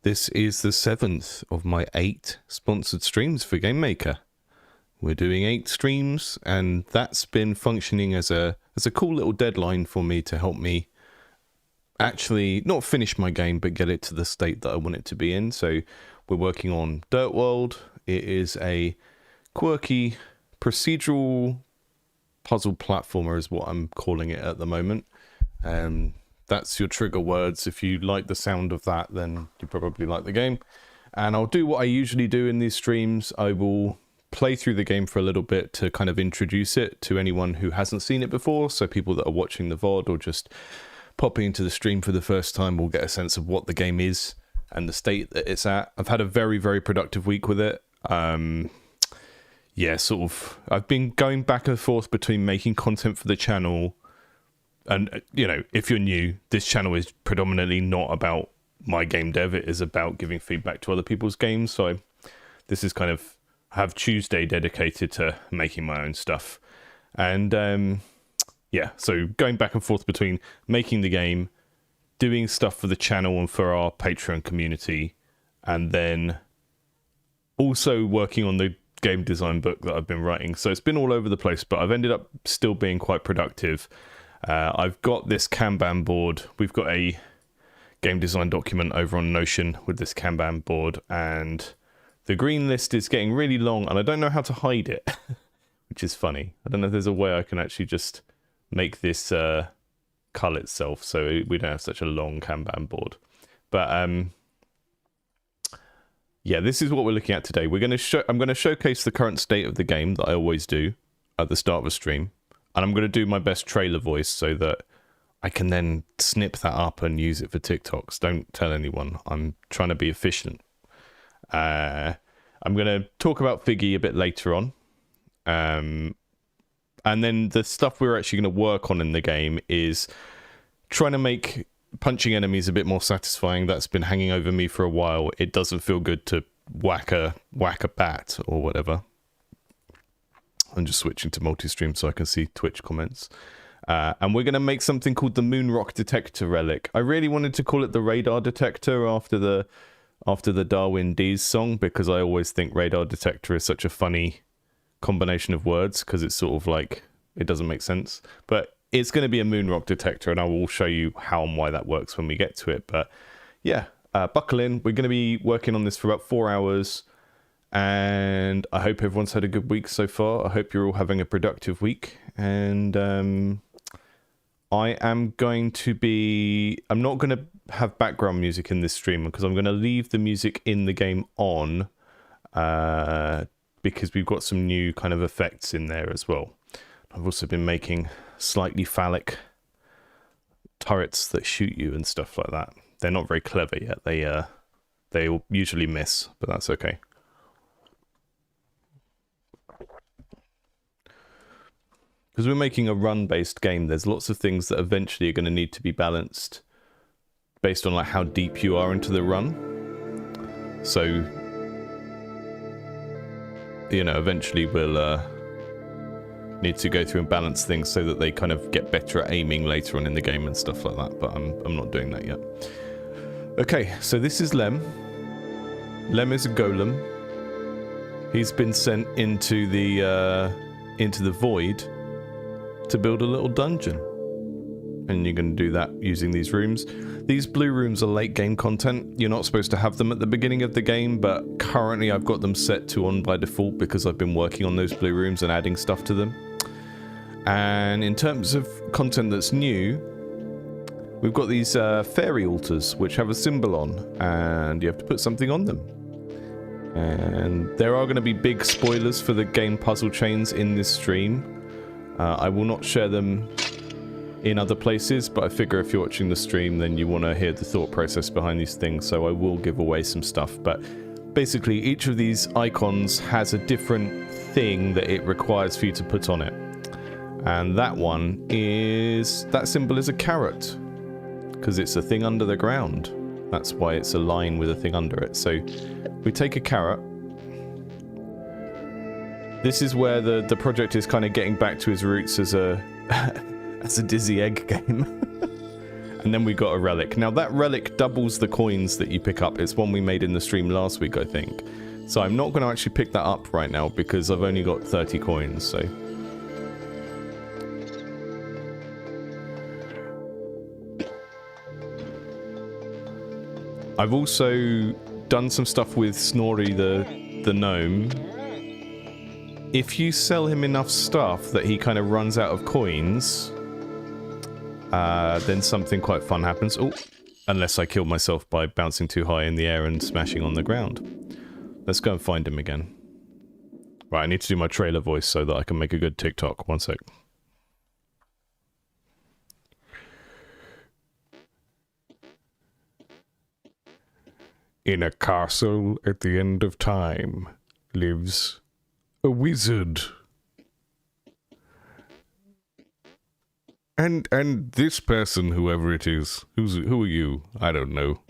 This is the 7th of my 8 sponsored streams for GameMaker. We're doing 8 streams, and that's been functioning as a cool little deadline for me to help me actually not finish my game, but get it to the state that I want it to be in. So we're working on DirtWorld. It is a quirky procedural puzzle platformer is what I'm calling it at the moment. That's your trigger words. If you like the sound of that, then you probably like the game. And I'll do what I usually do in these streams. I will play through the game for a little bit to kind of introduce it to anyone who hasn't seen it before. So people that are watching the VOD or just popping into the stream for the first time will get a sense of what the game is and the state that it's at. I've had a very, very productive week with it. Yeah, sort of. I've been going back and forth between making content for the channel. And, you know, if you're new, this channel is predominantly not about my game dev. It is about giving feedback to other people's games. So this is kind of have Tuesday dedicated to making my own stuff. And yeah, so going back and forth between making the game, doing stuff for the channel and for our Patreon community, and then also working on the game design book that I've been writing. So it's been all over the place, but I've ended up still being quite productive. I've got this Kanban board. We've got a game design document over on Notion with this Kanban board, and the green list is getting really long, and I don't know how to hide it, which is funny. I don't know if there's a way I can actually just make this cull itself so we don't have such a long Kanban board. But yeah, this is what we're looking at today. I'm going to showcase the current state of the game that I always do at the start of a stream. And I'm going to do my best trailer voice so that I can then snip that up and use it for TikToks. Don't tell anyone. I'm trying to be efficient. I'm going to talk about Figgy a bit later on. And then the stuff we're actually going to work on in the game is trying to make punching enemies a bit more satisfying. That's been hanging over me for a while. It doesn't feel good to whack a bat or whatever. I'm just switching to multi-stream so I can see Twitch comments. And we're going to make something called the Moon Rock Detector Relic. I really wanted to call it the Radar Detector after the Darwin D's song, because I always think Radar Detector is such a funny combination of words, because it's sort of like, it doesn't make sense. But it's going to be a Moon Rock Detector, and I will show you how and why that works when we get to it. But yeah, buckle in. We're going to be working on this for about 4 hours. And I hope everyone's had a good week so far. I hope you're all having a productive week. And I am going to be... I'm not going to have background music in this stream, because I'm going to leave the music in the game on, because we've got some new kind of effects in there as well. I've also been making slightly phallic turrets that shoot you and stuff like that. They're not very clever yet. They usually miss, but that's okay. Because we're making a run-based game, there's lots of things that eventually are going to need to be balanced based on like how deep you are into the run. So, you know, eventually we'll need to go through and balance things so that they kind of get better at aiming later on in the game and stuff like that. But I'm not doing that yet. Okay, so this is Lem. Lem is a golem. He's been sent into the void to build a little dungeon, and you're going to do that using these rooms. These blue rooms are late game content. You're not supposed to have them at the beginning of the game, but currently I've got them set to on by default because I've been working on those blue rooms and adding stuff to them. And in terms of content that's new, we've got these fairy altars which have a symbol on, and you have to put something on them. And there are going to be big spoilers for the game puzzle chains in this stream. I will not share them in other places, but I figure if you're watching the stream, then you want to hear the thought process behind these things, so I will give away some stuff. But basically, each of these icons has a different thing that it requires for you to put on it. And that one is... that symbol is a carrot, because it's a thing under the ground. That's why it's a line with a thing under it. So we take a carrot. This is where the project is kind of getting back to its roots as a as a Dizzy Egg game. And then we got a relic. Now that relic doubles the coins that you pick up. It's one we made in the stream last week, I think. So I'm not going to actually pick that up right now because I've only got 30 coins, so... I've also done some stuff with Snorri the gnome. If you sell him enough stuff that he kind of runs out of coins, then something quite fun happens. Oh, unless I kill myself by bouncing too high in the air and smashing on the ground. Let's go and find him again. Right, I need to do my trailer voice so that I can make a good TikTok. One sec. In a castle at the end of time lives a wizard. And this person, whoever it is, who are you? I don't know.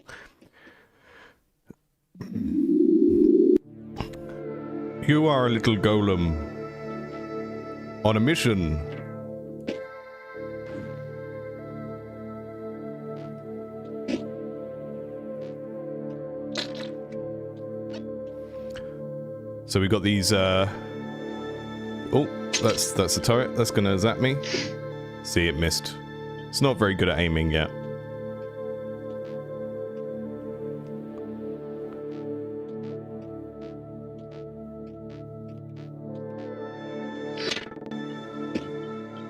You are a little golem on a mission. So we got these, oh, that's a turret. That's gonna zap me. See, it missed. It's not very good at aiming yet.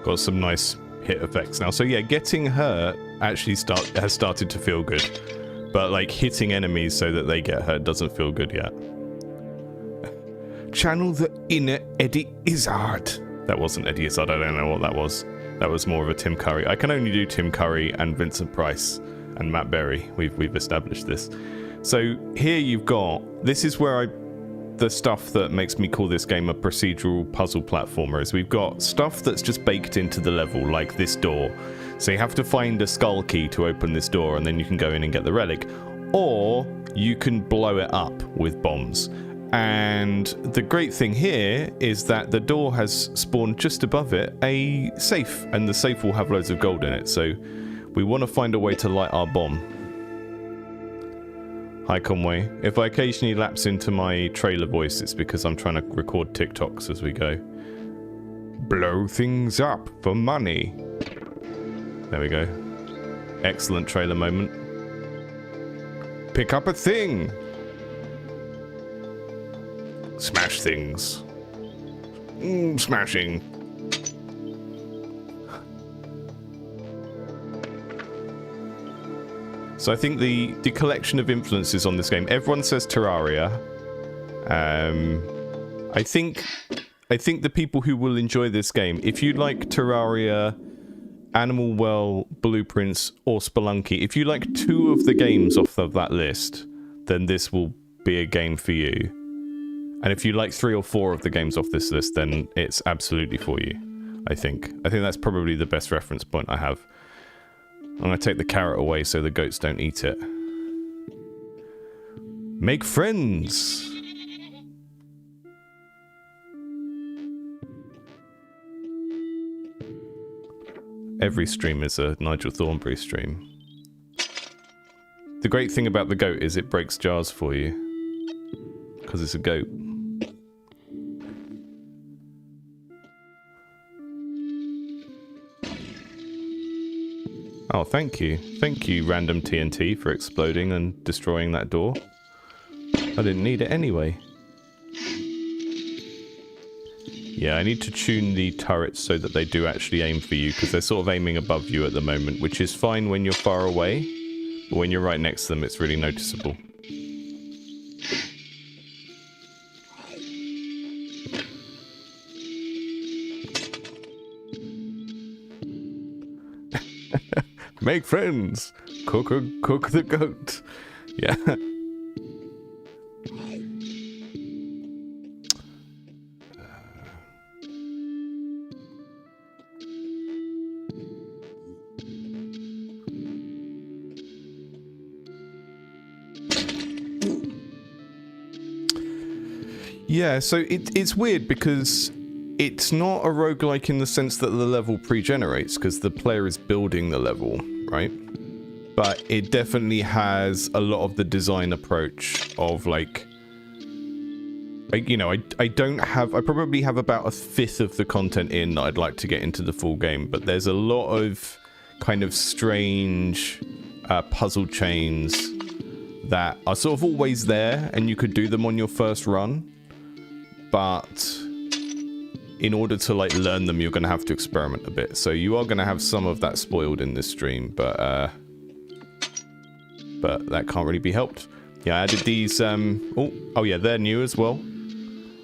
Got some nice hit effects now. So yeah, getting hurt actually has started to feel good. But like hitting enemies so that they get hurt doesn't feel good yet. Channel the inner Eddie Izzard. That wasn't Eddie Izzard, I don't know what that was. That was more of a Tim Curry. I can only do Tim Curry and Vincent Price and Matt Berry. We've established this. So here you've got, this is where the stuff that makes me call this game a procedural puzzle platformer is we've got stuff that's just baked into the level, like this door. So you have to find a skull key to open this door and then you can go in and get the relic. Or you can blow it up with bombs. And the great thing here is that the door has spawned just above it a safe, and the safe will have loads of gold in it, so we want to find a way to light our bomb. Hi Conway. If I occasionally lapse into my trailer voice, it's because I'm trying to record TikToks as we go. Blow things up for money. There we go. Excellent trailer moment. Pick up a thing! Smash things. Smashing. So I think the collection of influences on this game, everyone says Terraria. I think the people who will enjoy this game, if you like Terraria, Animal Well, Blueprints, or Spelunky, if you like 2 of the games off of that list, then this will be a game for you. And if you like 3 or 4 of the games off this list, then it's absolutely for you, I think. I think that's probably the best reference point I have. I'm going to take the carrot away so the goats don't eat it. Make friends! Every stream is a Nigel Thornberry stream. The great thing about the goat is it breaks jars for you. Because it's a goat. Oh, thank you. Thank you, random TNT, for exploding and destroying that door. I didn't need it anyway. Yeah, I need to tune the turrets so that they do actually aim for you, because they're sort of aiming above you at the moment, which is fine when you're far away, but when you're right next to them, it's really noticeable. Make friends. Cook the goat. Yeah. Yeah, so it's weird because it's not a roguelike in the sense that the level pre-generates, because the player is building the level, right? but it definitely has a lot of the design approach of like you know, I probably have about a fifth of the content in that I'd like to get into the full game, but there's a lot of kind of strange puzzle chains that are sort of always there, and you could do them on your first run, but in order to like learn them, you're going to have to experiment a bit. So you are going to have some of that spoiled in this stream, but that can't really be helped. Yeah, I added these, oh yeah, they're new as well.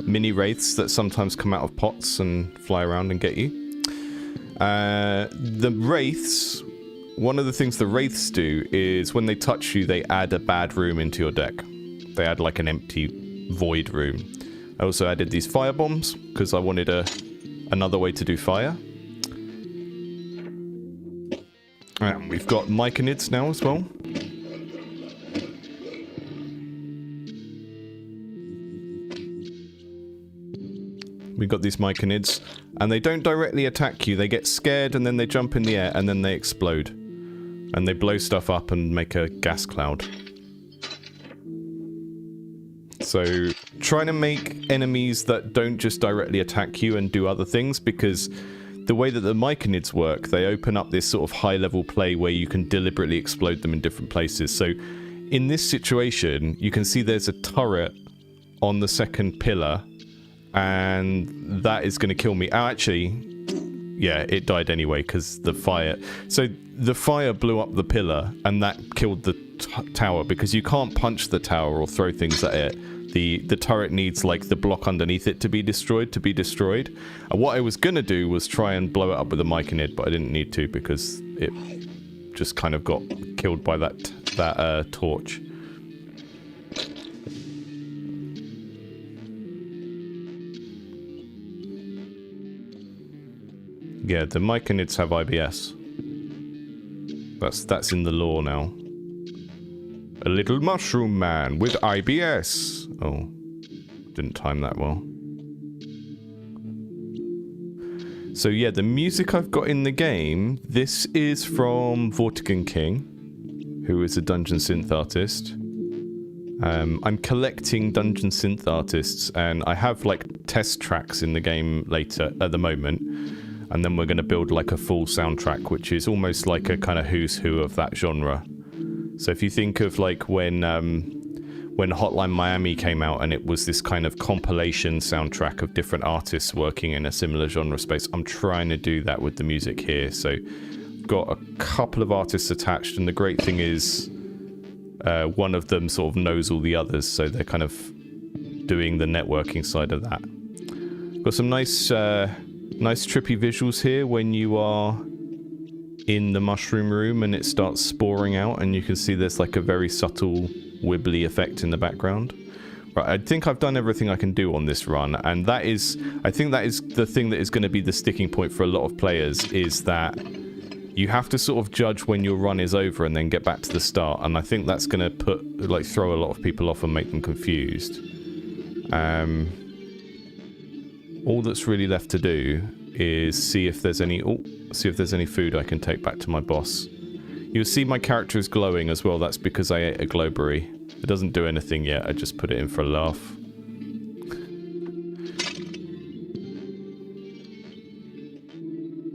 Mini wraiths that sometimes come out of pots and fly around and get you. The wraiths, one of the things the wraiths do is when they touch you, they add a bad room into your deck. They add like an empty void room. I also added these fire bombs because I wanted another way to do fire. And we've got myconids now as well. We got these myconids, and they don't directly attack you. They get scared, and then they jump in the air, and then they explode. And they blow stuff up and make a gas cloud. So, trying to make enemies that don't just directly attack you and do other things, because the way that the myconids work, they open up this sort of high-level play where you can deliberately explode them in different places. So, in this situation, you can see there's a turret on the second pillar, and that is going to kill me. Oh, actually, yeah, it died anyway because the fire. So the fire blew up the pillar, and that killed the tower because you can't punch the tower or throw things at it. The turret needs like the block underneath it to be destroyed. And what I was going to do was try and blow it up with a myconid, but I didn't need to because it just kind of got killed by that torch. Yeah, the myconids have IBS. That's in the lore now. A little mushroom man with IBS. Oh, didn't time that well. So yeah, the music I've got in the game, this is from Vortigan King, who is a dungeon synth artist. I'm collecting dungeon synth artists, and I have like test tracks in the game later at the moment. And then we're going to build like a full soundtrack, which is almost like a kind of who's who of that genre. So if you think of like when Hotline Miami came out and it was this kind of compilation soundtrack of different artists working in a similar genre space, I'm trying to do that with the music here. So I've got a couple of artists attached, and the great thing is one of them sort of knows all the others, so they're kind of doing the networking side of that. Got some nice trippy visuals here when you are in the mushroom room and it starts sporing out, and you can see there's like a very subtle wibbly effect in the background. Right, I think I've done everything I can do on this run, and I think that is the thing that is going to be the sticking point for a lot of players, is that you have to sort of judge when your run is over and then get back to the start, and I think that's going to throw a lot of people off and make them confused. All that's really left to do is see if there's any food I can take back to my boss. You'll see my character is glowing as well. That's because I ate a glowberry. It doesn't do anything yet. I just put it in for a laugh.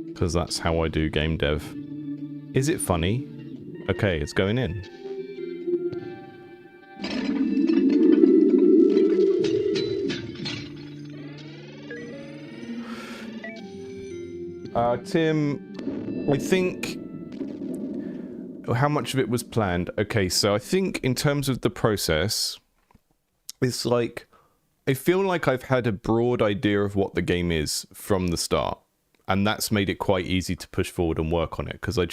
Because that's how I do game dev. Is it funny? Okay, it's going in. Tim, I think... How much of it was planned? Okay, so I think in terms of the process, it's like... I feel like I've had a broad idea of what the game is from the start. And that's made it quite easy to push forward and work on it. Because I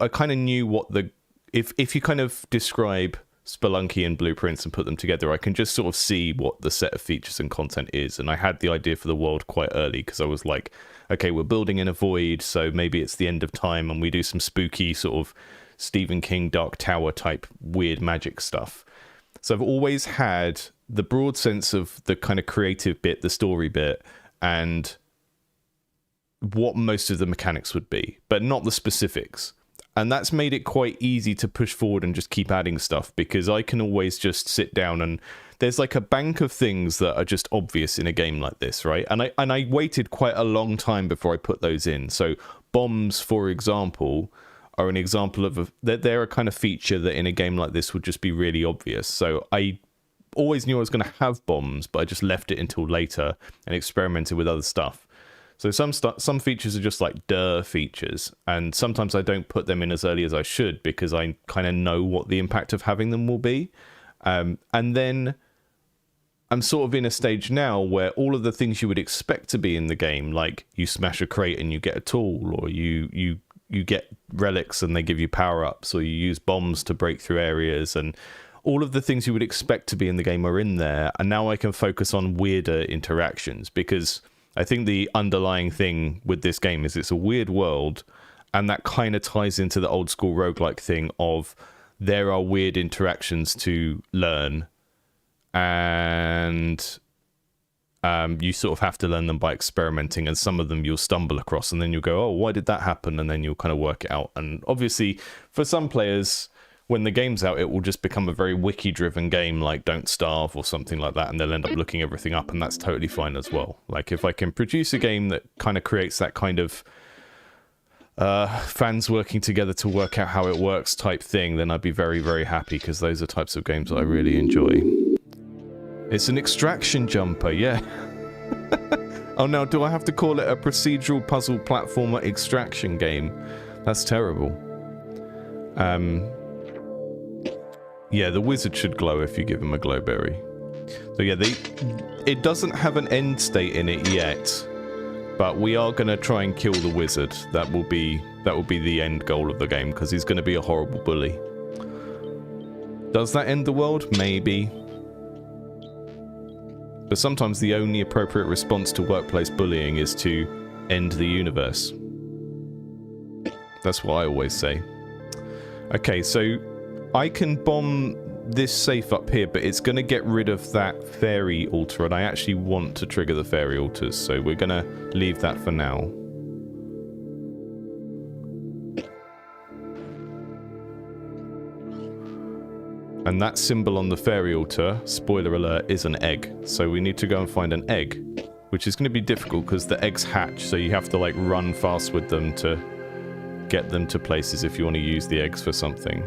kind of knew what the... If you kind of describe Spelunky blueprints and put them together, I can just sort of see what the set of features and content is. And I had the idea for the world quite early, because I was like, okay, we're building in a void, so maybe it's the end of time and we do some spooky sort of Stephen King Dark Tower type weird magic stuff. So I've always had the broad sense of the kind of creative bit, the story bit, and what most of the mechanics would be, but not the specifics. And that's made it quite easy to push forward and just keep adding stuff, because I can always just sit down and there's like a bank of things that are just obvious in a game like this, right? And I waited quite a long time before I put those in. So bombs, for example, are an example of they're a kind of feature that in a game like this would just be really obvious. So I always knew I was going to have bombs, but I just left it until later and experimented with other stuff. So some features are just like features, and sometimes I don't put them in as early as I should because I kind of know what the impact of having them will be. And then I'm sort of in a stage now where all of the things you would expect to be in the game, like you smash a crate and you get a tool, or you get relics and they give you power-ups, or you use bombs to break through areas, and all of the things you would expect to be in the game are in there. And now I can focus on weirder interactions, because I think the underlying thing with this game is it's a weird world, and that kind of ties into the old school roguelike thing of there are weird interactions to learn, and you sort of have to learn them by experimenting, and some of them you'll stumble across and then you'll go, oh, why did that happen? And then you'll kind of work it out. And obviously for some players, when the game's out, it will just become a very wiki-driven game like Don't Starve or something like that, and they'll end up looking everything up, and that's totally fine as well. Like, if I can produce a game that kind of creates that kind of fans working together to work out how it works type thing, then I'd be very, very happy, because those are types of games that I really enjoy. It's an extraction jumper, yeah. Oh no, do I have to call it a procedural puzzle platformer extraction game? That's terrible. Yeah, the wizard should glow if you give him a glowberry. So yeah, it doesn't have an end state in it yet, but we are going to try and kill the wizard. That will be the end goal of the game, because he's going to be a horrible bully. Does that end the world? Maybe. But sometimes the only appropriate response to workplace bullying is to end the universe. That's what I always say. Okay, so I can bomb this safe up here, but it's going to get rid of that fairy altar, and I actually want to trigger the fairy altars, so we're going to leave that for now. And that symbol on the fairy altar, spoiler alert, is an egg. So we need to go and find an egg, which is going to be difficult because the eggs hatch, so you have to like run fast with them to get them to places if you want to use the eggs for something.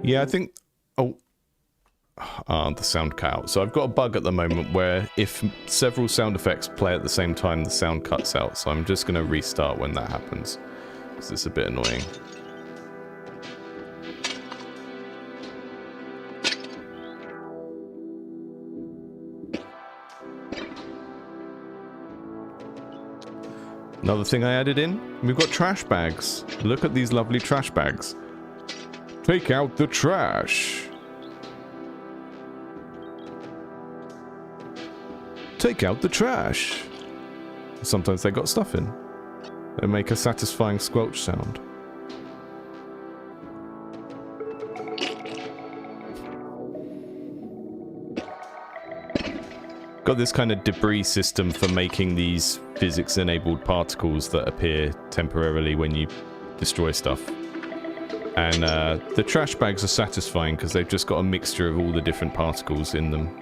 Yeah, I think... Oh. The sound cut out. So I've got a bug at the moment where if several sound effects play at the same time, the sound cuts out. So I'm just going to restart when that happens, because it's a bit annoying. Another thing I added in, we've got trash bags. Look at these lovely trash bags. Take out the trash. Take out the trash. Sometimes they got stuff in. They make a satisfying squelch sound. Got this kind of debris system for making these physics-enabled particles that appear temporarily when you destroy stuff. And the trash bags are satisfying because they've just got a mixture of all the different particles in them.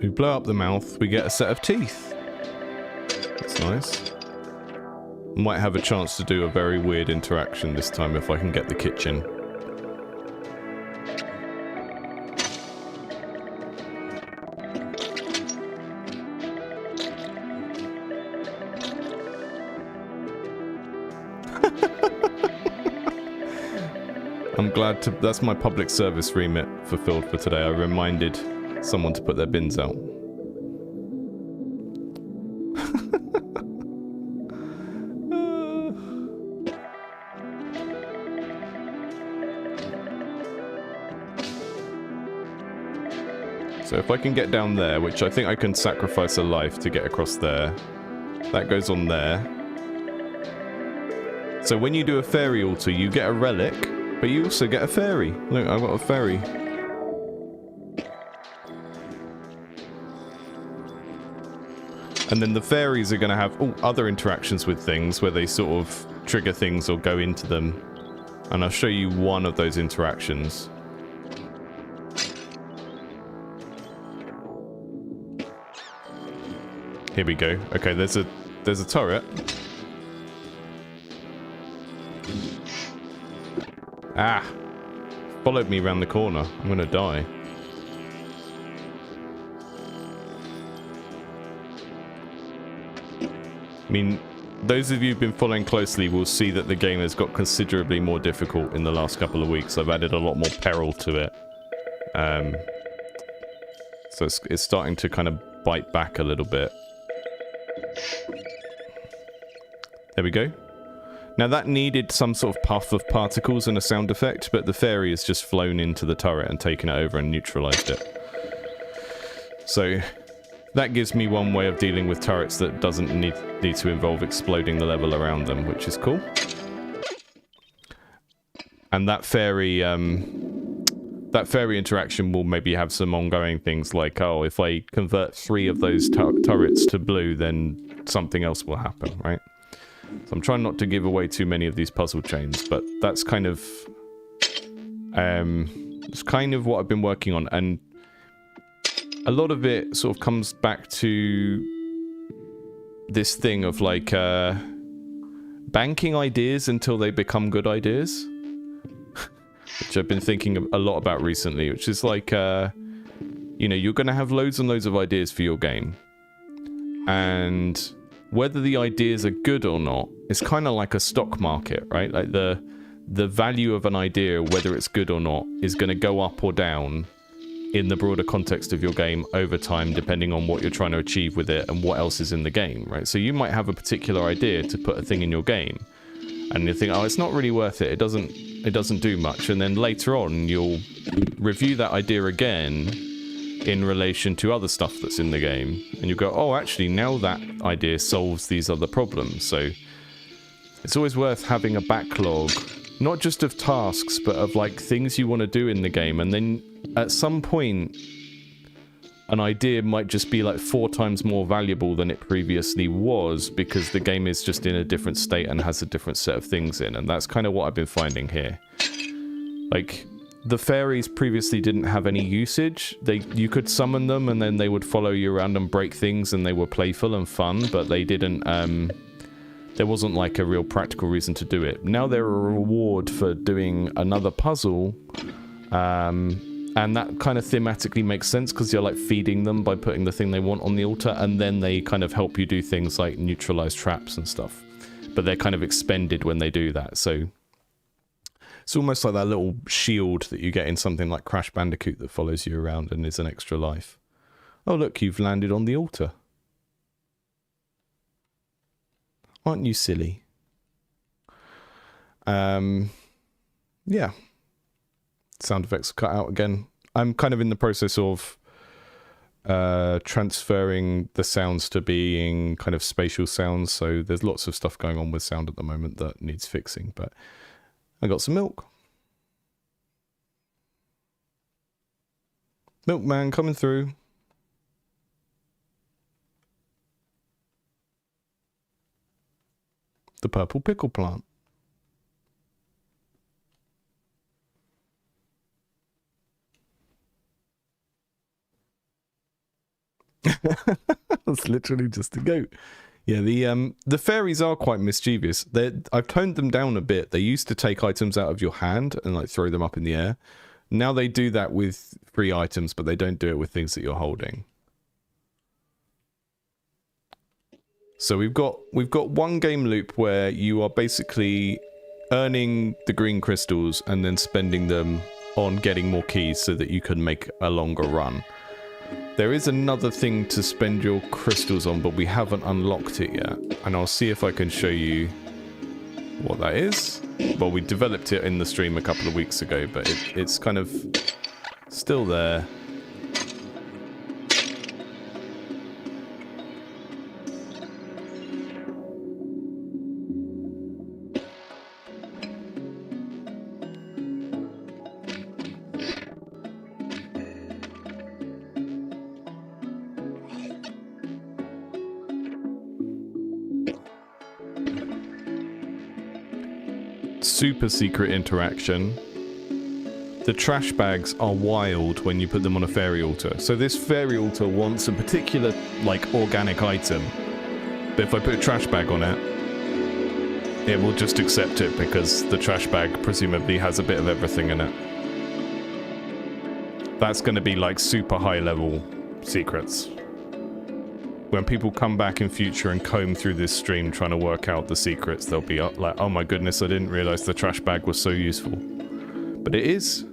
We blow up the mouth, we get a set of teeth. That's nice. Might have a chance to do a very weird interaction this time if I can get the kitchen. I'm glad to... That's my public service remit fulfilled for today. I reminded someone to put their bins out. So if I can get down there, which I think I can sacrifice a life to get across there. That goes on there. So when you do a fairy altar, you get a relic, but you also get a fairy. Look, I've got a fairy. And then the fairies are going to have other interactions with things where they sort of trigger things or go into them. And I'll show you one of those interactions. Here we go. Okay, there's a turret. Ah! Followed me around the corner. I'm gonna die. I mean, those of you who've been following closely will see that the game has got considerably more difficult in the last couple of weeks. I've added a lot more peril to it. So it's starting to kind of bite back a little bit. There we go. Now that needed some sort of puff of particles and a sound effect, but the fairy has just flown into the turret and taken it over and neutralized it. So that gives me one way of dealing with turrets that doesn't need to involve exploding the level around them, which is cool. And that fairy interaction will maybe have some ongoing things like, oh, if I convert 3 of those turrets to blue, then something else will happen, right? So I'm trying not to give away too many of these puzzle chains, but that's kind of what I've been working on, and a lot of it sort of comes back to this thing of like banking ideas until they become good ideas, which I've been thinking a lot about recently, which is like, you know, you're going to have loads and loads of ideas for your game, and whether the ideas are good or not, it's kind of like a stock market, right? Like the value of an idea, whether it's good or not, is going to go up or down in the broader context of your game over time, depending on what you're trying to achieve with it and what else is in the game, right? So you might have a particular idea to put a thing in your game, and you think, oh, it's not really worth it. It doesn't do much. And then later on, you'll review that idea again in relation to other stuff that's in the game, and you go, oh, actually, now that idea solves these other problems. So it's always worth having a backlog, not just of tasks, but of like things you want to do in the game, and then at some point an idea might just be like 4 times more valuable than it previously was, because the game is just in a different state and has a different set of things in. And that's kind of what I've been finding here. Like, the fairies previously didn't have any usage. You could summon them and then they would follow you around and break things, and they were playful and fun, but they didn't, there wasn't like a real practical reason to do it. Now they're a reward for doing another puzzle, and that kind of thematically makes sense because you're like feeding them by putting the thing they want on the altar, and then they kind of help you do things like neutralize traps and stuff. But they're kind of expended when they do that, so it's almost like that little shield that you get in something like Crash Bandicoot that follows you around and is an extra life. Oh look, you've landed on the altar. Aren't you silly? Yeah. Sound effects cut out again. I'm kind of in the process of transferring the sounds to being kind of spatial sounds, so there's lots of stuff going on with sound at the moment that needs fixing, but I got some milk. Milkman coming through. The purple pickle plant. That's literally just a goat. Yeah, the fairies are quite mischievous. I've toned them down a bit. They used to take items out of your hand and like throw them up in the air. Now they do that with free items, but they don't do it with things that you're holding. So we've got one game loop where you are basically earning the green crystals and then spending them on getting more keys so that you can make a longer run. There is another thing to spend your crystals on, but we haven't unlocked it yet. And I'll see if I can show you what that is. Well, we developed it in the stream a couple of weeks ago, but it's kind of still there. super secret interaction. The trash bags are wild when you put them on a fairy altar. So this fairy altar wants a particular, like, organic item. But if I put a trash bag on it, it will just accept it because the trash bag presumably has a bit of everything in it. That's going to be like super high level secrets. When people come back in future and comb through this stream trying to work out the secrets, they'll be like, oh my goodness, I didn't realize the trash bag was so useful. But it is.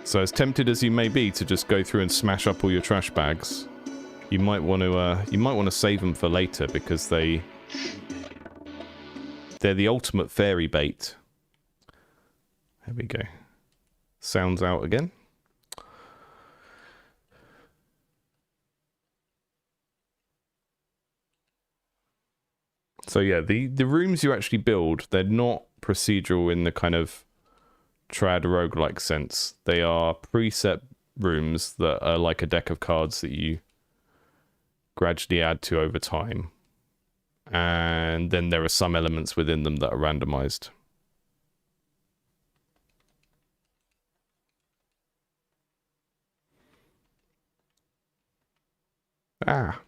So as tempted as you may be to just go through and smash up all your trash bags, you might want to save them for later because they're the ultimate fairy bait. There we go. Sounds out again. So yeah, the rooms you actually build, they're not procedural in the kind of trad roguelike sense. They are preset rooms that are like a deck of cards that you gradually add to over time. And then there are some elements within them that are randomized. Ah.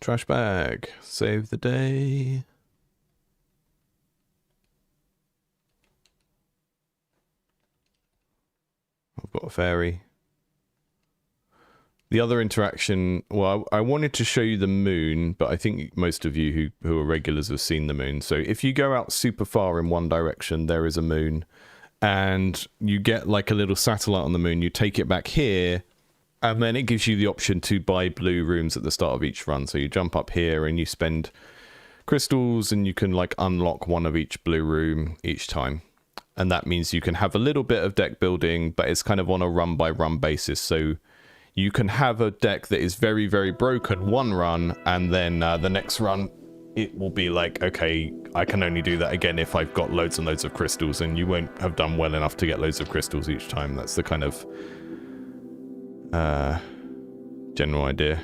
Trash bag. Save the day. I've got a fairy. The other interaction, well, I wanted to show you the moon, but I think most of you who are regulars have seen the moon. So if you go out super far in one direction, there is a moon, and you get like a little satellite on the moon. You take it back here, and then it gives you the option to buy blue rooms at the start of each run. So you jump up here and you spend crystals, and you can like unlock one of each blue room each time. And that means you can have a little bit of deck building, but it's kind of on a run-by-run basis. So you can have a deck that is very, very broken one run, and then the next run, it will be like, okay, I can only do that again if I've got loads and loads of crystals, and you won't have done well enough to get loads of crystals each time. That's the kind of general idea.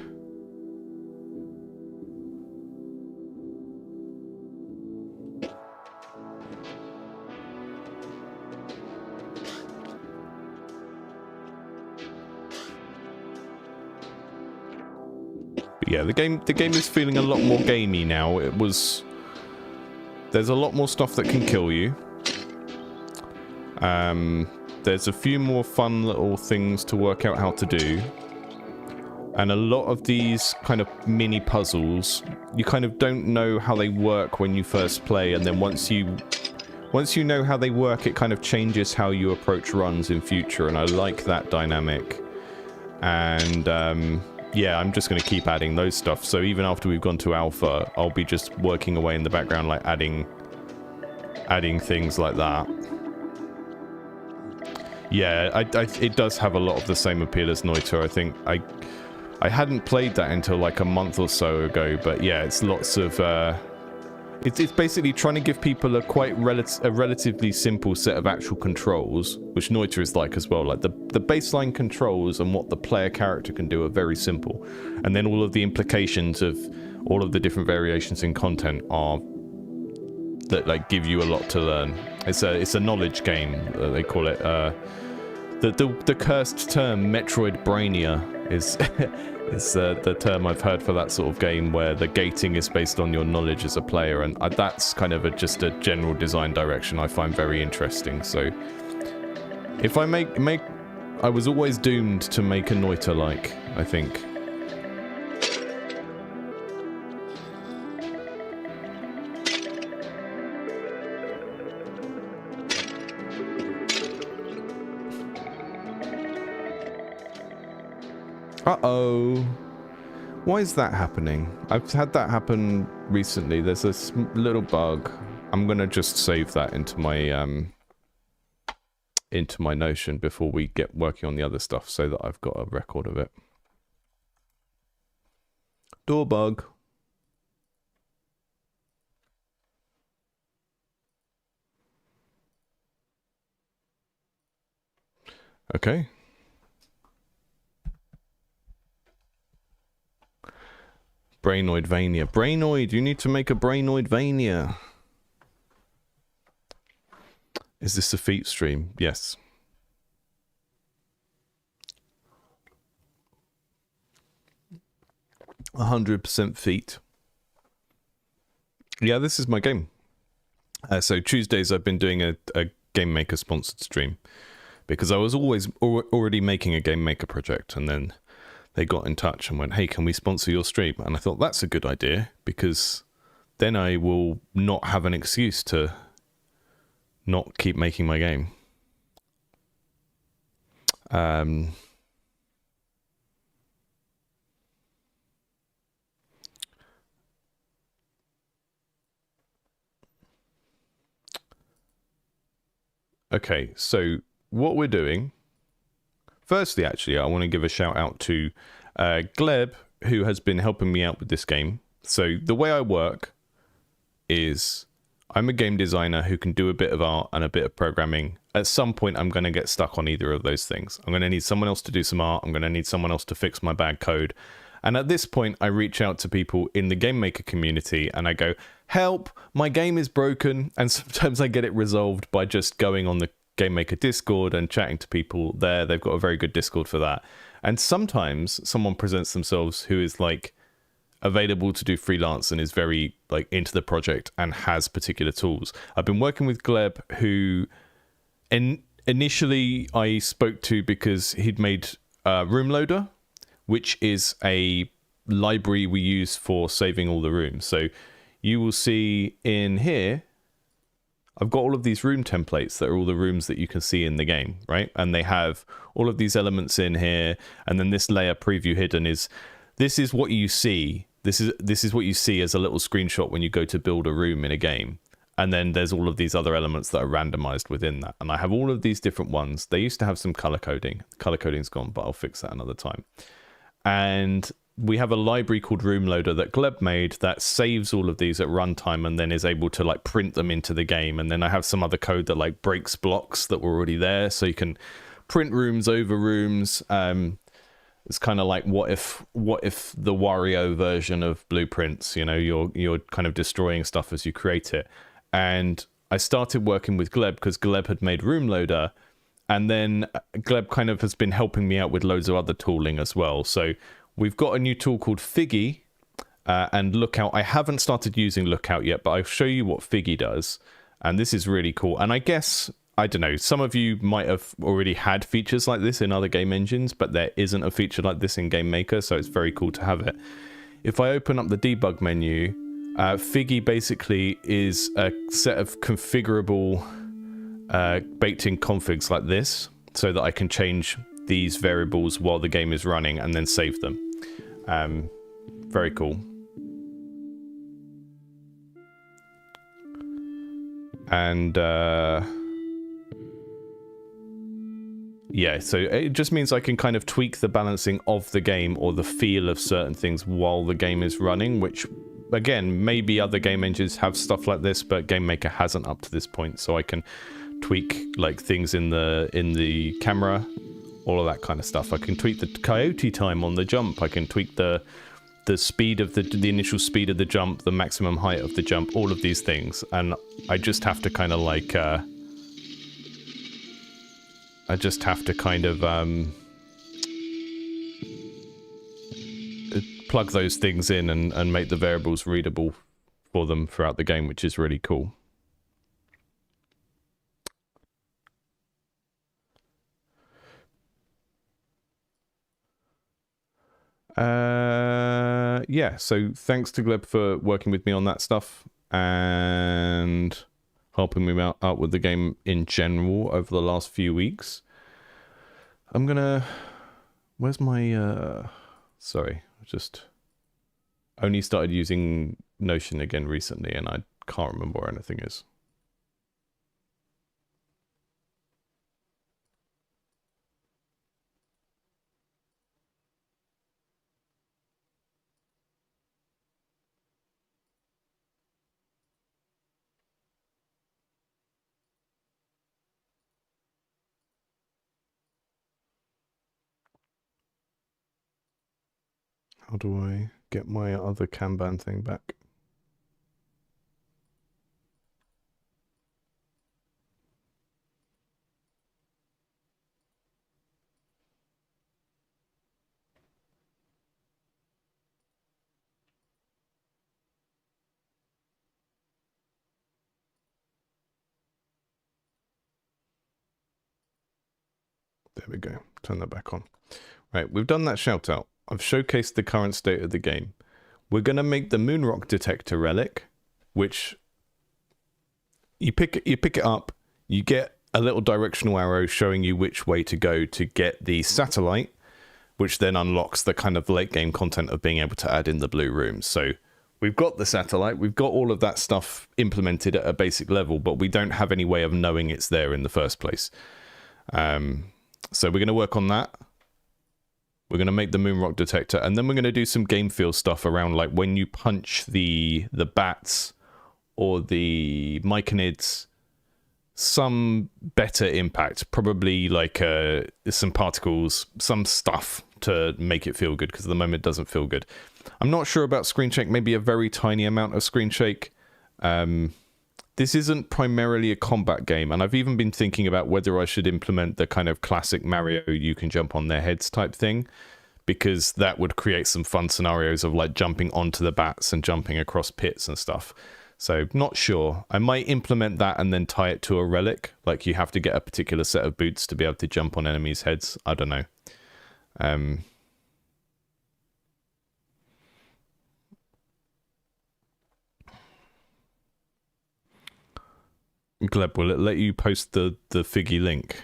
Yeah, the game is feeling a lot more gamey now. There's a lot more stuff that can kill you. There's a few more fun little things to work out how to do. And a lot of these kind of mini puzzles, you kind of don't know how they work when you first play, and then once you know how they work, it kind of changes how you approach runs in future, and I like that dynamic. And yeah, I'm just going to keep adding those stuff. So even after we've gone to alpha, I'll be just working away in the background, like adding things like that. Yeah, it does have a lot of the same appeal as Noita. I think I hadn't played that until like a month or so ago, but yeah, it's lots of it's basically trying to give people a relatively simple set of actual controls, which Noita is like as well. Like the baseline controls and what the player character can do are very simple, and then all of the implications of all of the different variations in content are that like give you a lot to learn. It's a knowledge game, they call it. The cursed term Metroidvania is is the term I've heard for that sort of game, where the gating is based on your knowledge as a player, and that's kind of just a general design direction I find very interesting. So if I I was always doomed to make a Noita-like, I think. Uh-oh. Why is that happening? I've had that happen recently. There's a little bug. I'm gonna just save that into my Notion before we get working on the other stuff, so that I've got a record of it. Door bug. Okay. Brainoidvania. Brainoid, you need to make a Brainoidvania. Is this a feat stream? Yes. %100 feat. Yeah, this is my game. So Tuesdays I've been doing a GameMaker sponsored stream because I was already making a GameMaker project, and then they got in touch and went, hey, can we sponsor your stream? And I thought that's a good idea, because then I will not have an excuse to not keep making my game. Okay, so what we're doing... Firstly, actually, I want to give a shout out to Gleb, who has been helping me out with this game. So the way I work is I'm a game designer who can do a bit of art and a bit of programming. At some point, I'm going to get stuck on either of those things. I'm going to need someone else to do some art. I'm going to need someone else to fix my bad code. And at this point, I reach out to people in the GameMaker community and I go, help, my game is broken. And sometimes I get it resolved by just going on the GameMaker Discord and chatting to people there. They've got a very good Discord for that. And sometimes someone presents themselves who is like available to do freelance and is very like into the project and has particular tools. I've been working with Gleb, who initially I spoke to because he'd made Room Loader, which is a library we use for saving all the rooms. So you will see in here, I've got all of these room templates that are all the rooms that you can see in the game, right? And they have all of these elements in here, and then this layer preview hidden is, this is what you see. This is what you see as a little screenshot when you go to build a room in a game. And then there's all of these other elements that are randomized within that. And I have all of these different ones. They used to have some color coding. Color coding's gone, but I'll fix that another time. And we have a library called Room Loader that Gleb made that saves all of these at runtime and then is able to like print them into the game. And then I have some other code that like breaks blocks that were already there, so you can print rooms over rooms. It's kind of like what if the Wario version of Blueprints, you know, you're kind of destroying stuff as you create it. And I started working with Gleb because Gleb had made Room Loader, and then Gleb kind of has been helping me out with loads of other tooling as well. So we've got a new tool called Figgy and Lookout. I haven't started using Lookout yet, but I'll show you what Figgy does. And this is really cool. And I guess, I don't know, some of you might have already had features like this in other game engines, but there isn't a feature like this in GameMaker, so it's very cool to have it. If I open up the debug menu, Figgy basically is a set of configurable baked-in configs like this, so that I can change these variables while the game is running and then save them. Very cool. And yeah, so it just means I can kind of tweak the balancing of the game or the feel of certain things while the game is running, which again, maybe other game engines have stuff like this, but GameMaker hasn't up to this point. So I can tweak like things in the camera, all of that kind of stuff. I can tweak the coyote time on the jump. I can tweak the speed of the initial speed of the jump, the maximum height of the jump, all of these things. And I just have to kind of like plug those things in and make the variables readable for them throughout the game, which is really cool. Yeah, so thanks to Gleb for working with me on that stuff and helping me out with the game in general over the last few weeks. I'm gonna... Where's my... Sorry, I just only started using Notion again recently and I can't remember where anything is. How do I get my other Kanban thing back. There we go. Turn that back on. Right, we've done that shout out. I've showcased the current state of the game. We're going to make the Moonrock detector relic, which you pick it up, you get a little directional arrow showing you which way to go to get the satellite, which then unlocks the kind of late game content of being able to add in the blue rooms. So we've got the satellite, we've got all of that stuff implemented at a basic level, but we don't have any way of knowing it's there in the first place. So we're going to work on that. We're going to make the Moonrock detector, and then we're going to do some game feel stuff around, like when you punch the bats or the myconids, some better impact, probably like some particles, some stuff to make it feel good, because at the moment it doesn't feel good. I'm not sure about screen shake, maybe a very tiny amount of screen shake. This isn't primarily a combat game, and I've even been thinking about whether I should implement the kind of classic Mario you can jump on their heads type thing, because that would create some fun scenarios of like jumping onto the bats and jumping across pits and stuff. So not sure. I might implement that and then tie it to a relic, like you have to get a particular set of boots to be able to jump on enemies' heads. I don't know. Gleb, will it let you post the Figgy link?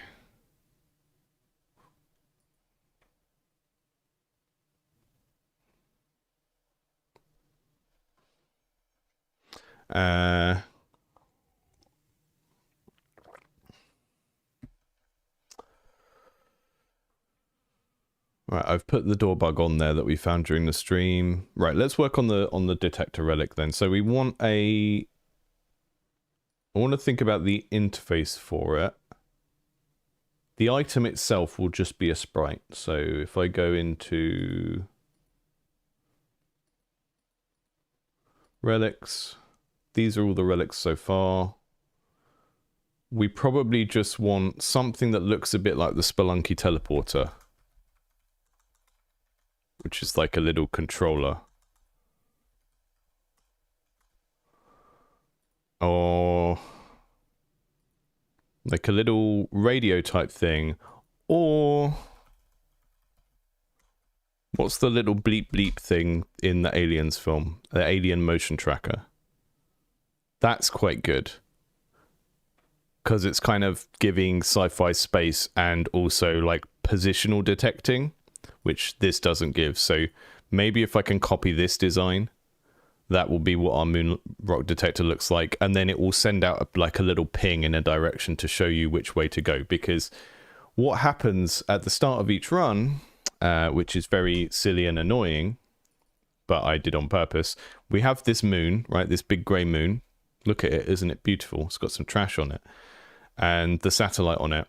Right, I've put the door bug on there that we found during the stream. Right, let's work on the detector relic then. So we want I want to think about the interface for it. The item itself will just be a sprite. So if I go into relics, these are all the relics so far. We probably just want something that looks a bit like the Spelunky teleporter, which is like a little controller. Or like a little radio type thing. Or what's the little bleep bleep thing in the Aliens film? The Alien motion tracker. That's quite good, because it's kind of giving sci-fi space and also like positional detecting, which this doesn't give. So maybe if I can copy this design, that will be what our Moonrock detector looks like, and then it will send out like a little ping in a direction to show you which way to go. Because what happens at the start of each run, which is very silly and annoying, but I did on purpose, we have this moon, right? This big grey moon. Look at it, isn't it beautiful? It's got some trash on it, and the satellite on it.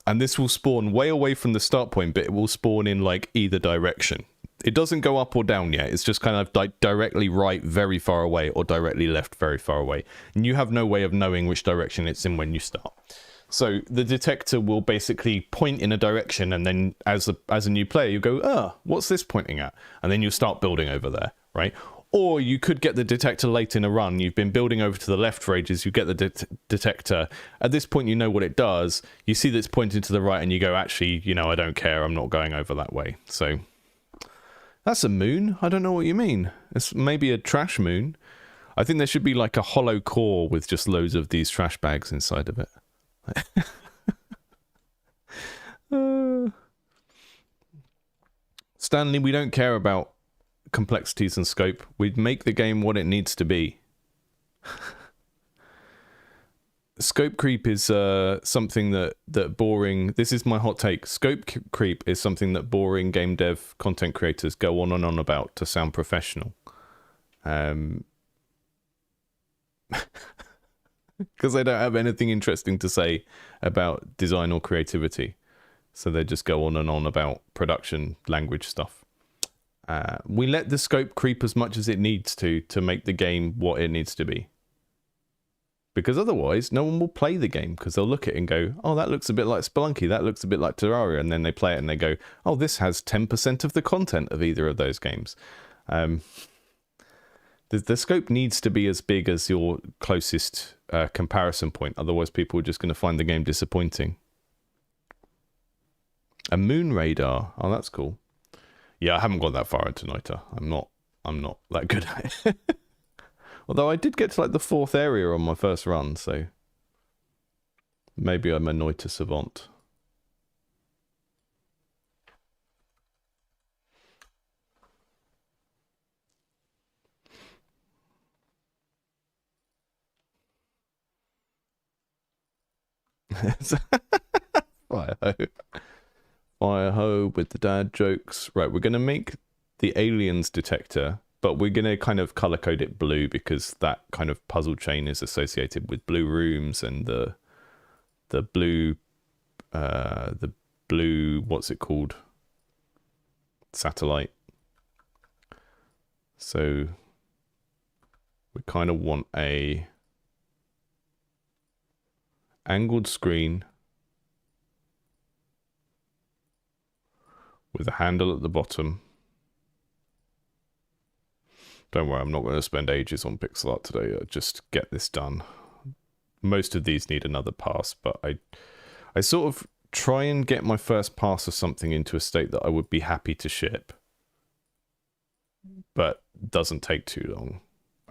And this will spawn way away from the start point, but it will spawn in like either direction. It doesn't go up or down yet. It's just kind of like directly right very far away or directly left very far away. And you have no way of knowing which direction it's in when you start. So the detector will basically point in a direction, and then as a new player, you go, what's this pointing at? And then you start building over there, right? Or you could get the detector late in a run. You've been building over to the left for ages. You get the detector. At this point, you know what it does. You see that it's pointing to the right, and you go, actually, I don't care. I'm not going over that way. So that's a moon. I don't know what you mean. It's maybe a trash moon. I think there should be like a hollow core with just loads of these trash bags inside of it. Stanley, we don't care about complexities and scope. We'd make the game what it needs to be. Scope creep is something that boring... This is my hot take. Scope creep is something that boring game dev content creators go on and on about to sound professional. Because they don't have anything interesting to say about design or creativity. So they just go on and on about production language stuff. We let the scope creep as much as it needs to make the game what it needs to be. Because otherwise, no one will play the game, because they'll look at it and go, oh, that looks a bit like Spelunky, that looks a bit like Terraria, and then they play it and they go, oh, this has 10% of the content of either of those games. The scope needs to be as big as your closest comparison point, otherwise people are just going to find the game disappointing. A moon radar, oh, that's cool. Yeah, I haven't got that far into Noita. I'm not that good at it. Although I did get to like the 4th area on my first run, so maybe I'm a Noita savant. Fire ho. Fire ho with the dad jokes. Right, we're going to make the aliens detector, but we're going to kind of color code it blue because that kind of puzzle chain is associated with blue rooms and the blue what's it called? Satellite. So we kind of want a angled screen with a handle at the bottom. Don't worry, I'm not going to spend ages on pixel art today. I'll just get this done. Most of these need another pass, but I sort of try and get my first pass of something into a state that I would be happy to ship, but doesn't take too long.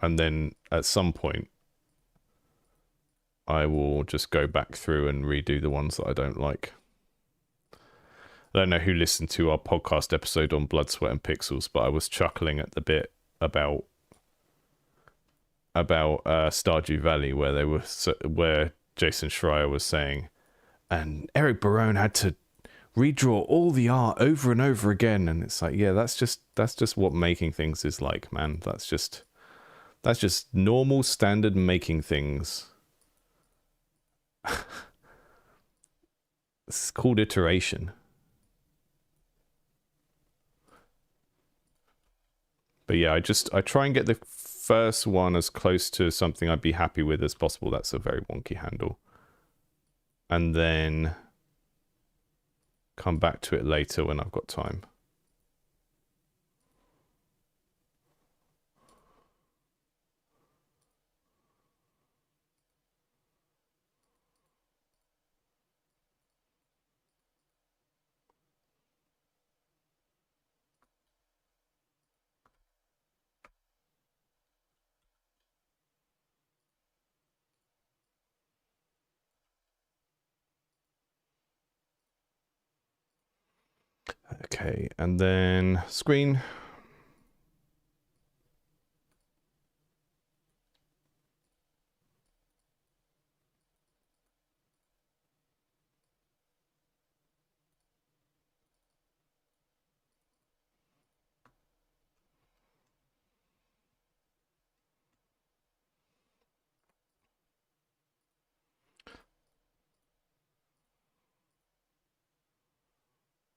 And then at some point, I will just go back through and redo the ones that I don't like. I don't know who listened to our podcast episode on Blood, Sweat and Pixels, but I was chuckling at the bit about Stardew Valley where Jason Schreier was saying, and Eric Barone had to redraw all the art over and over again, and it's like, yeah, that's just what making things is like, man. That's just normal standard making things. It's called iteration. But yeah, I try and get the first one as close to something I'd be happy with as possible. That's a very wonky handle. And then come back to it later when I've got time. Okay, and then screen.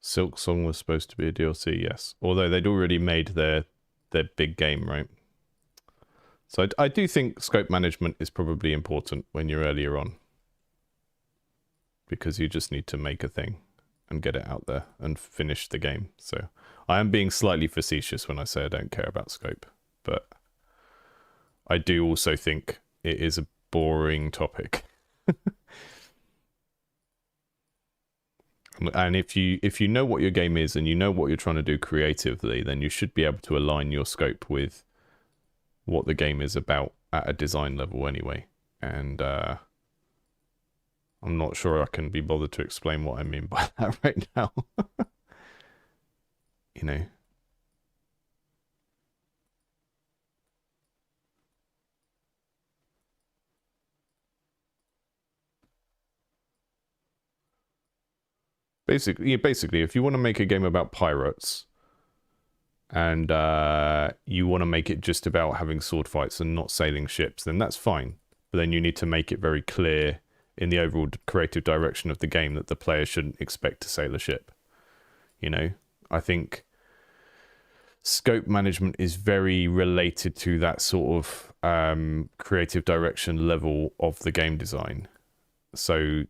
Silk Song was supposed to be a DLC, yes. Although they'd already made their big game, right? So I do think scope management is probably important when you're earlier on. Because you just need to make a thing and get it out there and finish the game. So I am being slightly facetious when I say I don't care about scope. But I do also think it is a boring topic. And if you know what your game is and you know what you're trying to do creatively, then you should be able to align your scope with what the game is about at a design level anyway. And I'm not sure I can be bothered to explain what I mean by that right now. You know. Basically, if you want to make a game about pirates and you want to make it just about having sword fights and not sailing ships, then that's fine. But then you need to make it very clear in the overall creative direction of the game that the player shouldn't expect to sail a ship. You know, I think scope management is very related to that sort of creative direction level of the game design. So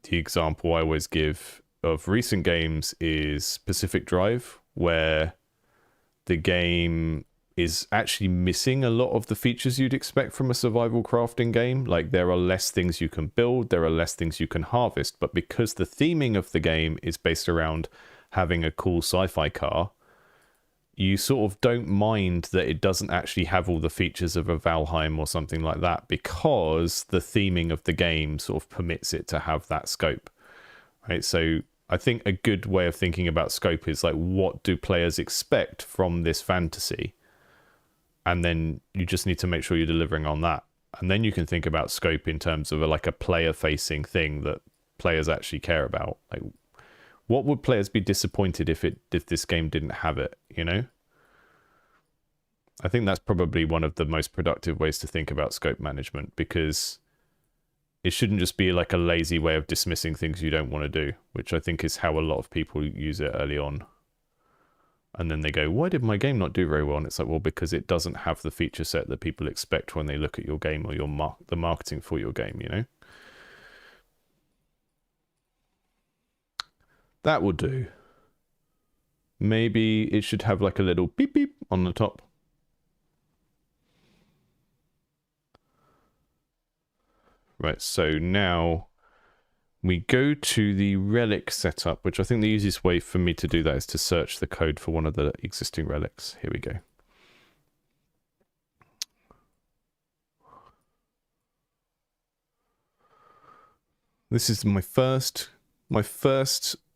the example I always give of recent games is Pacific Drive, where the game is actually missing a lot of the features you'd expect from a survival crafting game. Like, there are less things you can build, there are less things you can harvest, but because the theming of the game is based around having a cool sci-fi car, you sort of don't mind that it doesn't actually have all the features of a Valheim or something like that, because the theming of the game sort of permits it to have that scope, right? So I think a good way of thinking about scope is like, what do players expect from this fantasy? And then you just need to make sure you're delivering on that. And then you can think about scope in terms of like a player-facing thing that players actually care about. Like, what would players be disappointed if this game didn't have it, you know? I think that's probably one of the most productive ways to think about scope management, because it shouldn't just be like a lazy way of dismissing things you don't want to do, which I think is how a lot of people use it early on. And then they go, why did my game not do very well? And it's like, well, because it doesn't have the feature set that people expect when they look at your game or the marketing for your game, you know? That will do. Maybe it should have like a little beep beep on the top. Right, so now we go to the relic setup, which I think the easiest way for me to do that is to search the code for one of the existing relics. Here we go. This is my first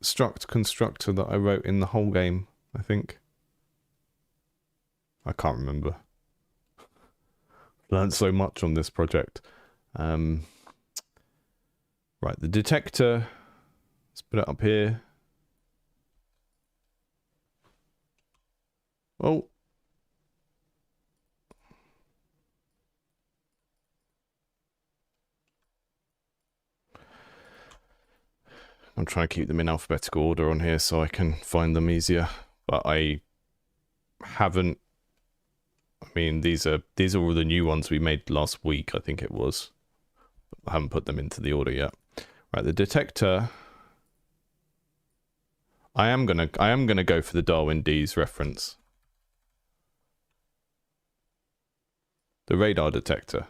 struct constructor that I wrote in the whole game, I think. I can't remember. Learned so much on this project. Right, the detector, let's put it up here. Oh. I'm trying to keep them in alphabetical order on here so I can find them easier, but I haven't. I mean, these are all the new ones we made last week, I think it was. I haven't put them into the order yet. Right, the detector. I am gonna go for the Darwin D's reference. The radar detector.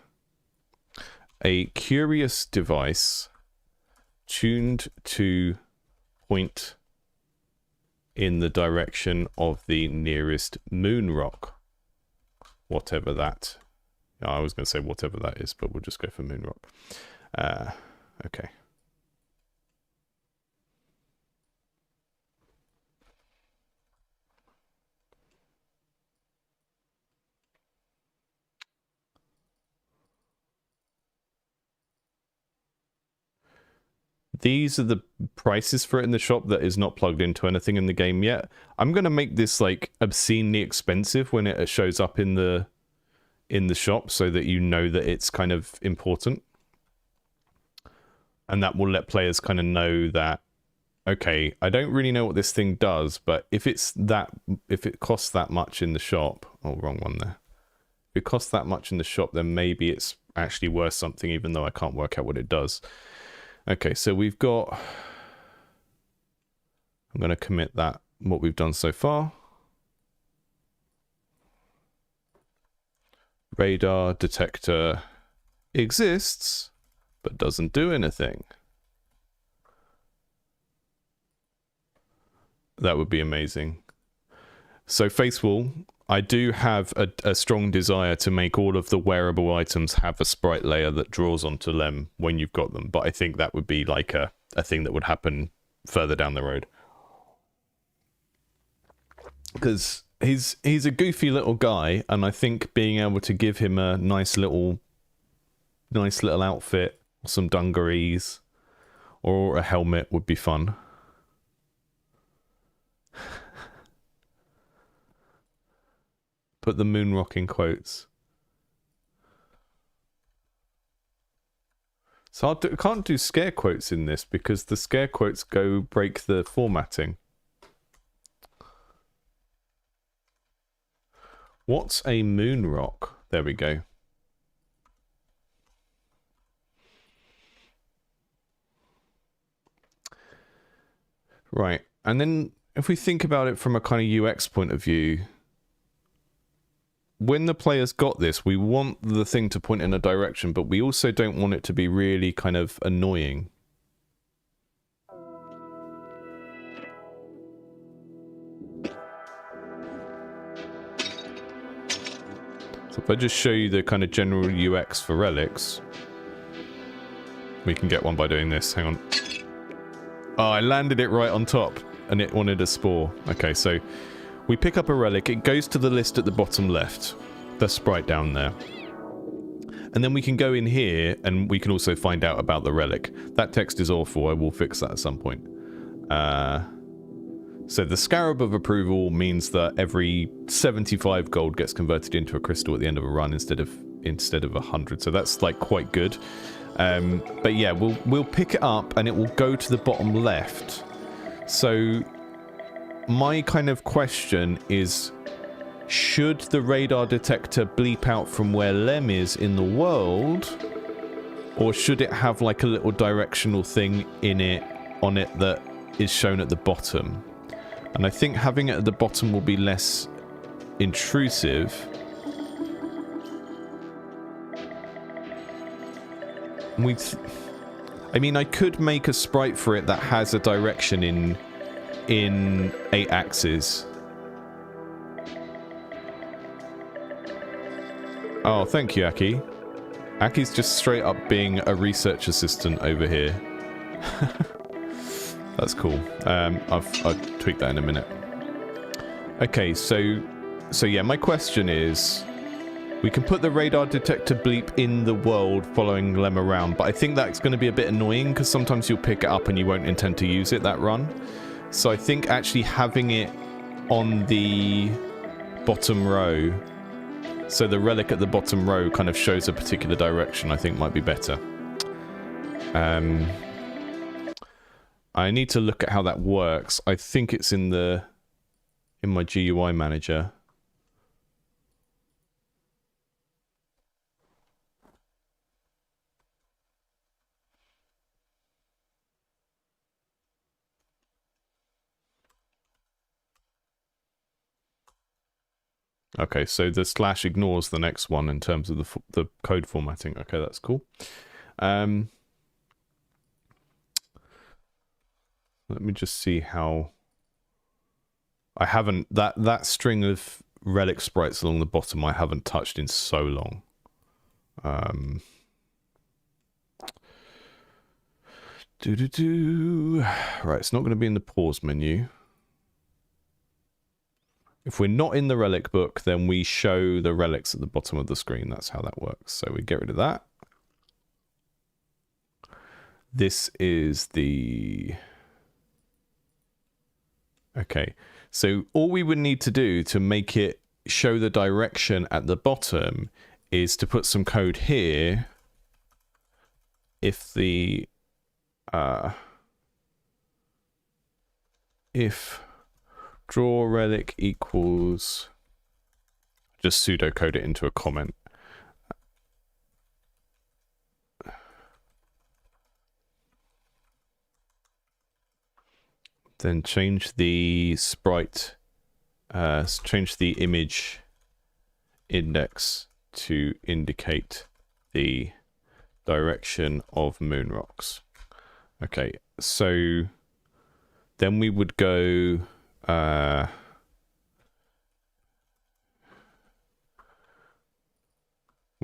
A curious device tuned to point in the direction of the nearest moon rock. Whatever that. I was going to say whatever that is, but we'll just go for moon rock. Okay. These are the prices for it in the shop that is not plugged into anything in the game yet. I'm going to make this like obscenely expensive when it shows up in the shop, so that you know that it's kind of important. And that will let players kind of know that, okay, I don't really know what this thing does, but if it costs that much in the shop, oh, wrong one there. If it costs that much in the shop, then maybe it's actually worth something, even though I can't work out what it does. Okay, so we've got, I'm going to commit that, what we've done so far. Radar detector exists, but doesn't do anything. That would be amazing. So Facewall, I do have a strong desire to make all of the wearable items have a sprite layer that draws onto them when you've got them, but I think that would be like a thing that would happen further down the road. Because he's a goofy little guy, and I think being able to give him a nice little outfit, or some dungarees, or a helmet would be fun. Put the moon rock in quotes. So I can't do scare quotes in this because the scare quotes break the formatting. What's a moon rock? There we go. Right, and then if we think about it from a kind of UX point of view, when the player's got this, we want the thing to point in a direction, but we also don't want it to be really kind of annoying. So if I just show you the kind of general UX for relics, we can get one by doing this. Hang on. Oh, I landed it right on top, and it wanted a spore. Okay, so we pick up a relic. It goes to the list at the bottom left. The sprite down there. And then we can go in here, and we can also find out about the relic. That text is awful. I will fix that at some point. So the Scarab of Approval means that every 75 gold gets converted into a crystal at the end of a run instead of 100. So that's like quite good. But yeah, we'll pick it up and it will go to the bottom left. So my kind of question is, should the radar detector bleep out from where Lem is in the world, or should it have like a little directional thing on it that is shown at the bottom? And I think having it at the bottom will be less intrusive. I mean, I could make a sprite for it that has a direction in 8 axes. Oh, thank you, Aki. Aki's just straight up being a research assistant over here. That's cool. I'll tweak that in a minute. Okay, so yeah, my question is, we can put the radar detector bleep in the world following Lem around, but I think that's going to be a bit annoying because sometimes you'll pick it up and you won't intend to use it that run. So I think actually having it on the bottom row, so the relic at the bottom row kind of shows a particular direction, I think might be better. I need to look at how that works. I think it's in my GUI manager. Okay, so the slash ignores the next one in terms of the code formatting. Okay, that's cool. Let me just see how... I haven't... That string of relic sprites along the bottom I haven't touched in so long. Right, it's not going to be in the pause menu. If we're not in the relic book, then we show the relics at the bottom of the screen. That's how that works. So we get rid of that. This is the... Okay, so all we would need to do to make it show the direction at the bottom is to put some code here. If the... if draw relic equals... Just pseudocode it into a comment. Then change the sprite, change the image index to indicate the direction of moon rocks. Okay, so then we would go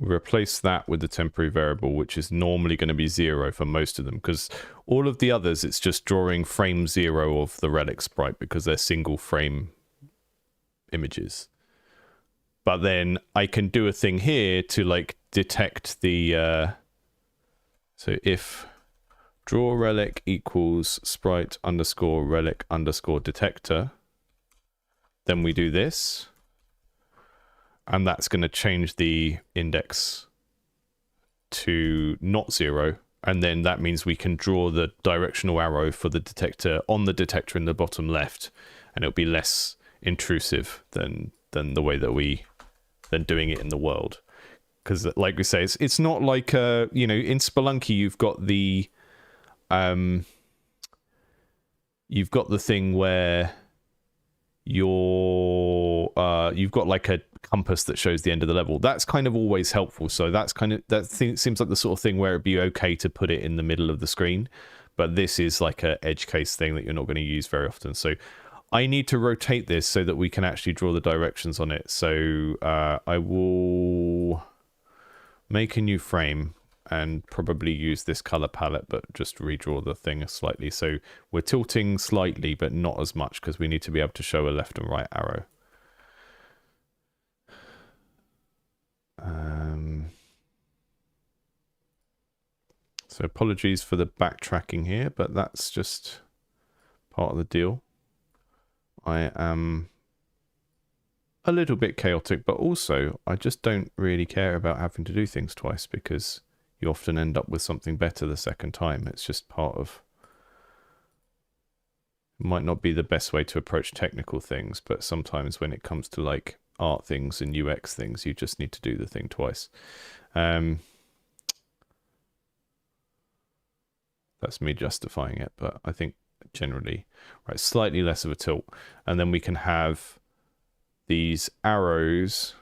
replace that with the temporary variable, which is normally going to be 0 for most of them, because all of the others it's just drawing frame 0 of the relic sprite because they're single frame images. But then I can do a thing here to like detect the so if draw relic equals sprite underscore relic underscore detector, then we do this. And that's going to change the index to not 0. And then that means we can draw the directional arrow for the detector on the detector in the bottom left. And it'll be less intrusive than the way that we than doing it in the world. Because, like we say, it's not like you know, in Spelunky you've got the thing where you've got like a compass that shows the end of the level. That's kind of always helpful. So seems like the sort of thing where it'd be okay to put it in the middle of the screen. But this is like a edge case thing that you're not going to use very often. So I need to rotate this so that we can actually draw the directions on it. So I will make a new frame and probably use this color palette, but just redraw the thing slightly. So we're tilting slightly, but not as much, because we need to be able to show a left and right arrow. So apologies for the backtracking here, but that's just part of the deal. I am a little bit chaotic, but also I just don't really care about having to do things twice, because you often end up with something better the second time. It's just part of... It might not be the best way to approach technical things, but sometimes when it comes to like art things and UX things, you just need to do the thing twice. That's me justifying it, but I think generally, right, slightly less of a tilt. And then we can have these arrows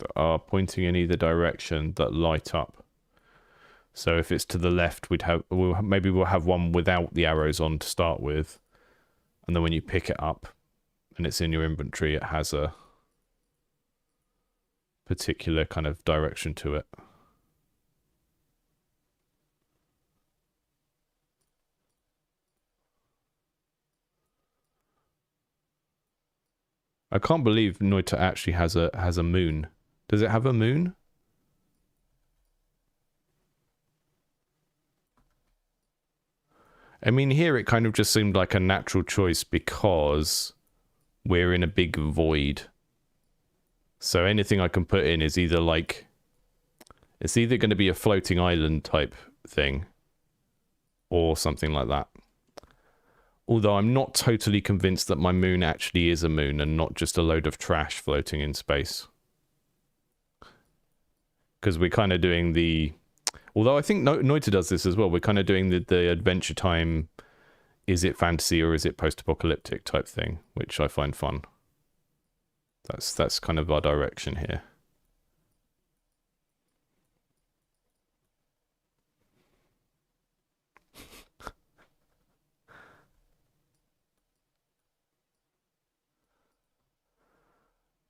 that are pointing in either direction that light up. So if it's to the left, maybe we'll have one without the arrows on to start with, and then when you pick it up and it's in your inventory, it has a particular kind of direction to it. I can't believe Noita actually has a moon. Does it have a moon? I mean, here it kind of just seemed like a natural choice because we're in a big void. So anything I can put in is either like... It's either going to be a floating island type thing or something like that. Although I'm not totally convinced that my moon actually is a moon and not just a load of trash floating in space. Because we're kind of doing the... Although I think Noita does this as well. We're kind of doing the Adventure Time, is it fantasy or is it post-apocalyptic type thing, which I find fun. That's kind of our direction here.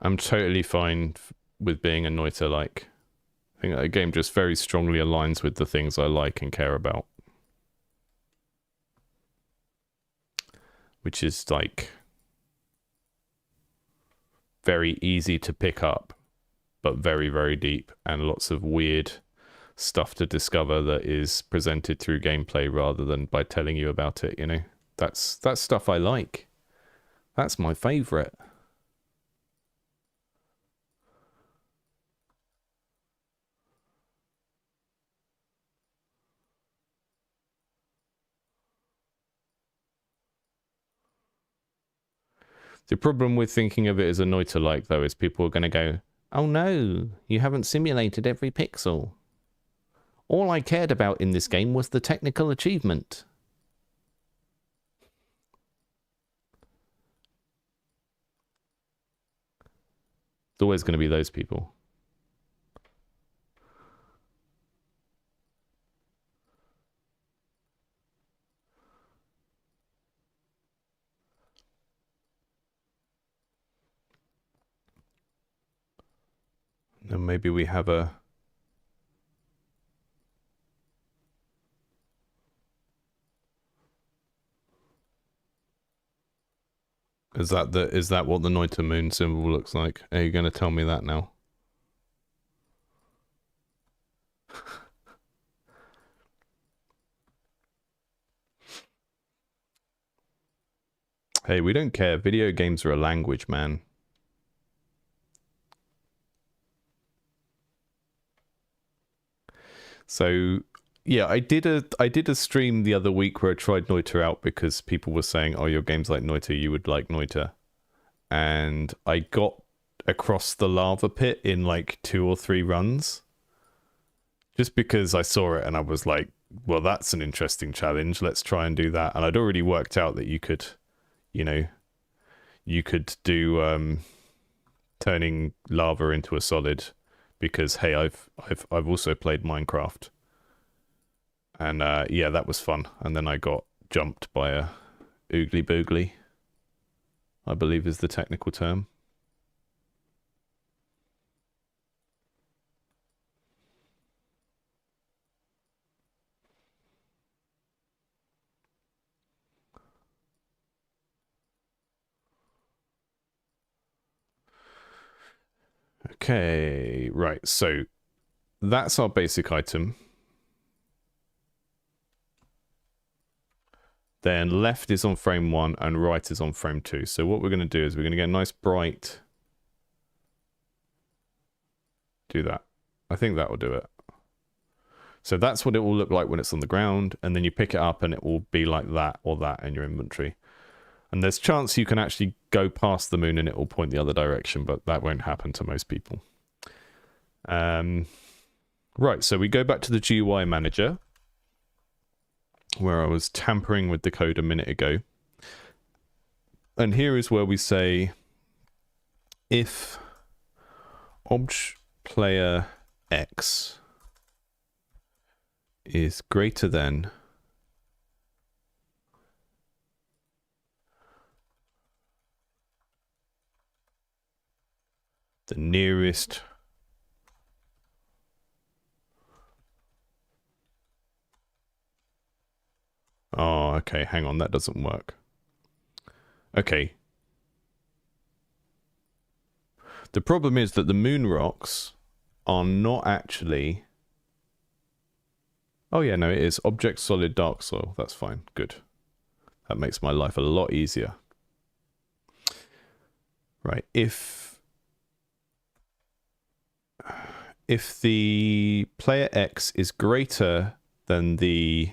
I'm totally fine with being a Noita-like. I think that game just very strongly aligns with the things I like and care about. Which is like very easy to pick up, but very, very deep, and lots of weird stuff to discover that is presented through gameplay rather than by telling you about it, you know? That's stuff I like. That's my favorite. The problem with thinking of it as a Noita-like, though, is people are going to go, oh no, you haven't simulated every pixel. All I cared about in this game was the technical achievement. There's always going to be those people. And maybe we have a... Is that what the Noita moon symbol looks like? Are you going to tell me that now? Hey, we don't care. Video games are a language, man. So Yeah, I did a stream the other week where I tried Noita out because people were saying, "Oh, your game's like Noita, you would like Noita," and I got across the lava pit in like 2 or 3 runs, just because I saw it and I was like, "Well, that's an interesting challenge. Let's try and do that." And I'd already worked out that you could, you know, you could do turning lava into a solid, because hey, I've also played Minecraft. And yeah, that was fun. And then I got jumped by a oogly boogly, I believe is the technical term. Okay, right. So that's our basic item. Then left is on frame 1 and right is on frame 2. So what we're going to do is we're going to get a nice bright... Do that. I think that will do it. So that's what it will look like when it's on the ground, and then you pick it up and it will be like that or that in your inventory. And there's chance you can actually go past the moon and it will point the other direction, but that won't happen to most people. Right, so we go back to the GUI manager, where I was tampering with the code a minute ago. And here is where we say, if obj player X is greater than the nearest oh, okay, hang on, that doesn't work. Okay. The problem is that the moon rocks are not actually... Oh yeah, no, it is object solid dark soil. That's fine. Good. That makes my life a lot easier. Right, if the player X is greater than the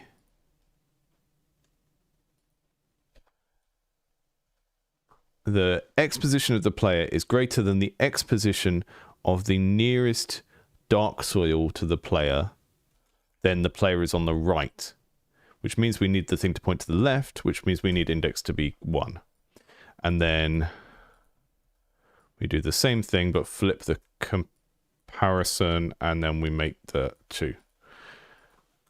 X position of the player is greater than the X position of the nearest dark soil to the player, then the player is on the right, which means we need the thing to point to the left, which means we need index to be 1. And then we do the same thing, but flip the comparison, and then we make the 2.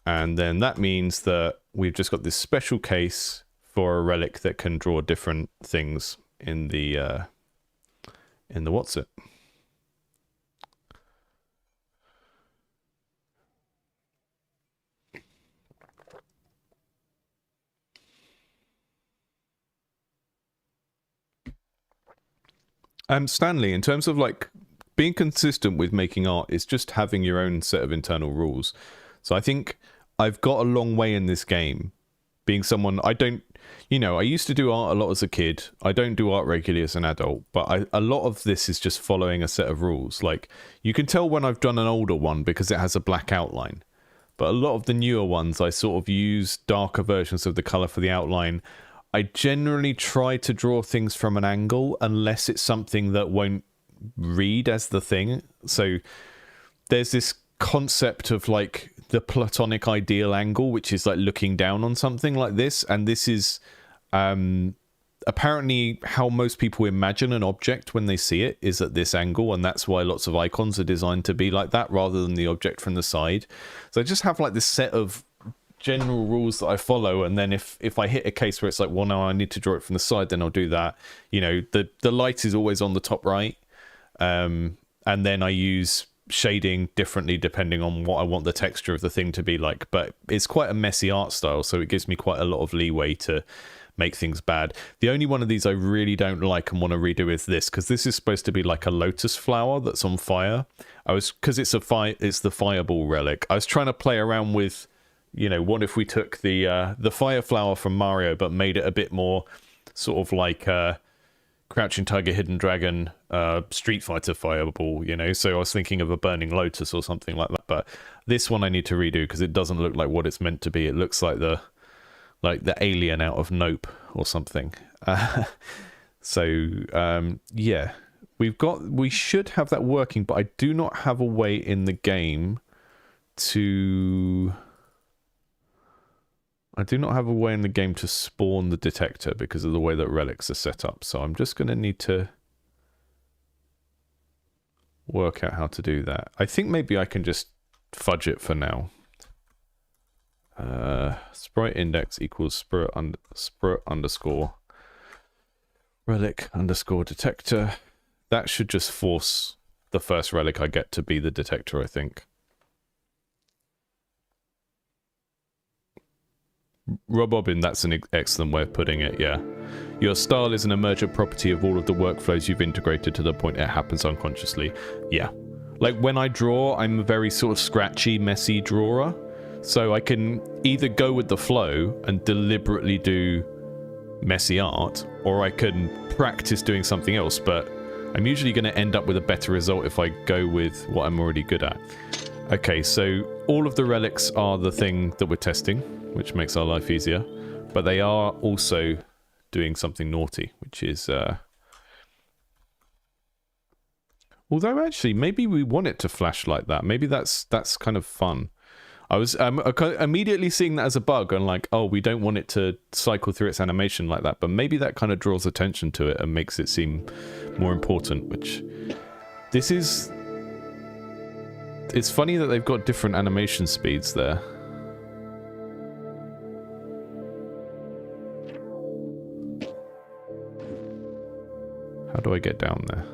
And then that means that we've just got this special case for a relic that can draw different things in the what's it. Stanley, in terms of like being consistent with making art, is just having your own set of internal rules. So I think I've got a long way in this game, being someone I don't, you know, I used to do art a lot as a kid. I don't do art regularly as an adult, but a lot of this is just following a set of rules. Like, you can tell when I've done an older one because it has a black outline. But a lot of the newer ones, I sort of use darker versions of the color for the outline. I generally try to draw things from an angle unless it's something that won't read as the thing. So there's this concept of like the platonic ideal angle, which is like looking down on something like this, and this is apparently how most people imagine an object when they see it, is at this angle, and that's why lots of icons are designed to be like that rather than the object from the side. So I just have like this set of general rules that I follow, and then if I hit a case where it's like, well, no, I need to draw it from the side, then I'll do that. You know, the light is always on the top right, and then I use shading differently depending on what I want the texture of the thing to be like. But it's quite a messy art style, so it gives me quite a lot of leeway to make things bad. The only one of these I really don't like and want to redo is this, because this is supposed to be like a lotus flower that's on fire. Because it's the fireball relic. I was trying to play around with, you know, what if we took the fire flower from Mario but made it a bit more sort of like Crouching Tiger, Hidden Dragon, Street Fighter Fireball, you know, so I was thinking of a Burning Lotus or something like that, but this one I need to redo because it doesn't look like what it's meant to be. It looks like the alien out of Nope or something. Yeah, we should have that working, but I do not have a way in the game to... I do not have a way in the game to spawn the detector because of the way that relics are set up. So I'm just going to need to work out how to do that. I think maybe I can just fudge it for now. Sprite index equals sprite underscore relic underscore detector. That should just force the first relic I get to be the detector, I think. Robobin, that's an excellent way of putting it, yeah. Your style is an emergent property of all of the workflows you've integrated to the point it happens unconsciously. Yeah. Like, when I draw, I'm a very sort of scratchy, messy drawer. So I can either go with the flow and deliberately do messy art, or I can practice doing something else, but I'm usually going to end up with a better result if I go with what I'm already good at. Okay, so all of the relics are the thing that we're testing, which makes our life easier, but they are also doing something naughty, which is... Although, actually, maybe we want it to flash like that. Maybe that's kind of fun. I was immediately seeing that as a bug and like, oh, we don't want it to cycle through its animation like that, but maybe that kind of draws attention to it and makes it seem more important, which... This is... It's funny that they've got different animation speeds there. How do I get down there?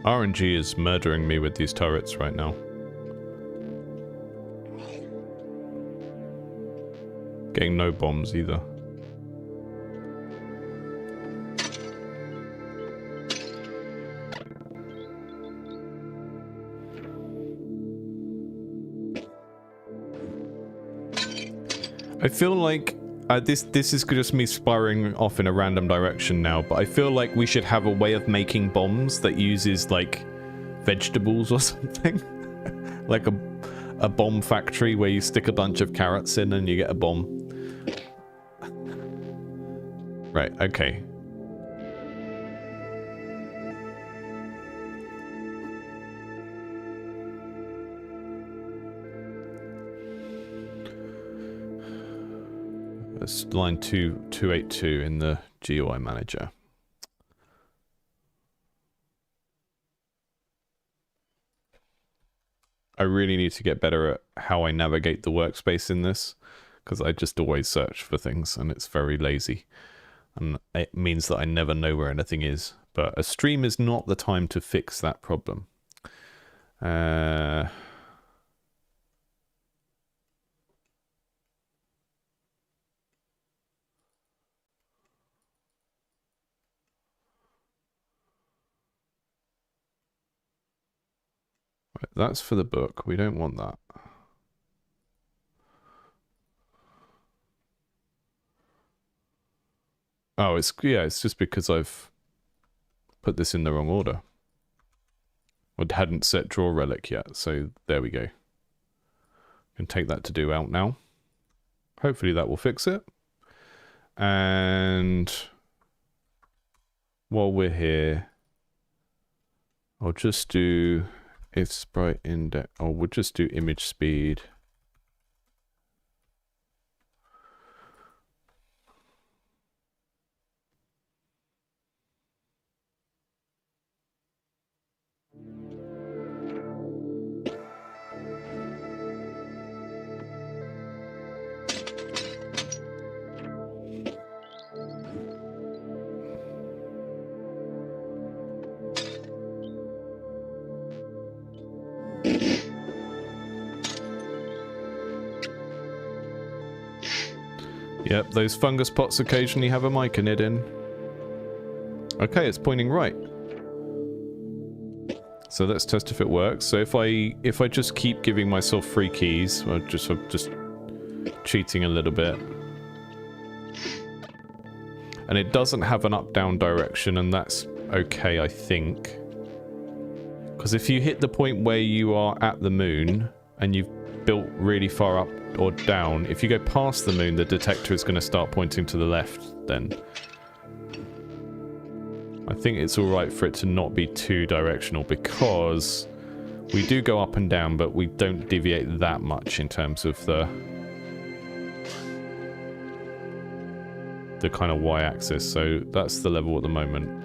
RNG is murdering me with these turrets right now. Getting no bombs either. I feel like this is just me spiraling off in a random direction now, but I feel like we should have a way of making bombs that uses like vegetables or something. Like a bomb factory where you stick a bunch of carrots in and you get a bomb. Right, okay. That's line 282 in the GUI manager. I really need to get better at how I navigate the workspace in this, because I just always search for things and it's very lazy. And it means that I never know where anything is. But a stream is not the time to fix that problem. Right, that's for the book. We don't want that. Oh, it's just because I've put this in the wrong order. I hadn't set draw relic yet, so there we go. I can take that to do out now. Hopefully that will fix it. And while we're here, I'll just do if sprite index, or we'll just do image speed. Yep, those fungus pots occasionally have a myconid in. Okay, it's pointing right. So let's test if it works. So if I just keep giving myself free keys, I'm just cheating a little bit. And it doesn't have an up-down direction, and that's okay, I think. Because if you hit the point where you are at the moon, and you've built really far up or down, if you go past the moon, the detector is going to start pointing to the left then. I think it's alright for it to not be too directional, because we do go up and down, but we don't deviate that much in terms of the kind of y-axis, so that's the level at the moment.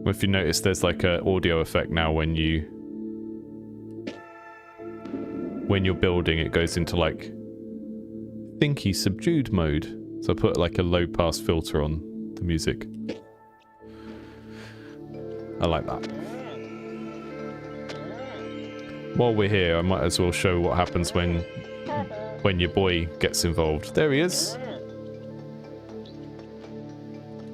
If you notice, there's like an audio effect now when you're building, it goes into like thinky subdued mode. So I put like a low pass filter on the music. I like that. While we're here, I might as well show what happens when your boy gets involved. There he is.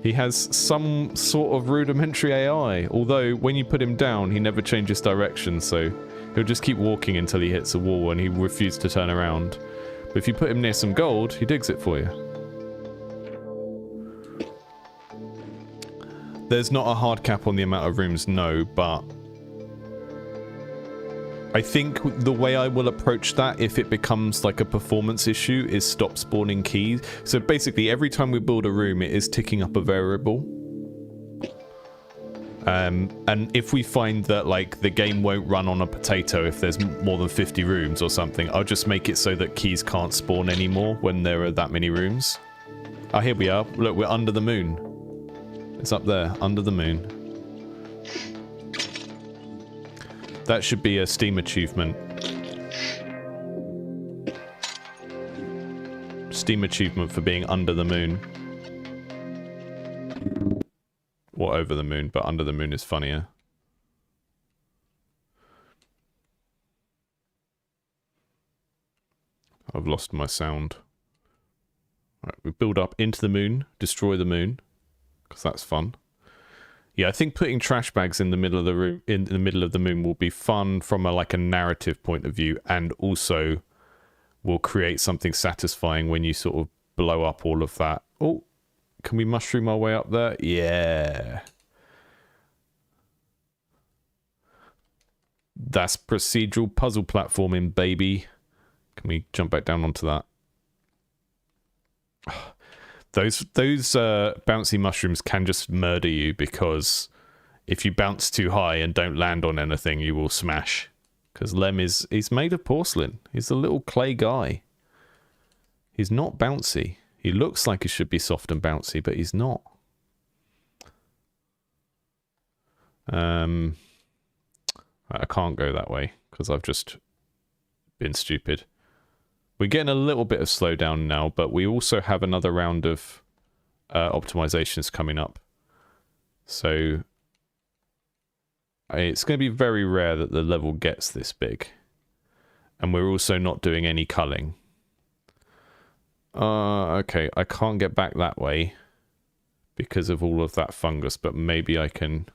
He has some sort of rudimentary AI, although when you put him down, he never changes direction, so he'll just keep walking until he hits a wall and he refuses to turn around. But if you put him near some gold, he digs it for you. There's not a hard cap on the amount of rooms, no, but I think the way I will approach that, if it becomes like a performance issue, is stop spawning keys. So basically, every time we build a room, it is ticking up a variable. And if we find that like the game won't run on a potato if there's more than 50 rooms or something, I'll just make it so that keys can't spawn anymore when there are that many rooms. Oh, here we are. Look, we're under the moon. It's up there, under the moon. That should be a Steam achievement. Steam achievement for being under the moon. Or over the moon, but under the moon is funnier. I've lost my sound. Right, we build up into the moon, destroy the moon, because that's fun. Yeah, I think putting trash bags in the middle of the room, in the middle of the moon, will be fun from a like a narrative point of view, and also will create something satisfying when you sort of blow up all of that. Oh, can we mushroom our way up there? Yeah. That's procedural puzzle platforming, baby. Can we jump back down onto that? Those bouncy mushrooms can just murder you, because if you bounce too high and don't land on anything, you will smash. Because Lem he's made of porcelain. He's a little clay guy. He's not bouncy. He looks like he should be soft and bouncy, but he's not. I can't go that way because I've just been stupid. We're getting a little bit of slowdown now, but we also have another round of optimizations coming up. So it's going to be very rare that the level gets this big. And we're also not doing any culling. Okay, I can't get back that way because of all of that fungus, but maybe I can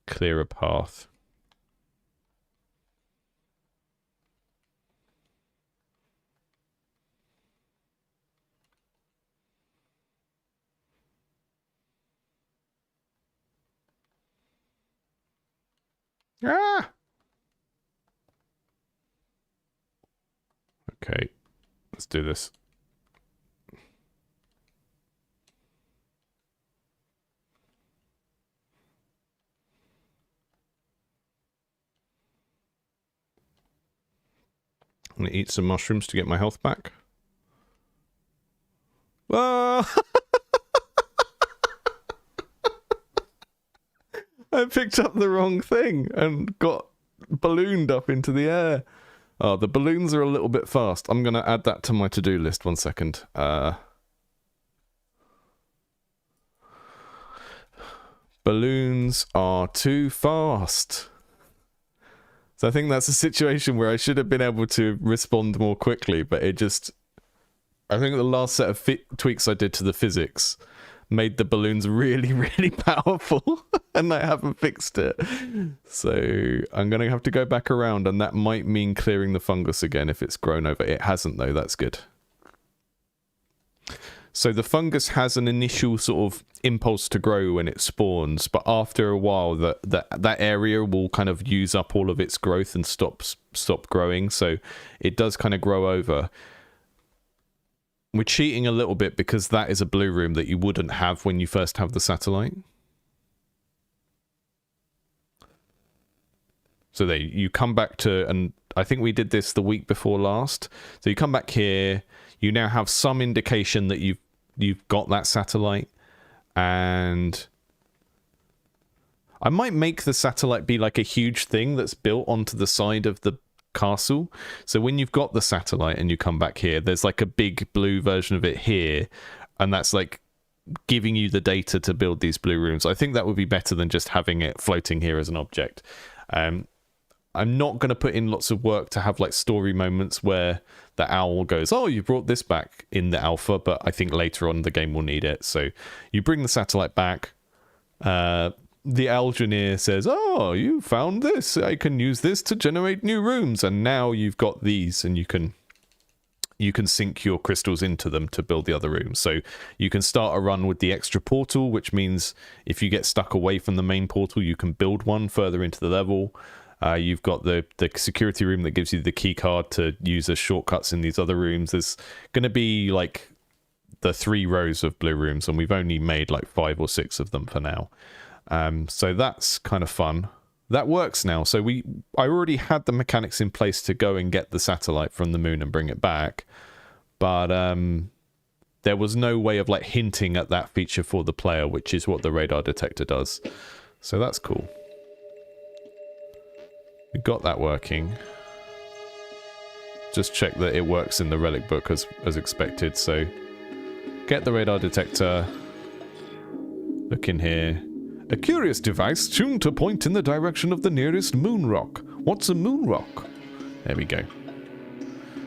clear a path. Ah! Okay, let's do this. I'm gonna eat some mushrooms to get my health back. Ah! I picked up the wrong thing and got ballooned up into the air. Oh, the balloons are a little bit fast. I'm going to add that to my to-do list. 1 second. Balloons are too fast. So I think that's a situation where I should have been able to respond more quickly, but it just... I think the last set of tweaks I did to the physics made the balloons really, really powerful, and I haven't fixed it. So I'm going to have to go back around, and that might mean clearing the fungus again if it's grown over. It hasn't, though. That's good. So the fungus has an initial sort of impulse to grow when it spawns, but after a while that area will kind of use up all of its growth and stop growing. So it does kind of grow over. We're cheating a little bit because that is a blue room that you wouldn't have when you first have the satellite. So there, you come back to, and I think we did this the week before last. So you come back here, you now have some indication that you've got that satellite, and I might make the satellite be like a huge thing that's built onto the side of the castle. So when you've got the satellite and you come back here, there's like a big blue version of it here, and that's like giving you the data to build these blue rooms. I think that would be better than just having it floating here as an object. I'm not going to put in lots of work to have like story moments where the owl goes, oh, you brought this back in the alpha, but I think later on the game will need it. So you bring the satellite back, the engineer says, oh, you found this. I can use this to generate new rooms. And now you've got these, and you can sink your crystals into them to build the other rooms. So you can start a run with the extra portal, which means if you get stuck away from the main portal, you can build one further into the level. You've got the security room that gives you the key card to use as shortcuts in these other rooms. There's going to be like the 3 rows of blue rooms, and we've only made like 5 or 6 of them for now. So that's kind of fun. That works now. So I already had the mechanics in place to go and get the satellite from the moon and bring it back, but there was no way of like hinting at that feature for the player, which is what the radar detector does. So that's cool. We got that working. Just check that it works in the relic book as expected. So get the radar detector. Look in here. A curious device tuned to point in the direction of the nearest moon rock. What's a moon rock? There we go.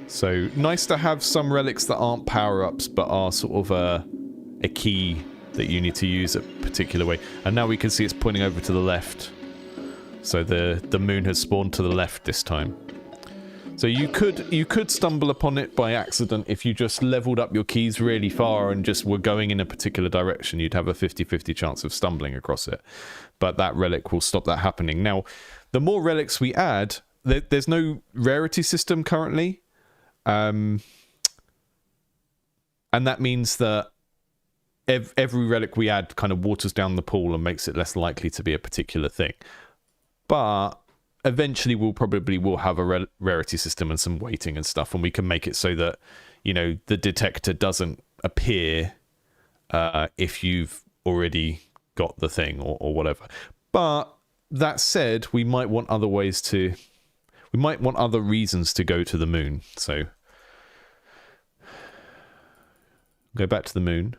So nice to have some relics that aren't power-ups but are sort of a key that you need to use a particular way. And now we can see it's pointing over to the left. So the moon has spawned to the left this time. So you could stumble upon it by accident if you just leveled up your keys really far and just were going in a particular direction. You'd have a 50-50 chance of stumbling across it. But that relic will stop that happening. Now, the more relics we add, there's no rarity system currently. And that means that every relic we add kind of waters down the pool and makes it less likely to be a particular thing. But eventually we'll have a rarity system and some weighting and stuff, and we can make it so that, you know, the detector doesn't appear if you've already got the thing or whatever. But that said, we might want other reasons to go to the moon. So go back to the moon.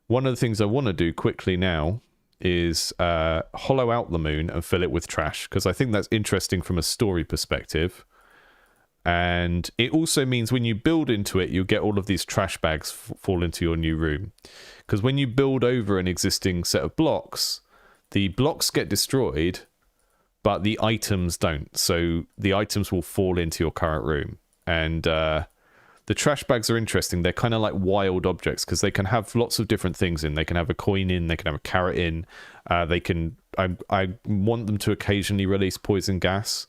One of the things I want to do quickly now is hollow out the moon and fill it with trash, because I think that's interesting from a story perspective. And it also means when you build into it, you get all of these trash bags fall into your new room. Because when you build over an existing set of blocks, the blocks get destroyed, but the items don't. So the items will fall into your current room. And the trash bags are interesting. They're kind of like wild objects because they can have lots of different things in. They can have a coin in. They can have a carrot in. They can. I want them to occasionally release poison gas.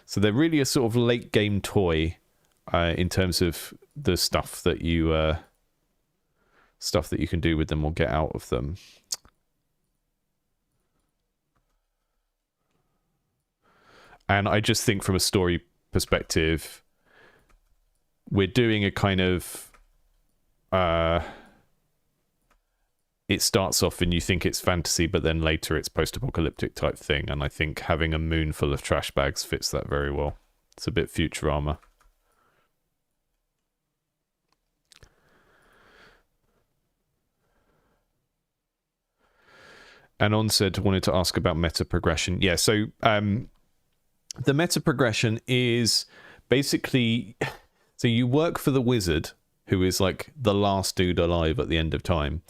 So they're really a sort of late game toy in terms of the stuff that you can do with them or get out of them. And I just think from a story perspective, we're doing a kind of it starts off and you think it's fantasy, but then later it's post-apocalyptic type thing, and I think having a moon full of trash bags fits that very well. It's a bit Futurama. And Onsaid wanted to ask about meta progression. Yeah, so the meta progression is basically, so you work for the wizard, who is like the last dude alive at the end of time,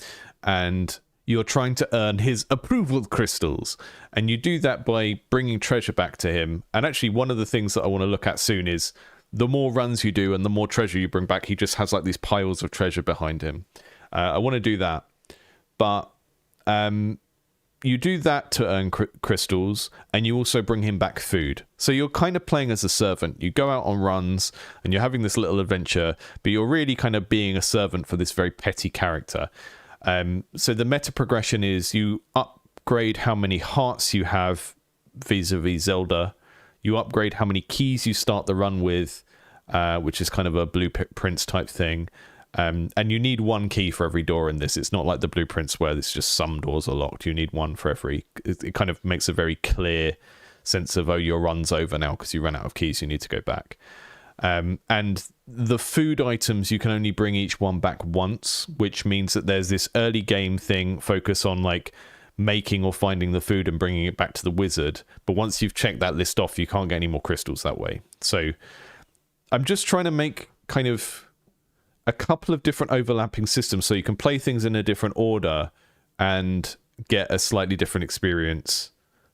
and you're trying to earn his approval crystals, and you do that by bringing treasure back to him. And actually, one of the things that I want to look at soon is the more runs you do and the more treasure you bring back, he just has like these piles of treasure behind him. I want to do that, but you do that to earn crystals, and you also bring him back food. So you're kind of playing as a servant. You go out on runs, and you're having this little adventure, but you're really kind of being a servant for this very petty character. So the meta progression is you upgrade how many hearts you have vis-a-vis Zelda. You upgrade how many keys you start the run with, which is kind of a blueprints type thing. And you need one key for every door in this. It's not like the blueprints where it's just some doors are locked. You need one for every. It kind of makes a very clear sense of, oh, your run's over now because you ran out of keys. You need to go back. And the food items, you can only bring each one back once, which means that there's this early game thing, focus on like making or finding the food and bringing it back to the wizard. But once you've checked that list off, you can't get any more crystals that way. So I'm just trying to make kind of a couple of different overlapping systems so you can play things in a different order and get a slightly different experience,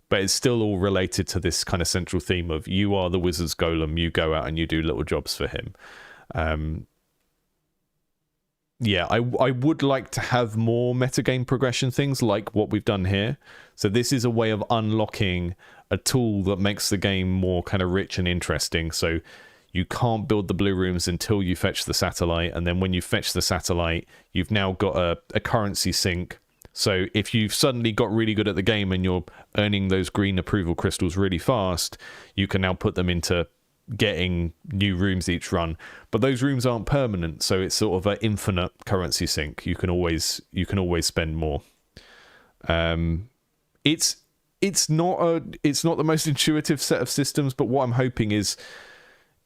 but it's still all related to this kind of central theme of you are the wizard's golem, you go out and you do little jobs for him. Yeah, I would like to have more metagame progression things like what we've done here. So this is a way of unlocking a tool that makes the game more kind of rich and interesting. So you can't build the blue rooms until you fetch the satellite, and then when you fetch the satellite, you've now got a currency sink. So if you've suddenly got really good at the game and you're earning those green approval crystals really fast, you can now put them into getting new rooms each run. But those rooms aren't permanent, so it's sort of an infinite currency sink. You can always spend more. It's not the most intuitive set of systems, but what I'm hoping is,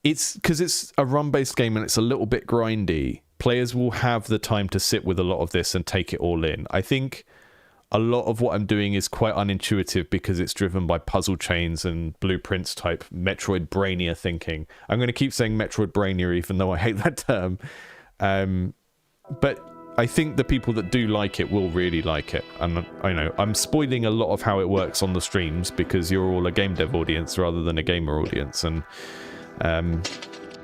it's because it's a run-based game and it's a little bit grindy. Players will have the time to sit with a lot of this and take it all in. I think a lot of what I'm doing is quite unintuitive because it's driven by puzzle chains and blueprints type Metroid Brainia thinking. I'm going to keep saying Metroid Brainia even though I hate that term. But I think the people that do like it will really like it. And I know I'm spoiling a lot of how it works on the streams because you're all a game dev audience rather than a gamer audience. And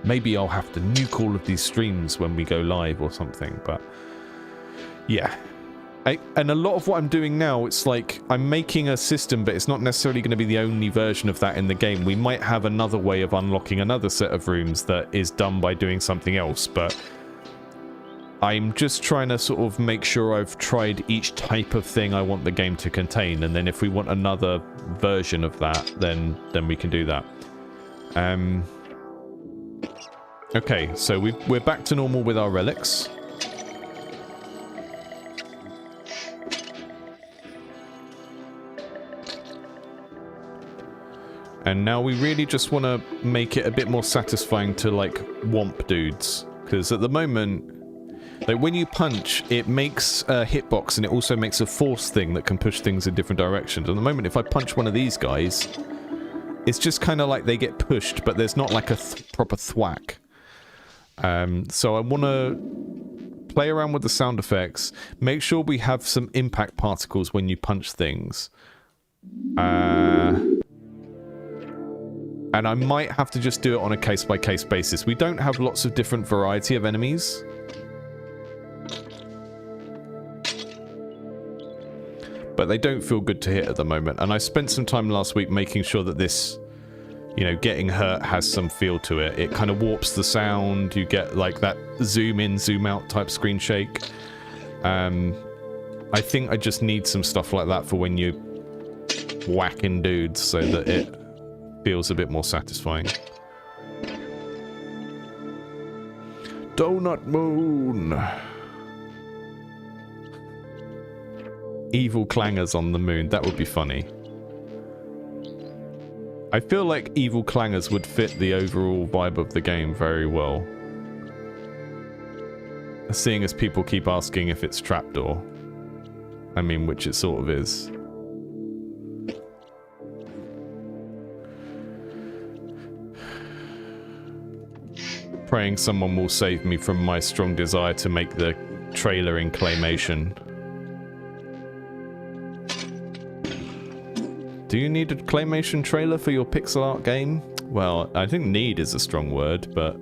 maybe I'll have to nuke all of these streams when we go live or something, but yeah. And a lot of what I'm doing now, it's like I'm making a system, but it's not necessarily going to be the only version of that in the game. We might have another way of unlocking another set of rooms that is done by doing something else, but I'm just trying to sort of make sure I've tried each type of thing I want the game to contain, and then if we want another version of that, then we can do that. Okay, so we're back to normal with our relics. And now we really just want to make it a bit more satisfying to, like, womp dudes. Because at the moment, like, when you punch, it makes a hitbox and it also makes a force thing that can push things in different directions. At the moment, if I punch one of these guys, it's just kind of like they get pushed, but there's not like a proper thwack. So I want to play around with the sound effects. Make sure we have some impact particles when you punch things. And I might have to just do it on a case-by-case basis. We don't have lots of different variety of enemies. But they don't feel good to hit at the moment. And I spent some time last week making sure that this, you know, getting hurt has some feel to it. It kind of warps the sound. You get like that zoom in, zoom out type screen shake. I think I just need some stuff like that for when you whacking dudes so that it feels a bit more satisfying. Donut Moon! Evil clangers on the moon. That would be funny. I feel like evil clangers would fit the overall vibe of the game very well. Seeing as people keep asking if it's trapdoor. I mean, which it sort of is. Praying someone will save me from my strong desire to make the trailer in claymation. Do you need a claymation trailer for your pixel art game? Well, I think need is a strong word, but...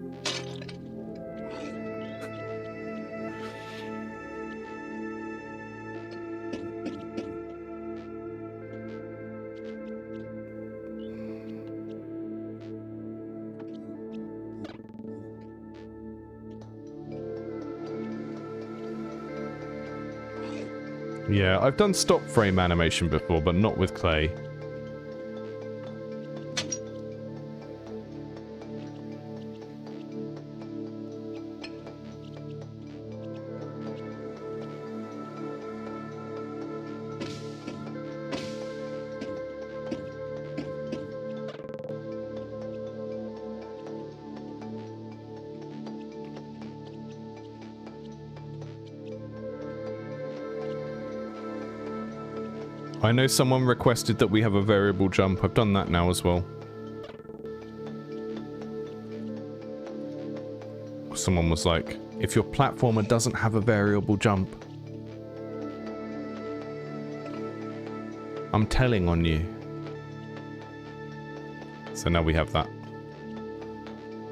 Yeah, I've done stop frame animation before, but not with clay. I know someone requested that we have a variable jump. I've done that now as well. Someone was like, if your platformer doesn't have a variable jump, I'm telling on you. So now we have that.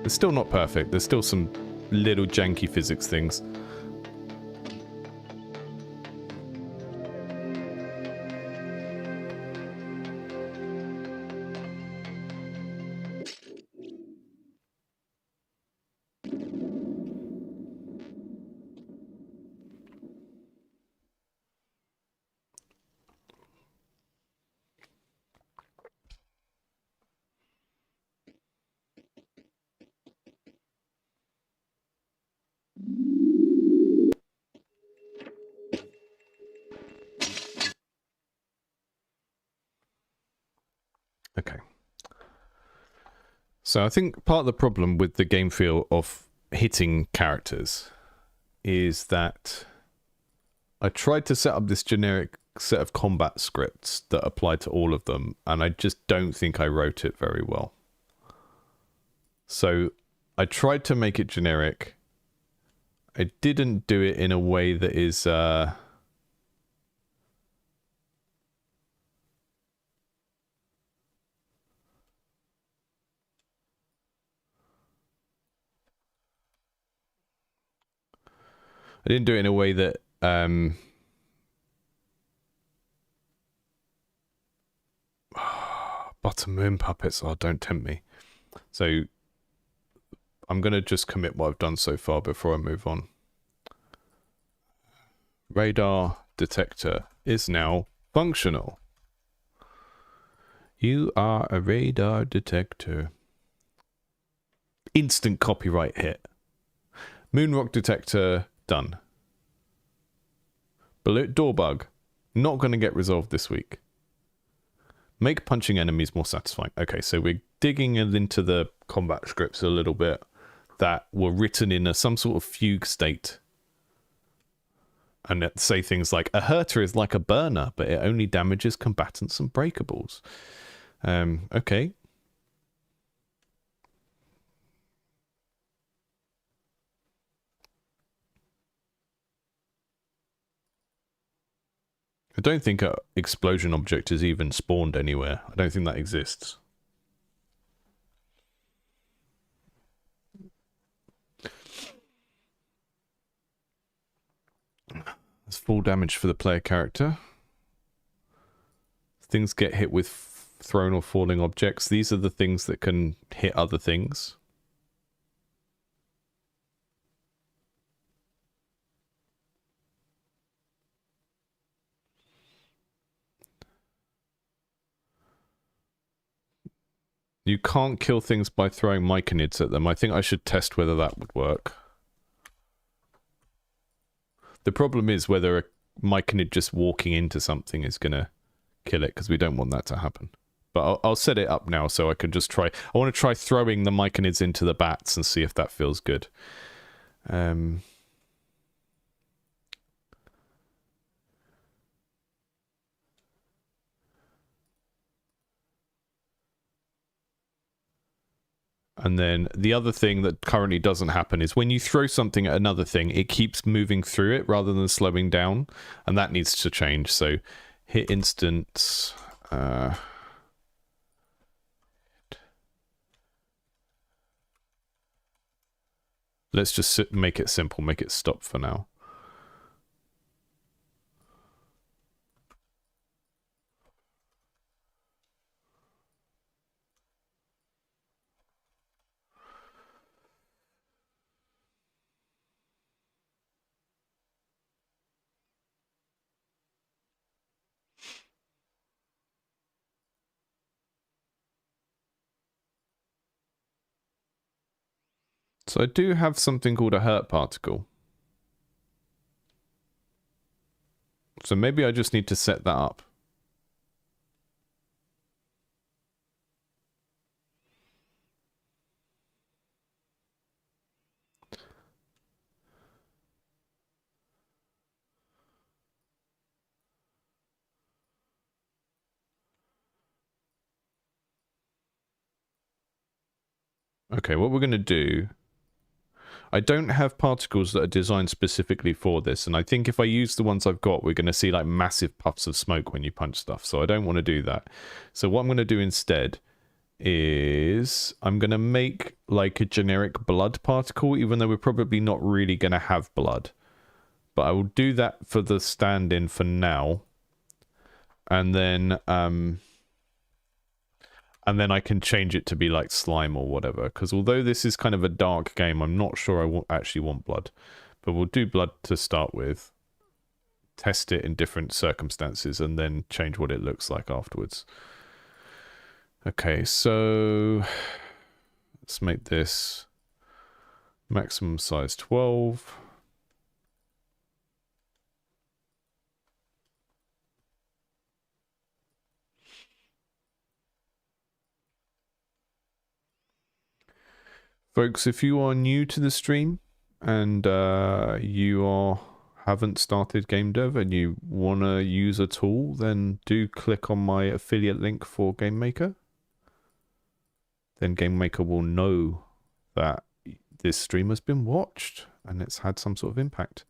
It's still not perfect. There's still some little janky physics things. Okay. So I think part of the problem with the game feel of hitting characters is that I tried to set up this generic set of combat scripts that apply to all of them, and I just don't think I wrote it very well. So I tried to make it generic. I didn't do it in a way that is... I didn't do it in a way that Butter Moon Puppets, oh, don't tempt me. So I'm going to just commit what I've done so far before I move on. Radar detector is now functional. You are a radar detector. Instant copyright hit. Moonrock detector done. Door bug. Not going to get resolved this week. Make punching enemies more satisfying. Okay, so we're digging into the combat scripts a little bit that were written in some sort of fugue state. And that say things like, a hurter is like a burner, but it only damages combatants and breakables. Okay. I don't think an explosion object is even spawned anywhere. I don't think that exists. That's full damage for the player character. Things get hit with thrown or falling objects. These are the things that can hit other things. You can't kill things by throwing myconids at them. I think I should test whether that would work. The problem is whether a myconid just walking into something is going to kill it, because we don't want that to happen. But I'll set it up now so I can just try. I want to try throwing the myconids into the bats and see if that feels good. And then the other thing that currently doesn't happen is when you throw something at another thing, it keeps moving through it rather than slowing down. And that needs to change. So hit instance. Let's just make it simple, make it stop for now. So I do have something called a hurt particle. So maybe I just need to set that up. Okay, what we're going to do... I don't have particles that are designed specifically for this, and I think if I use the ones I've got, we're going to see like massive puffs of smoke when you punch stuff, so I don't want to do that. So what I'm going to do instead is I'm going to make like a generic blood particle, even though we're probably not really going to have blood. But I will do that for the stand-in for now. And then I can change it to be like slime or whatever. Because although this is kind of a dark game, I'm not sure I actually want blood. But we'll do blood to start with. Test it in different circumstances and then change what it looks like afterwards. Okay, so let's make this maximum size 12. Folks, if you are new to the stream and haven't started game dev and you want to use a tool, then do click on my affiliate link for GameMaker. Then GameMaker will know that this stream has been watched and it's had some sort of impact.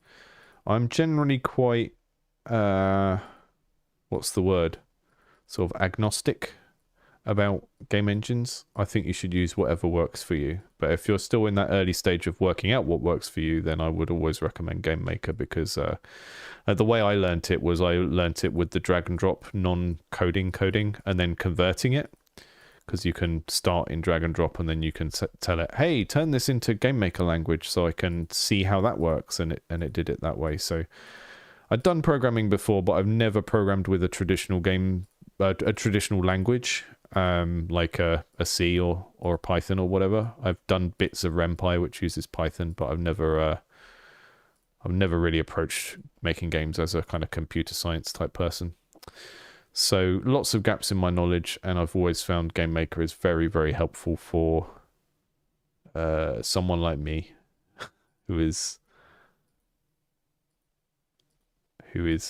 I'm generally quite, what's the word? Sort of agnostic about game engines. I think you should use whatever works for you. But if you're still in that early stage of working out what works for you, then I would always recommend GameMaker because the way I learnt it was I learnt it with the drag and drop non-coding coding and then converting it. Because you can start in drag and drop and then you can tell it, hey, turn this into GameMaker language so I can see how that works, and it did it that way. So I'd done programming before, but I've never programmed with a traditional a traditional language, like a C or a Python or whatever. I've done bits of RenPy, which uses Python, but I've never really approached making games as a kind of computer science type person. So lots of gaps in my knowledge, and I've always found GameMaker is very, very helpful for someone like me who is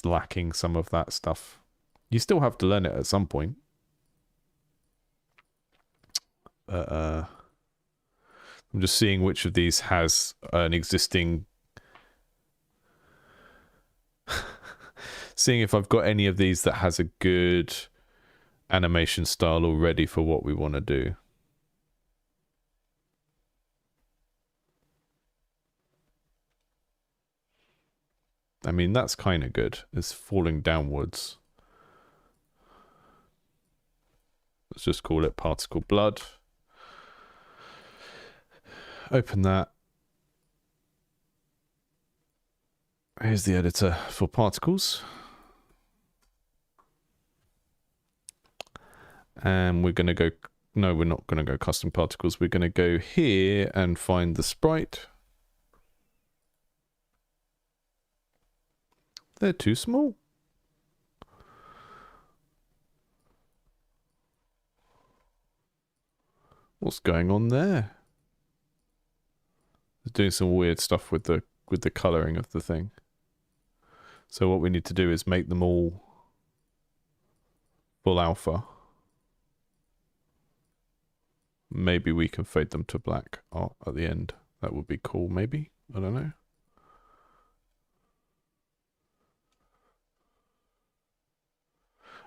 lacking some of that stuff. You still have to learn it at some point. I'm just seeing which of these has an existing... seeing if I've got any of these that has a good animation style already for what we want to do. I mean, that's kind of good. It's falling downwards. Let's just call it particle blood. Open that. Here's the editor for particles. And we're going to go... No, we're not going to go custom particles. We're going to go here and find the sprite. They're too small. What's going on there? It's doing some weird stuff with the coloring of the thing. So what we need to do is make them all full alpha. maybe we can fade them to black at the end. That would be cool, maybe. I don't know.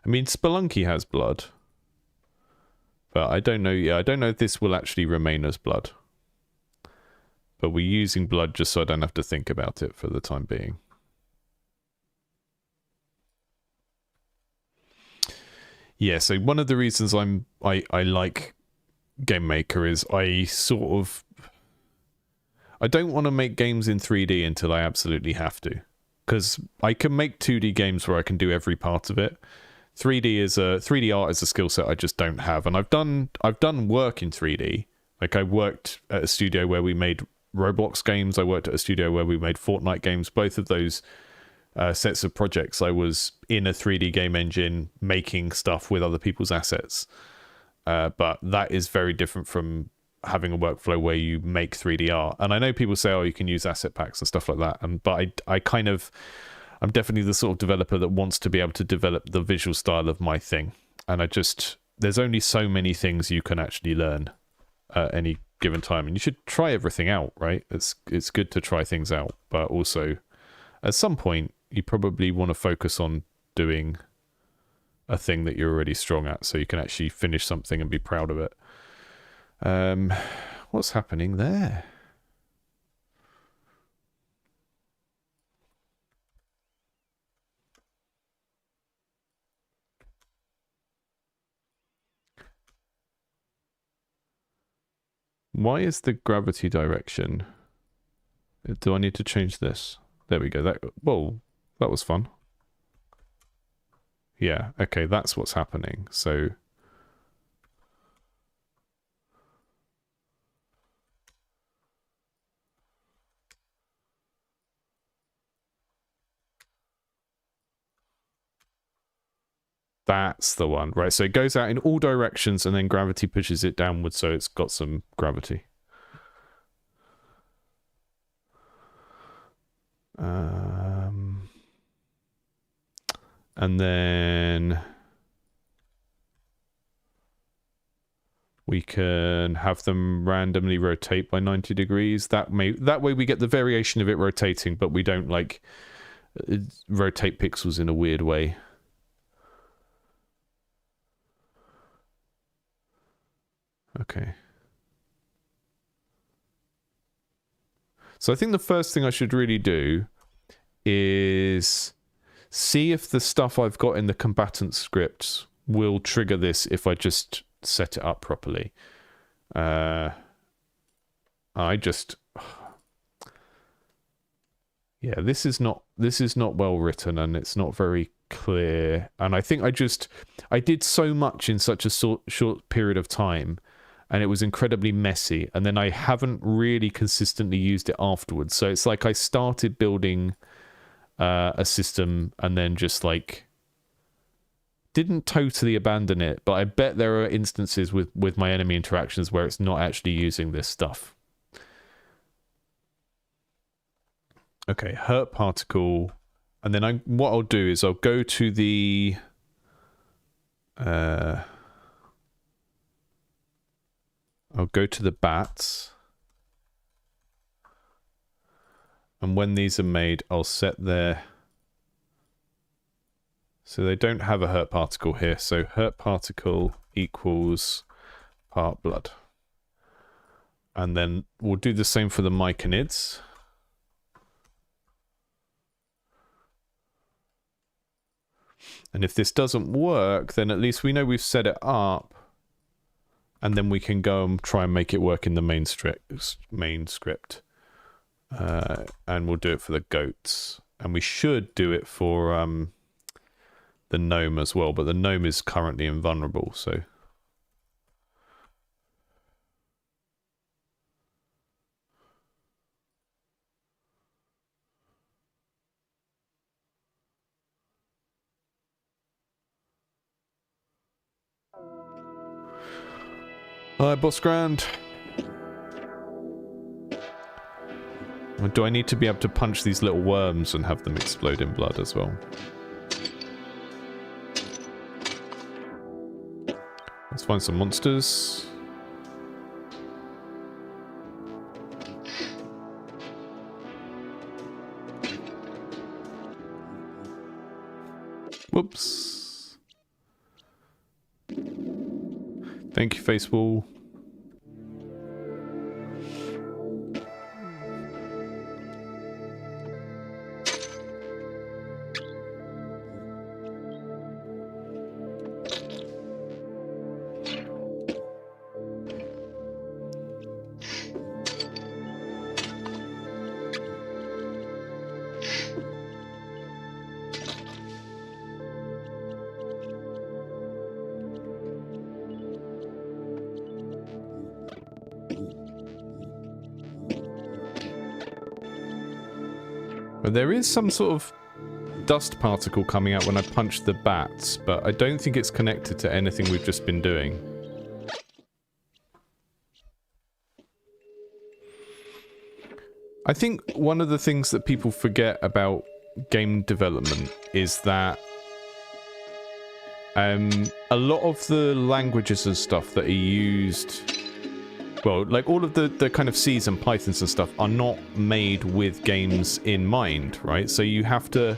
I mean, Spelunky has blood. But I don't know. Yeah, I don't know if this will actually remain as blood. But we're using blood just so I don't have to think about it for the time being. Yeah, so one of the reasons I like GameMaker is I don't want to make games in 3D until I absolutely have to. Because I can make 2D games where I can do every part of it. 3D art is a skill set I just don't have, and I've done work in 3D. Like I worked at a studio where we made Roblox games. I worked at a studio where we made Fortnite games. Both of those sets of projects, I was in a 3D game engine making stuff with other people's assets. But that is very different from having a workflow where you make 3D art. And I know people say, oh, you can use asset packs and stuff like that. But I'm definitely the sort of developer that wants to be able to develop the visual style of my thing. And there's only so many things you can actually learn at any given time. And you should try everything out, right? It's good to try things out. But also, at some point, you probably want to focus on doing a thing that you're already strong at so you can actually finish something and be proud of it. What's happening there? Why is the gravity direction? Do I need to change this? There we go. Whoa, that was fun. Yeah, okay, that's what's happening. So that's the one, right? So it goes out in all directions and then gravity pushes it downwards, so it's got some gravity. And then we can have them randomly rotate by 90 degrees. That way we get the variation of it rotating, but we don't like rotate pixels in a weird way. Okay. So I think the first thing I should really do is see if the stuff I've got in the combatant scripts will trigger this if I just set it up properly. Yeah, this is not well written and it's not very clear. And I think I did so much in such a short period of time, and it was incredibly messy, and then I haven't really consistently used it afterwards. So it's like I started building a system and then just like didn't totally abandon it, but I bet there are instances with my enemy interactions where it's not actually using this stuff. Okay, hurt particle, and then what I'll do is I'll go to the bats, and when these are made, I'll set their... So they don't have a hurt particle here, so hurt particle equals part blood. And then we'll do the same for the myconids. And if this doesn't work, then at least we know we've set it up. And then we can go and try and make it work in the main script. And we'll do it for the goats. And we should do it for the gnome as well. But the gnome is currently invulnerable, so... Hi, Boss Grand. Do I need to be able to punch these little worms and have them explode in blood as well? Let's find some monsters. Thank you, Facewall. But there is some sort of dust particle coming out when I punch the bats, but I don't think it's connected to anything we've just been doing. I think one of the things that people forget about game development is that a lot of the languages and stuff that are used, well, like all of the kind of C's and Pythons and stuff are not made with games in mind, right? So you have to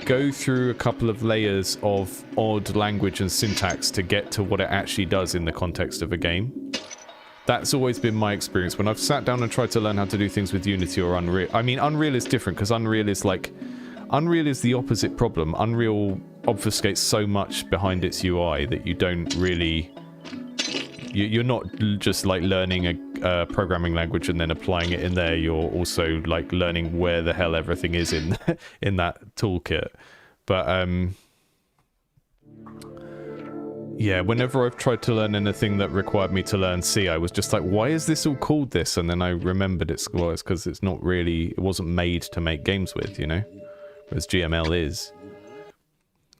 go through a couple of layers of odd language and syntax to get to what it actually does in the context of a game. That's always been my experience when I've sat down and tried to learn how to do things with Unity or Unreal. I mean, Unreal is different because Unreal is the opposite problem. Unreal obfuscates so much behind its UI that you don't really... You're not just like learning a programming language and then applying it in there. You're also like learning where the hell everything is in in that toolkit. But yeah, whenever I've tried to learn anything that required me to learn C, I was just like, why is this all called this? And then I remembered it's because it's not really, it wasn't made to make games with, you know, whereas GML is.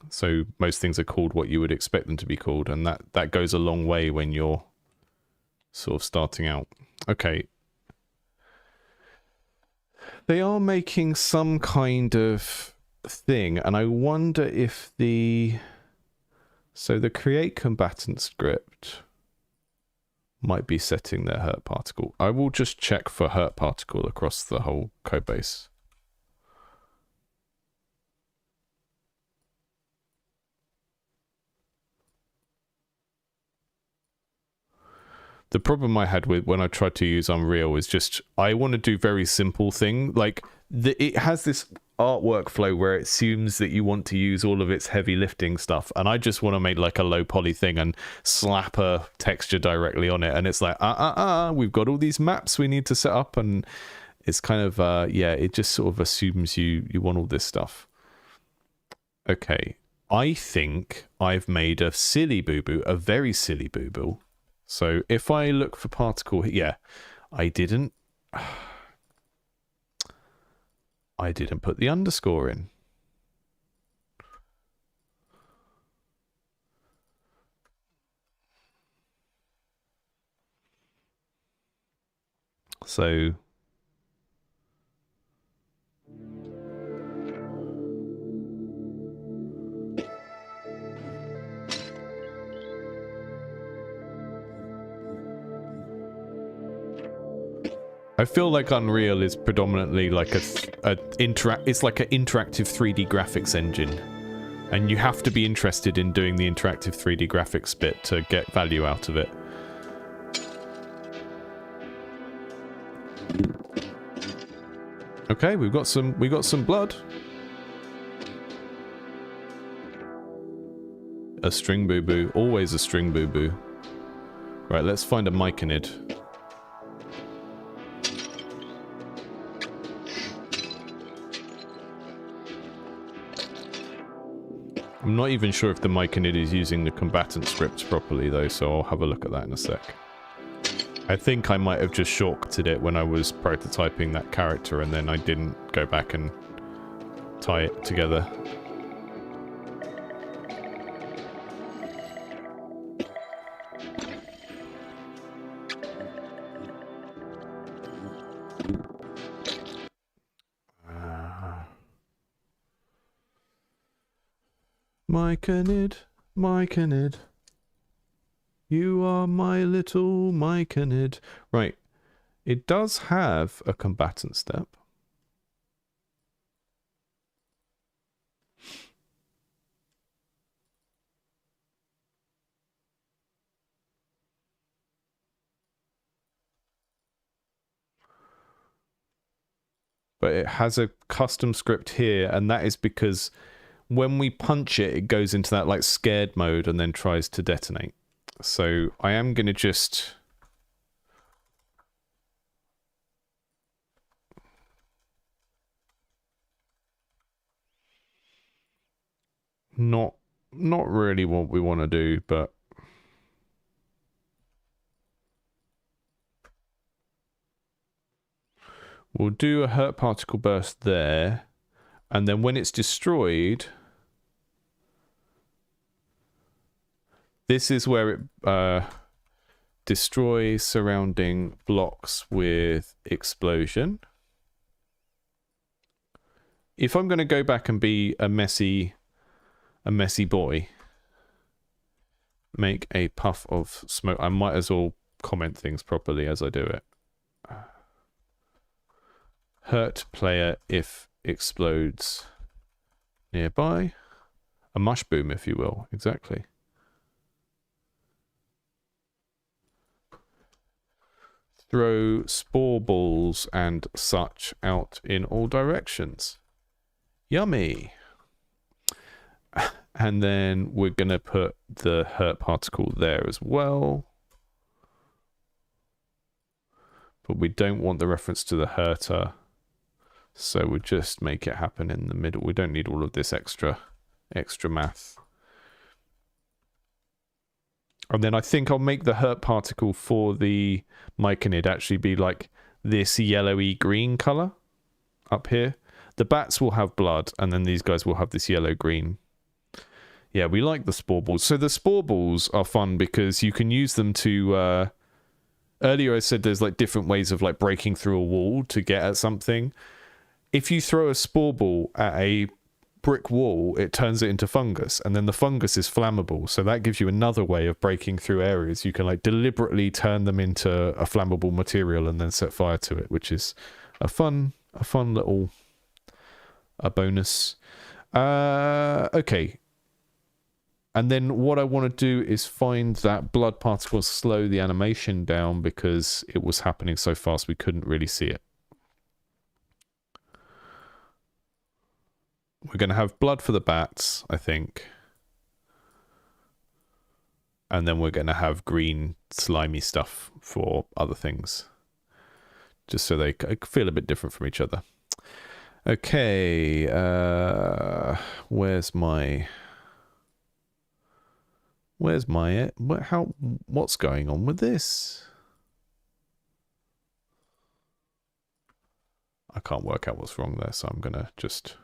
So most things are called what you would expect them to be called, and that goes a long way when you're sort of starting out. Okay. They are making some kind of thing, and I wonder if the... So the create combatant script might be setting their hurt particle. I will just check for hurt particle across the whole codebase. The problem I had with when I tried to use Unreal is just, I want to do very simple thing. Like, it has this art workflow where it assumes that you want to use all of its heavy lifting stuff. And I just want to make like a low poly thing and slap a texture directly on it. And it's like, we've got all these maps we need to set up. And it's kind of, yeah, it just sort of assumes you want all this stuff. Okay. I think I've made a silly boo-boo, a very silly boo-boo. So if I look for particle, yeah, I didn't put the underscore in. So I feel like Unreal is predominantly like it's like an interactive 3D graphics engine, and you have to be interested in doing the interactive 3D graphics bit to get value out of it. Okay, we got some blood. A string boo-boo, always a string boo-boo. Right, let's find a myconid. I'm not even sure if the myconid is using the combatant scripts properly though, so I'll have a look at that in a sec. I think I might have just shortcutted it when I was prototyping that character and then I didn't go back and tie it together. Myconid, myconid, you are my little myconid. Right, it does have a combatant step. but it has a custom script here, and that is because when we punch it, it goes into that like scared mode and then tries to detonate. So I am going to just... Not really what we want to do, but... We'll do a hurt particle burst there, and then when it's destroyed... This is where it destroys surrounding blocks with explosion. If I'm going to go back and be a messy boy, make a puff of smoke. I might as well comment things properly as I do it. Hurt player if explodes nearby. A mush boom, if you will. Exactly. Throw spore balls and such out in all directions. Yummy. And then we're going to put the hurt particle there as well. But we don't want the reference to the hurter. So we'll just make it happen in the middle. We don't need all of this extra math. And then I think I'll make the hurt particle for the Myconid actually be like this yellowy green color up here. The bats will have blood, and then these guys will have this yellow green. Yeah, we like the spore balls. So the spore balls are fun because you can use them to... earlier I said there's like different ways of like breaking through a wall to get at something. If you throw a spore ball at a brick wall, it turns it into fungus, and then the fungus is flammable, so that gives you another way of breaking through areas. You can like deliberately turn them into a flammable material and then set fire to it, which is a fun little bonus. Okay, and then what I want to do is find that blood particle, slow the animation down because it was happening so fast we couldn't really see it. We're going to have blood for the bats, I think. And then we're going to have green, slimy stuff for other things. Just so they feel a bit different from each other. Okay. What's going on with this? I can't work out what's wrong there, so I'm going to just...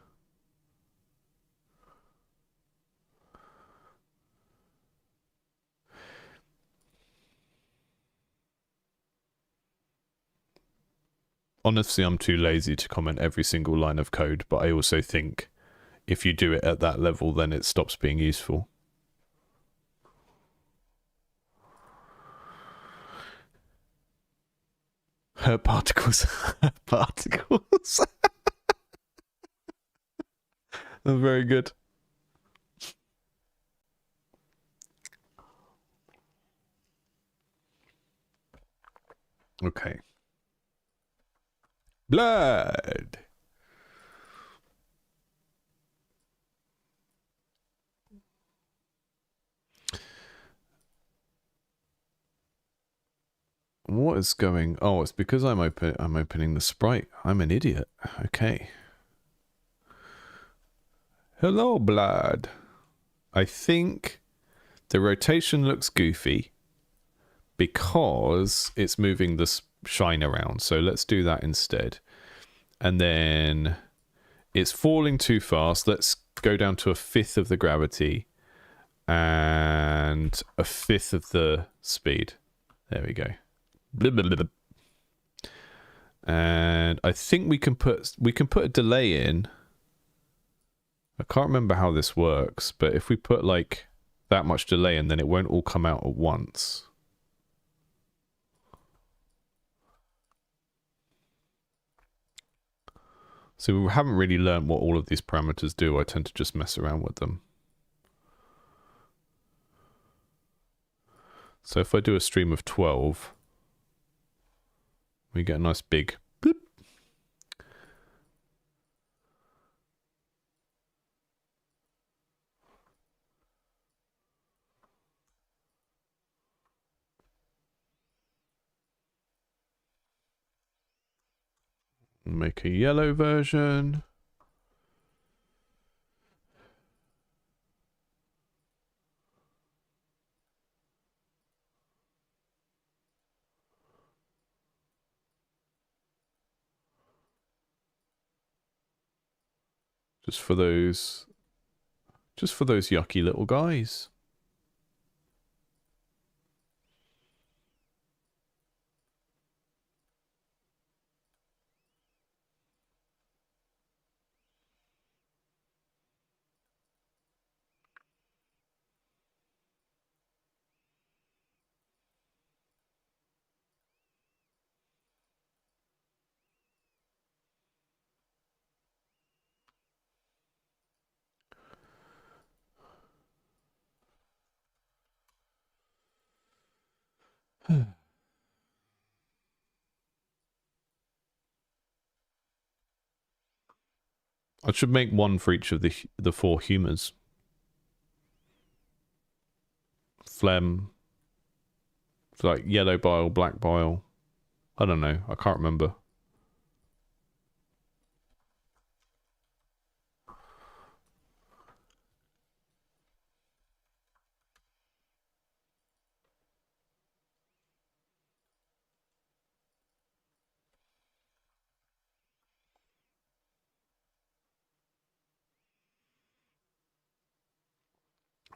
Honestly, I'm too lazy to comment every single line of code, but I also think if you do it at that level, then it stops being useful. Hurt particles. Particles. Very good. Okay. Blood. What is going... Oh, it's because I'm opening the sprite. I'm an idiot. Okay. Hello, blood. I think the rotation looks goofy because it's moving the shine around. So let's do that instead. And then it's falling too fast. Let's go down to 1/5 of the gravity and 1/5 of the speed. There we go. Blah, blah, blah, blah. And I think we can put a delay in. I can't remember how this works, but if we put like that much delay in, then it won't all come out at once. So we haven't really learned what all of these parameters do. I tend to just mess around with them. So if I do a stream of 12, we get a nice big bloop. Make a yellow version. Just for those yucky little guys. I should make one for each of the 4 humours. Phlegm. It's like yellow bile, black bile. I don't know. I can't remember.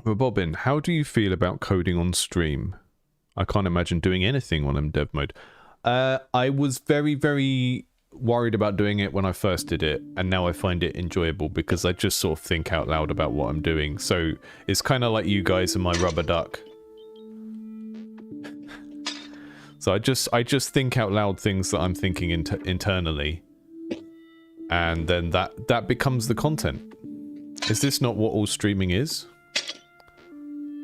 Well, Bobbin, how do you feel about coding on stream? I can't imagine doing anything when I'm dev mode. I was very, very worried about doing it when I first did it, and now I find it enjoyable because I just sort of think out loud about what I'm doing. So it's kind of like you guys and my rubber duck. So I just think out loud things that I'm thinking internally, and then that becomes the content. Is this not what all streaming is?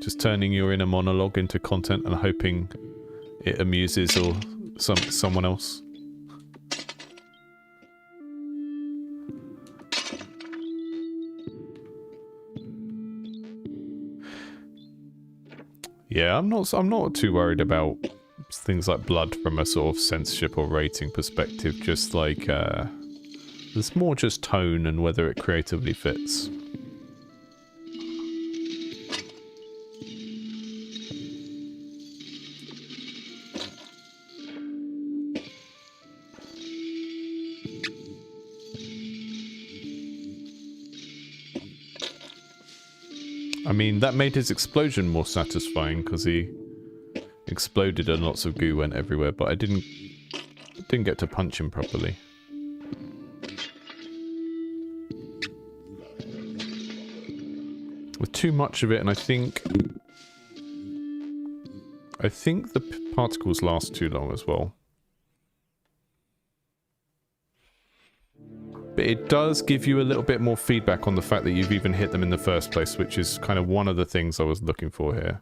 Just turning your inner monologue into content and hoping it amuses or someone else. Yeah, I'm not too worried about things like blood from a sort of censorship or rating perspective. Just like there's more just tone and whether it creatively fits. I mean, that made his explosion more satisfying because he exploded and lots of goo went everywhere, but I didn't get to punch him properly. With too much of it, and I think the particles last too long as well. But it does give you a little bit more feedback on the fact that you've even hit them in the first place, which is kind of one of the things I was looking for here.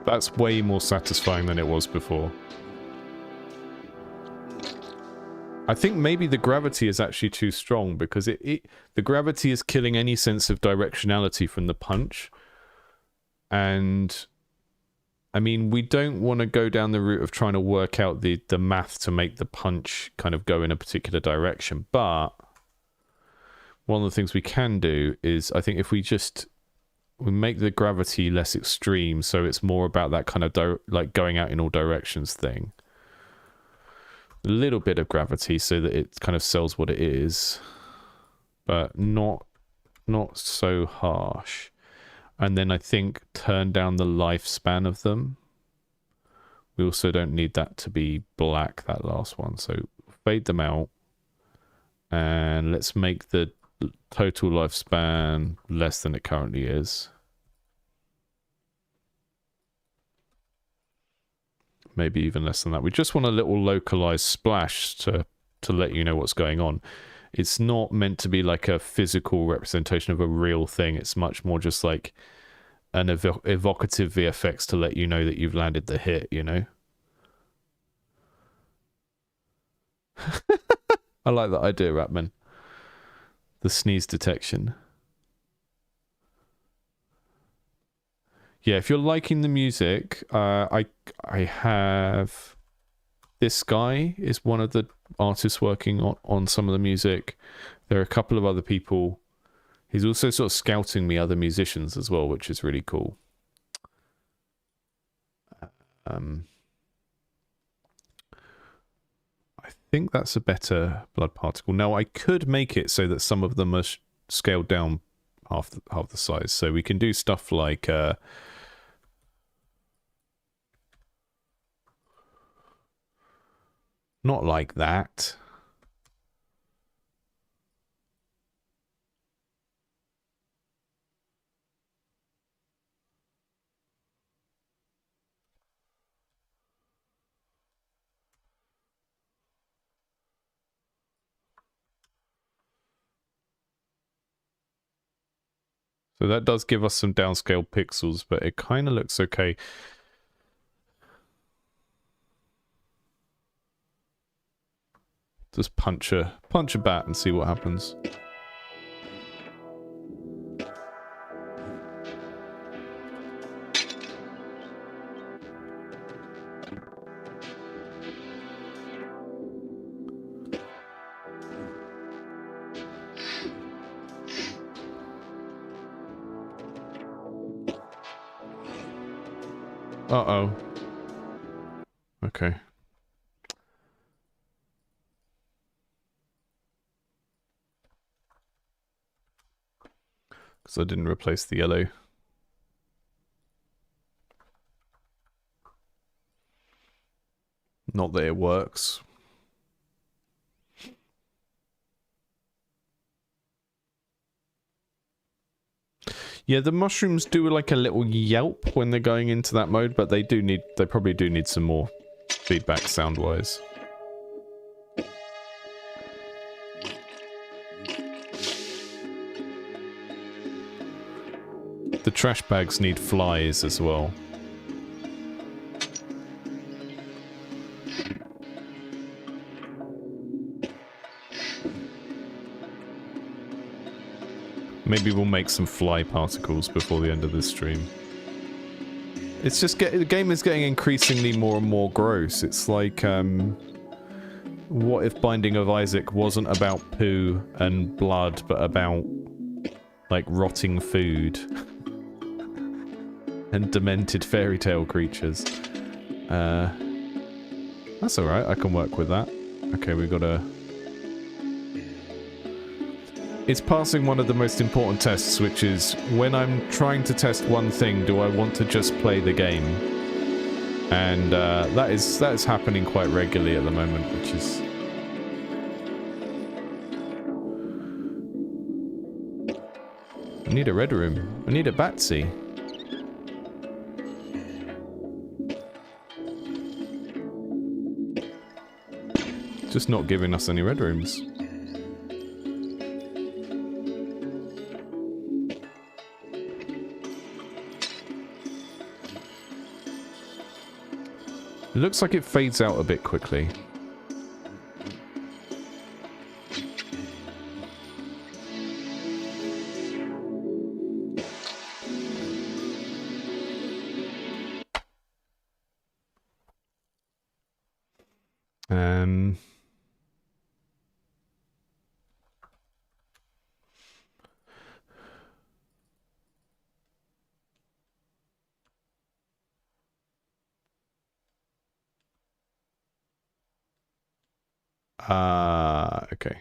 That's way more satisfying than it was before. I think maybe the gravity is actually too strong because the gravity is killing any sense of directionality from the punch. And I mean, we don't want to go down the route of trying to work out the math to make the punch kind of go in a particular direction. But one of the things we can do is, I think if we make the gravity less extreme, so it's more about that kind of like going out in all directions thing. A little bit of gravity so that it kind of sells what it is, but not so harsh. And then I think turn down the lifespan of them. We also don't need that to be black, that last one. So fade them out, and let's make the total lifespan less than it currently is. maybe even less than that. We just want a little localized splash to let you know what's going on. It's not meant to be like a physical representation of a real thing. It's much more just like an evocative VFX to let you know that you've landed the hit, you know? I like that idea, Ratman. The sneeze detection. Yeah, if you're liking the music, I have... This guy is one of the artists working on some of the music. There are a couple of other people. He's also sort of scouting me other musicians as well, which is really cool. I think that's a better blood particle. Now, I could make it so that some of them are scaled down half the size. So we can do stuff like... not like that. So that does give us some downscaled pixels, but it kind of looks okay. Just punch a bat and see what happens. Uh-oh. Okay. Because I didn't replace the yellow. Not that it works. Yeah, the mushrooms do like a little yelp when they're going into that mode, but they probably do need some more feedback sound-wise. The trash bags need flies as well. Maybe we'll make some fly particles before the end of this stream. It's just the game is getting increasingly more and more gross. It's like, what if Binding of Isaac wasn't about poo and blood, but about, like, rotting food and demented fairy tale creatures? That's alright, I can work with that. Okay, we've got a... It's passing one of the most important tests, which is when I'm trying to test one thing, do I want to just play the game? And that is happening quite regularly at the moment, which is... I need a red room. I need a Batsy. Just not giving us any red rooms. It looks like it fades out a bit quickly. Okay.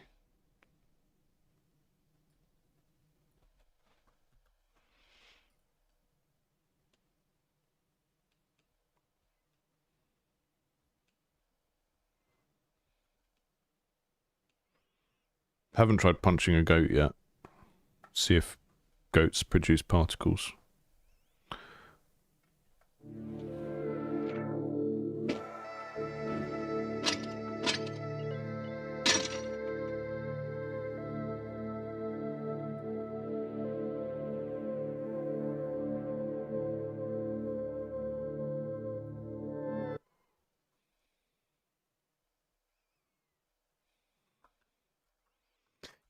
Haven't tried punching a goat yet. See if goats produce particles.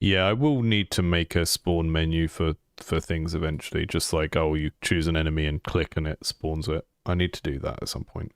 Yeah, I will need to make a spawn menu for things eventually. Just like, oh, you choose an enemy and click and it spawns it. I need to do that at some point.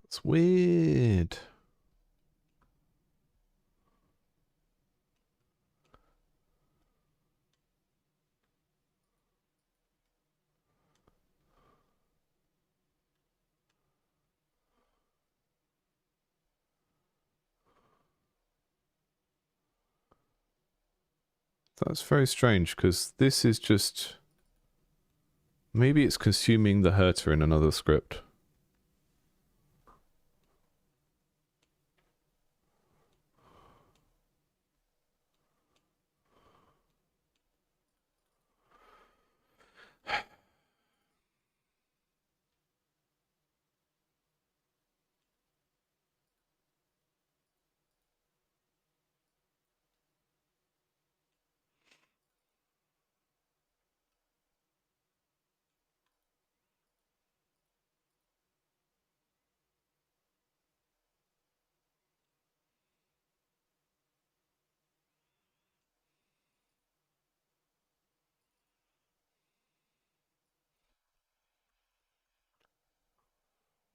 It's weird. That's very strange, because this is just... Maybe it's consuming the herter in another script.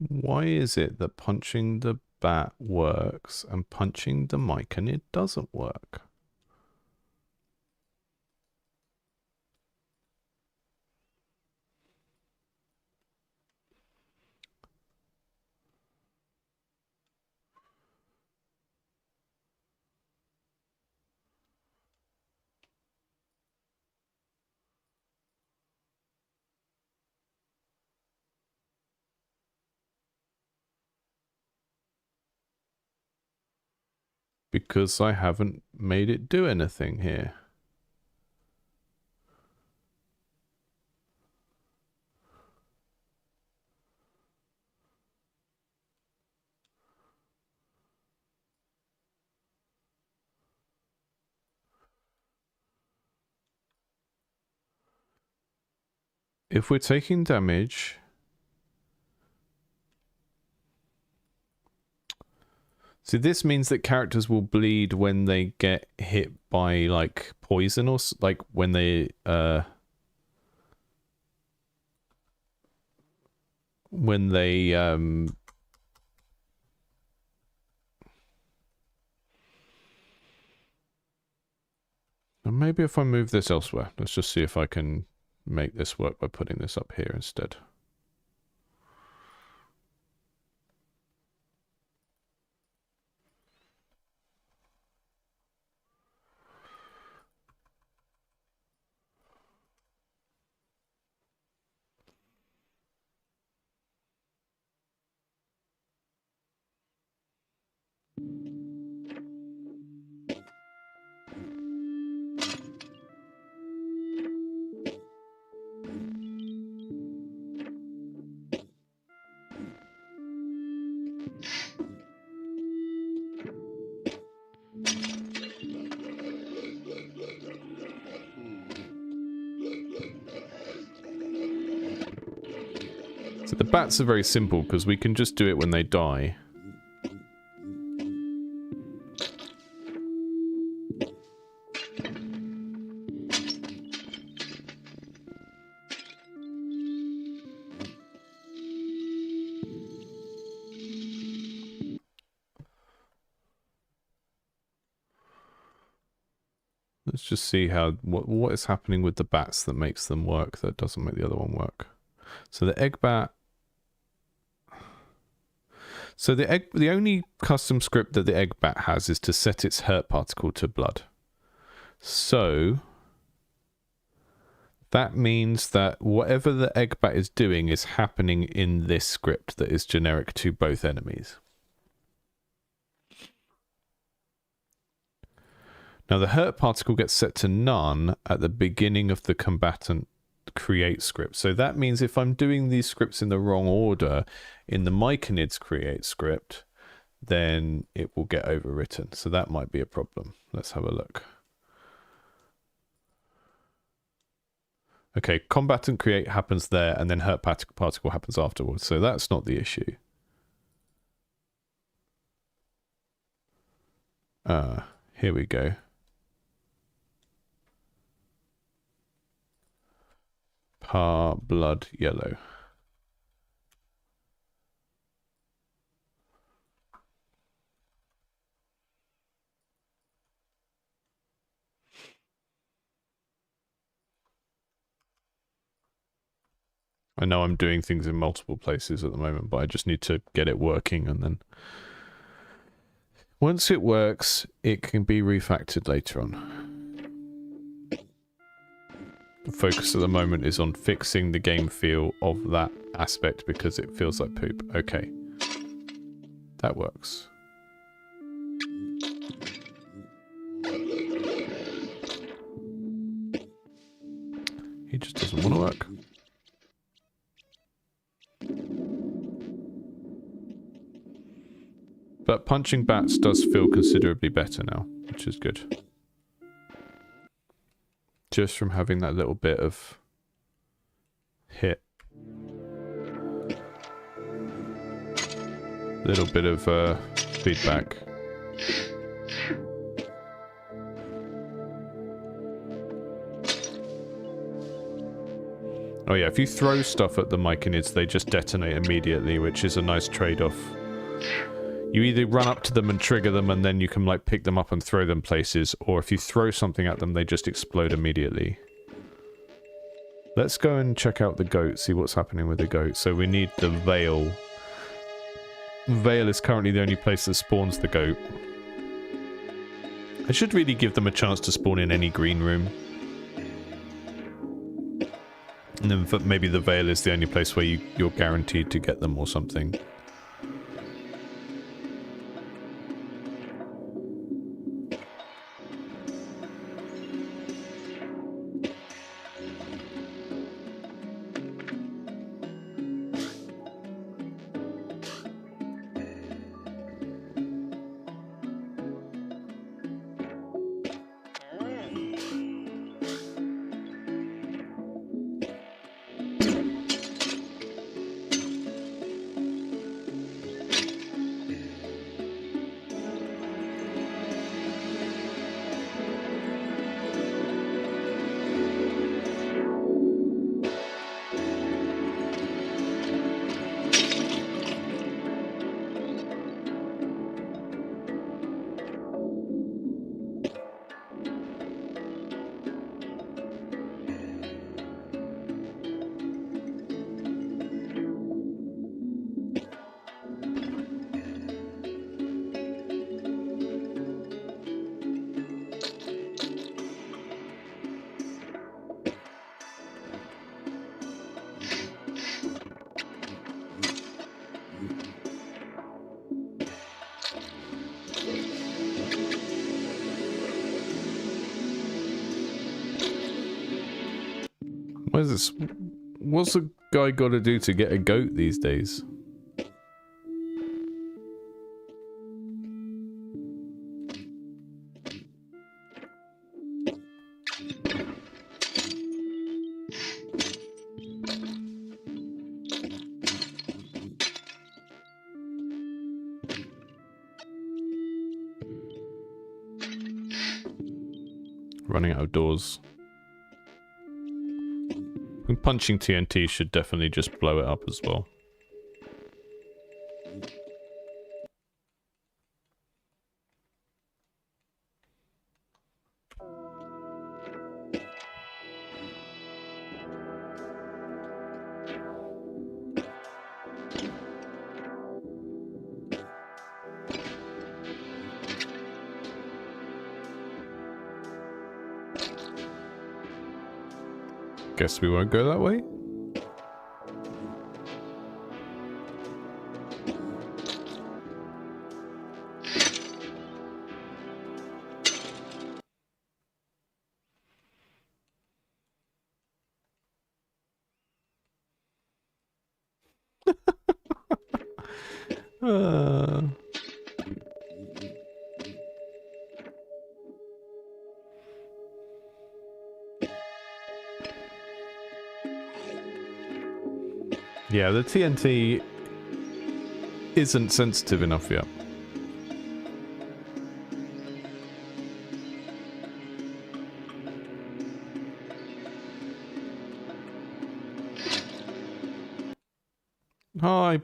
Why is it that punching the bat works and punching the mic and it doesn't work? Because I haven't made it do anything here. If we're taking damage... So this means that characters will bleed when they get hit by, like, poison or... Like, when they, When they, Maybe if I move this elsewhere. Let's just see if I can make this work by putting this up here instead. So the bats are very simple because we can just do it when they die. Let's just see how what is happening with the bats that makes them work that doesn't make the other one work. So the egg bat. So the only custom script that the egg bat has is to set its hurt particle to blood. So that means that whatever the egg bat is doing is happening in this script that is generic to both enemies. Now the hurt particle gets set to none at the beginning of the combatant create script. So that means if I'm doing these scripts in the wrong order in the myconids create script, then it will get overwritten. So that might be a problem. Let's have a look. Okay, combatant create happens there and then hurt particle happens afterwards. So that's not the issue. Here we go. Blood yellow. I know I'm doing things in multiple places at the moment, but I just need to get it working, and then once it works, it can be refactored later on. The focus at the moment is on fixing the game feel of that aspect because it feels like poop. Okay. That works. He just doesn't want to work. But punching bats does feel considerably better now, which is good. Just from having that little bit of hit. Little bit of feedback. Oh yeah, if you throw stuff at the myconids, they just detonate immediately, which is a nice trade-off. You either run up to them and trigger them and then you can like pick them up and throw them places, or if you throw something at them, they just explode immediately. Let's go and check out the goat, see what's happening with the goat. So we need the Vale. Vale is currently the only place that spawns the goat. I should really give them a chance to spawn in any green room. And then maybe the Vale is the only place where you're guaranteed to get them or something. Where's this? What's a guy got to do to get a goat these days? Running out of doors. Punching TNT should definitely just blow it up as well. Guess we won't go that way. Yeah, the TNT isn't sensitive enough yet. Hi.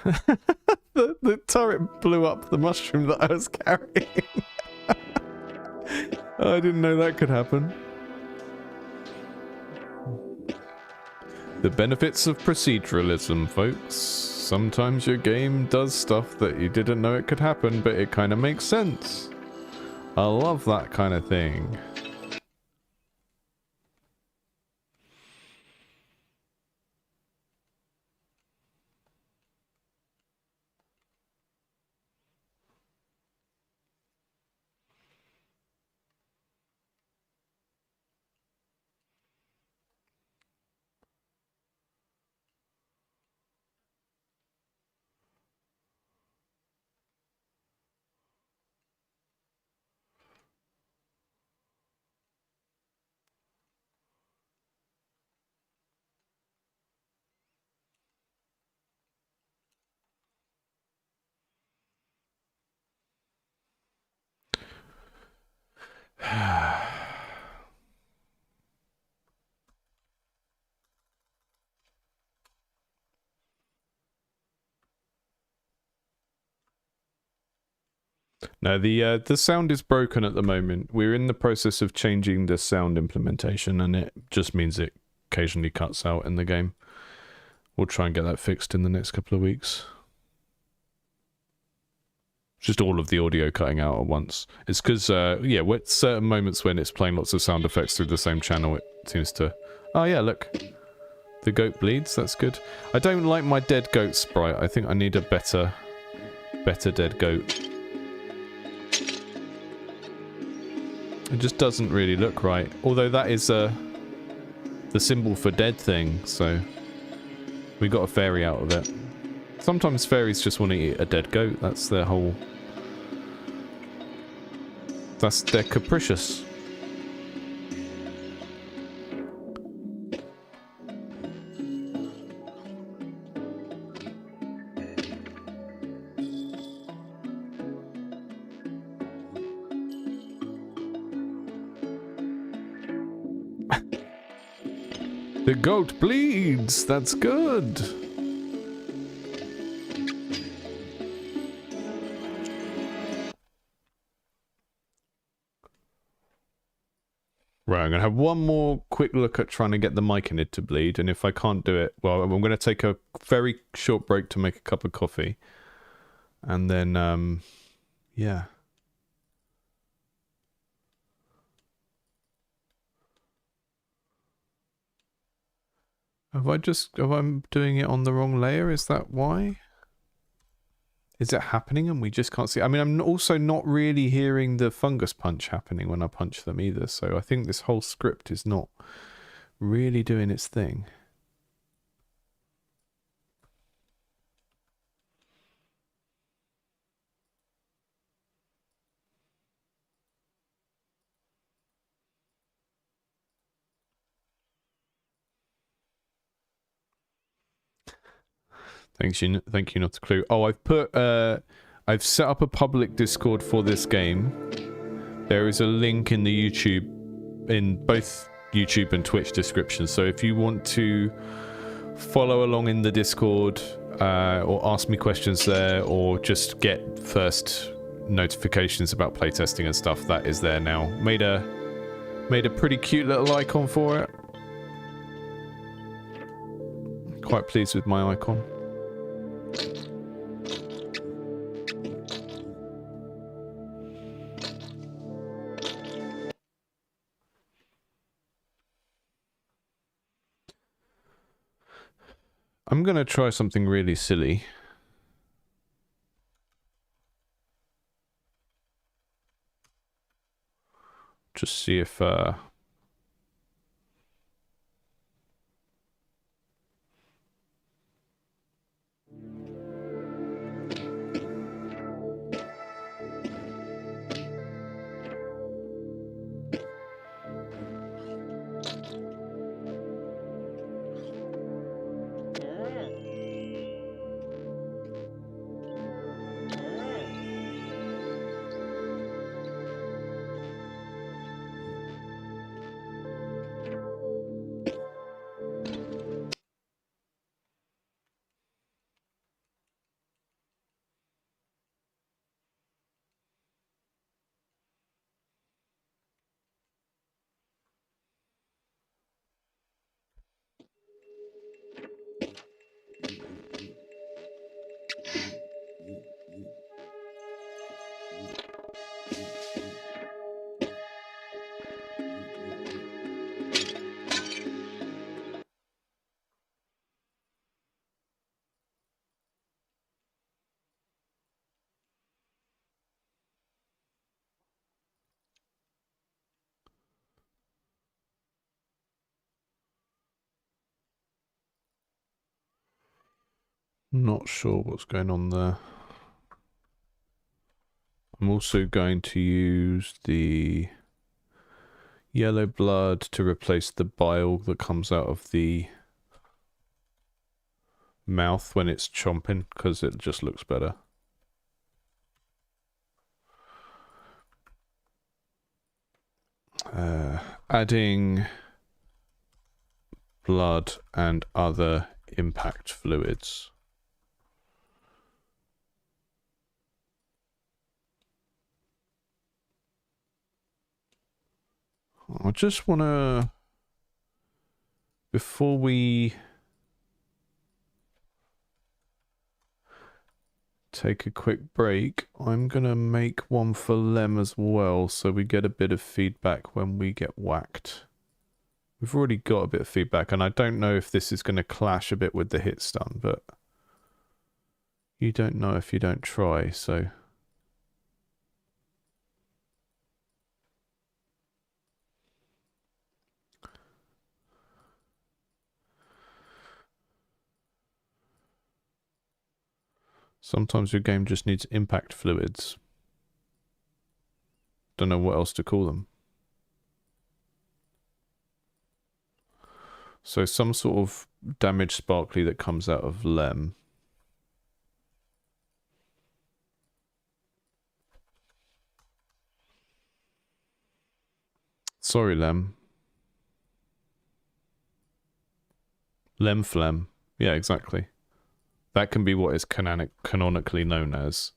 the turret blew up the mushroom that I was carrying. I didn't know that could happen. The benefits of proceduralism, folks. Sometimes your game does stuff that you didn't know it could happen, but it kind of makes sense. I love that kind of thing. No, the sound is broken at the moment. We're in the process of changing the sound implementation, and it just means it occasionally cuts out in the game. We'll try and get that fixed in the next couple of weeks. Just all of the audio cutting out at once. It's because, yeah, with certain moments when it's playing lots of sound effects through the same channel, it seems to... Oh yeah, look. The goat bleeds, that's good. I don't like my dead goat sprite. I think I need a better dead goat. It just doesn't really look right. Although that is the symbol for dead thing, so we got a fairy out of it. Sometimes fairies just want to eat a dead goat. That's their whole... They're capricious. The goat bleeds. That's good. Right, I'm going to have one more quick look at trying to get the mic in it to bleed, and if I can't do it, well, I'm going to take a very short break to make a cup of coffee. And then, yeah. Have I doing it on the wrong layer? Is that why? Is it happening and we just can't see? I mean, I'm also not really hearing the fungus punch happening when I punch them either. So I think this whole script is not really doing its thing. Thank you, not a clue. Oh, I've set up a public Discord for this game. There is a link in the in both YouTube and Twitch descriptions. So if you want to follow along in the Discord, or ask me questions there, or just get first notifications about playtesting and stuff, that is there now. Made a pretty cute little icon for it. Quite pleased with my icon. I'm going to try something really silly. Just see if... Not sure what's going on there. I'm also going to use the yellow blood to replace the bile that comes out of the mouth when it's chomping, because it just looks better. Adding blood and other impact fluids. I just want to, before we take a quick break, I'm going to make one for Lem as well, so we get a bit of feedback when we get whacked. We've already got a bit of feedback, and I don't know if this is going to clash a bit with the hit stun, but you don't know if you don't try, so... Sometimes your game just needs impact fluids. Don't know what else to call them. So some sort of damage sparkly that comes out of Lem. Sorry, Lem. Lem phlegm. Yeah, exactly. That can be what is canonically known as.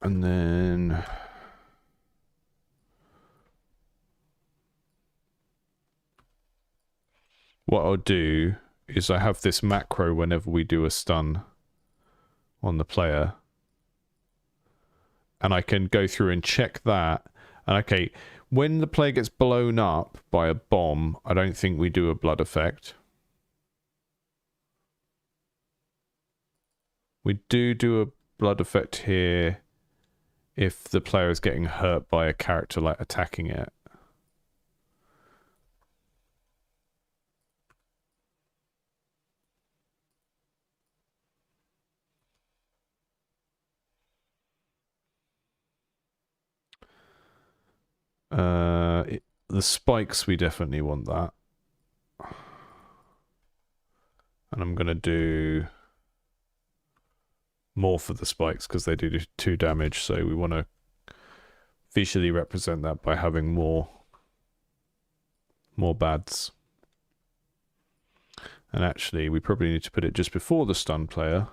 And then... what I'll do is I have this macro whenever we do a stun on the player. And I can go through and check that. And okay, when the player gets blown up by a bomb, I don't think we do a blood effect. We do a blood effect here if the player is getting hurt by a character like attacking it. The spikes, we definitely want that. And I'm going to do more for the spikes because they do 2 damage, so we want to visually represent that by having more bads. And actually, we probably need to put it just before the stun player.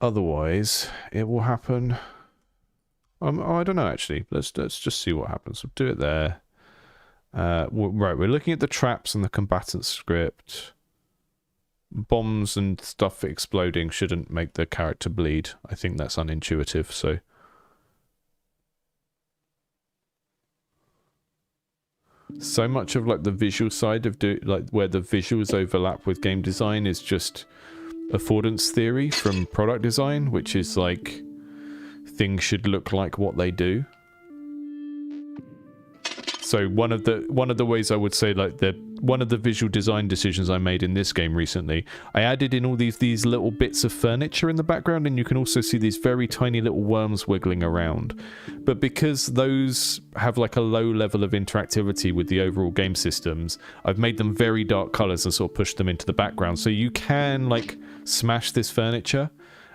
Otherwise, it will happen. I don't know, actually. Let's just see what happens. We'll do it there. Right, we're looking at the traps and the combatant script. bombs and stuff exploding shouldn't make the character bleed. I think that's unintuitive, so... So much of like the visual side of like where the visuals overlap with game design is just affordance theory from product design, which is like things should look like what they do. So one of the ways I would say like one of the visual design decisions I made in this game recently, I added in all these little bits of furniture in the background, and you can also see these very tiny little worms wiggling around. But because those have like a low level of interactivity with the overall game systems, I've made them very dark colors and sort of pushed them into the background. So you can like smash this furniture,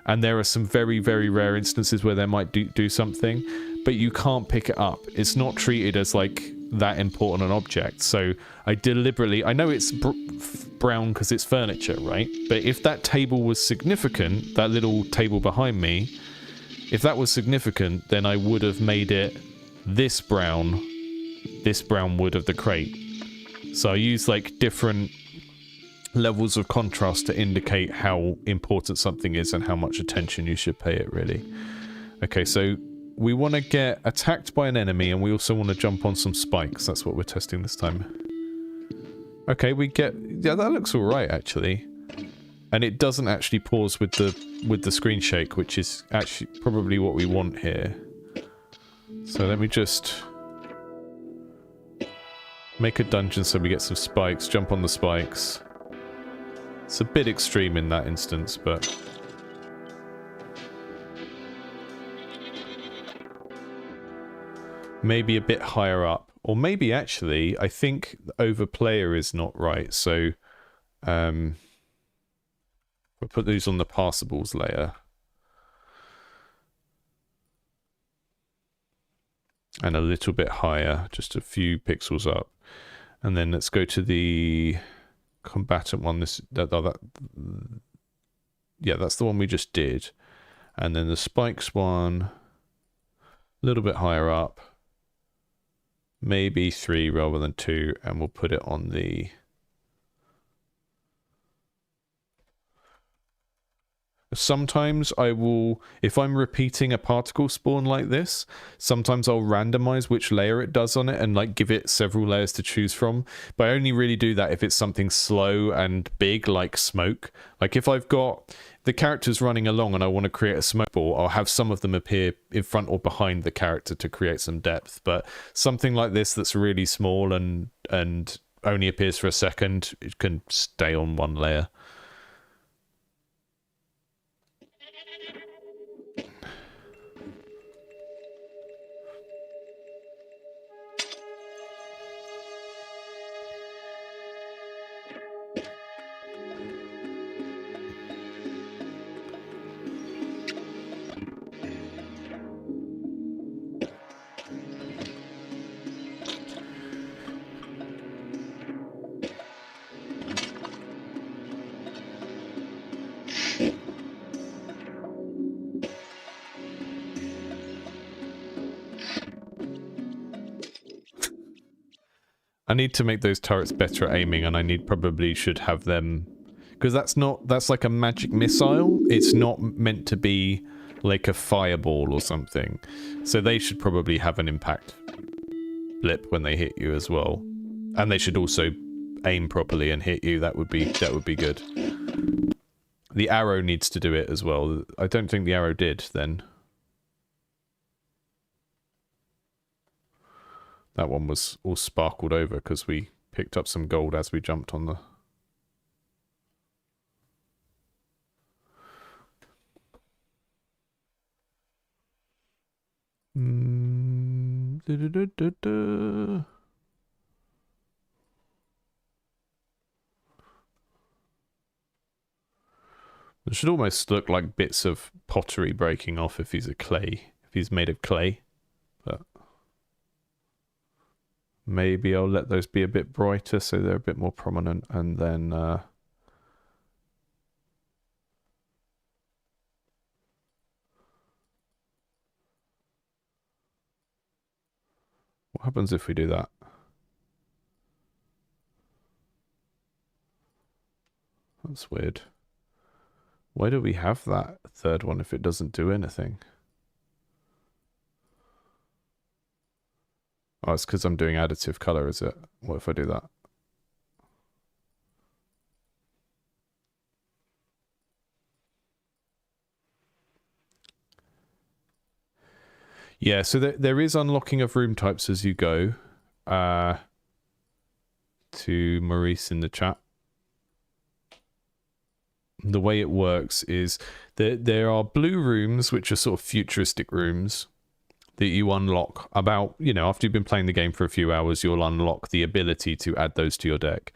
and there are some very, very rare instances where they might do something, but you can't pick it up. It's not treated as like that important an object. So I deliberately, I know it's brown because it's furniture, right? But if that table was significant, that little table behind me, if that was significant, then I would have made it this brown wood of the crate. So I use like different levels of contrast to indicate how important something is and how much attention you should pay it, really. Okay, so we want to get attacked by an enemy, and we also want to jump on some spikes. That's what we're testing this time. Okay, we get... Yeah, that looks alright, actually. And it doesn't actually pause with the screen shake, which is actually probably what we want here. So let me just... make a dungeon so we get some spikes, jump on the spikes. It's a bit extreme in that instance, but... maybe a bit higher up. Or maybe actually, I think overplayer is not right, so we'll put these on the passables layer. And a little bit higher, just a few pixels up. And then let's go to the combatant one. Yeah, that's the one we just did. And then the spikes one, a little bit higher up. Maybe 3 rather than 2, and we'll put it on the... Sometimes I will, if I'm repeating a particle spawn like this, sometimes I'll randomize which layer it does on it and like give it several layers to choose from. But I only really do that if it's something slow and big like smoke. Like if I've got the characters running along and I want to create a smoke ball, I'll have some of them appear in front or behind the character to create some depth. But something like this that's really small and only appears for a second, it can stay on one layer. I need to make those turrets better at aiming, and I probably should have them... Because that's like a magic missile. It's not meant to be like a fireball or something. So they should probably have an impact blip when they hit you as well. And they should also aim properly and hit you. That would be good. The arrow needs to do it as well. I don't think the arrow did then. That one was all sparkled over because we picked up some gold as we jumped on the... It should almost look like bits of pottery breaking off if he's made of clay. But maybe I'll let those be a bit brighter so they're a bit more prominent, and then what happens if we do that? That's weird. Why do we have that third one if it doesn't do anything? Oh, it's because I'm doing additive color, is it? What if I do that? Yeah, so there is unlocking of room types as you go. To Maurice in the chat. The way it works is there are blue rooms, which are sort of futuristic rooms that you unlock about, you know, after you've been playing the game for a few hours, you'll unlock the ability to add those to your deck.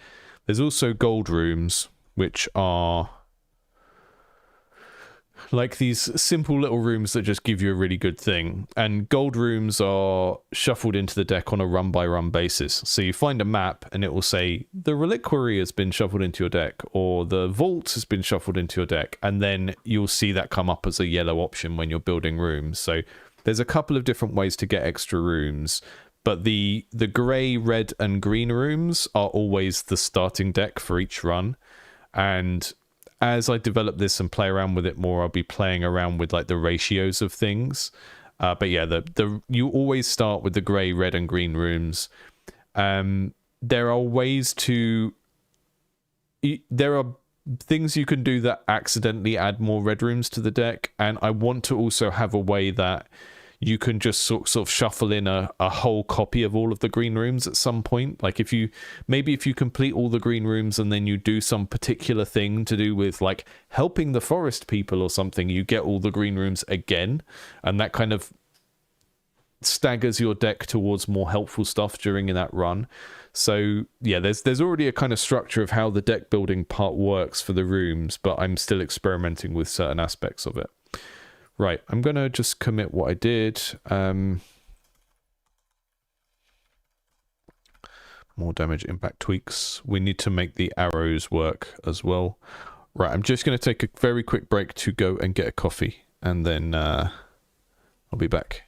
There's also gold rooms, which are like these simple little rooms that just give you a really good thing. And gold rooms are shuffled into the deck on a run-by-run basis. So you find a map and it will say, the Reliquary has been shuffled into your deck, or the Vault has been shuffled into your deck. And then you'll see that come up as a yellow option when you're building rooms. So there's a couple of different ways to get extra rooms. But the grey, red, and green rooms are always the starting deck for each run. And as I develop this and play around with it more, I'll be playing around with like the ratios of things. But yeah, you always start with the grey, red, and green rooms. There are ways to... There are things you can do that accidentally add more red rooms to the deck, and I want to also have a way that you can just sort of shuffle in a whole copy of all of the green rooms at some point. Like if you complete all the green rooms and then you do some particular thing to do with like helping the forest people or something, you get all the green rooms again, and that kind of staggers your deck towards more helpful stuff during that run. So yeah, there's already a kind of structure of how the deck building part works for the rooms, but I'm still experimenting with certain aspects of it. Right, I'm going to just commit what I did. More damage impact tweaks. We need to make the arrows work as well. Right, I'm just going to take a very quick break to go and get a coffee, and then I'll be back.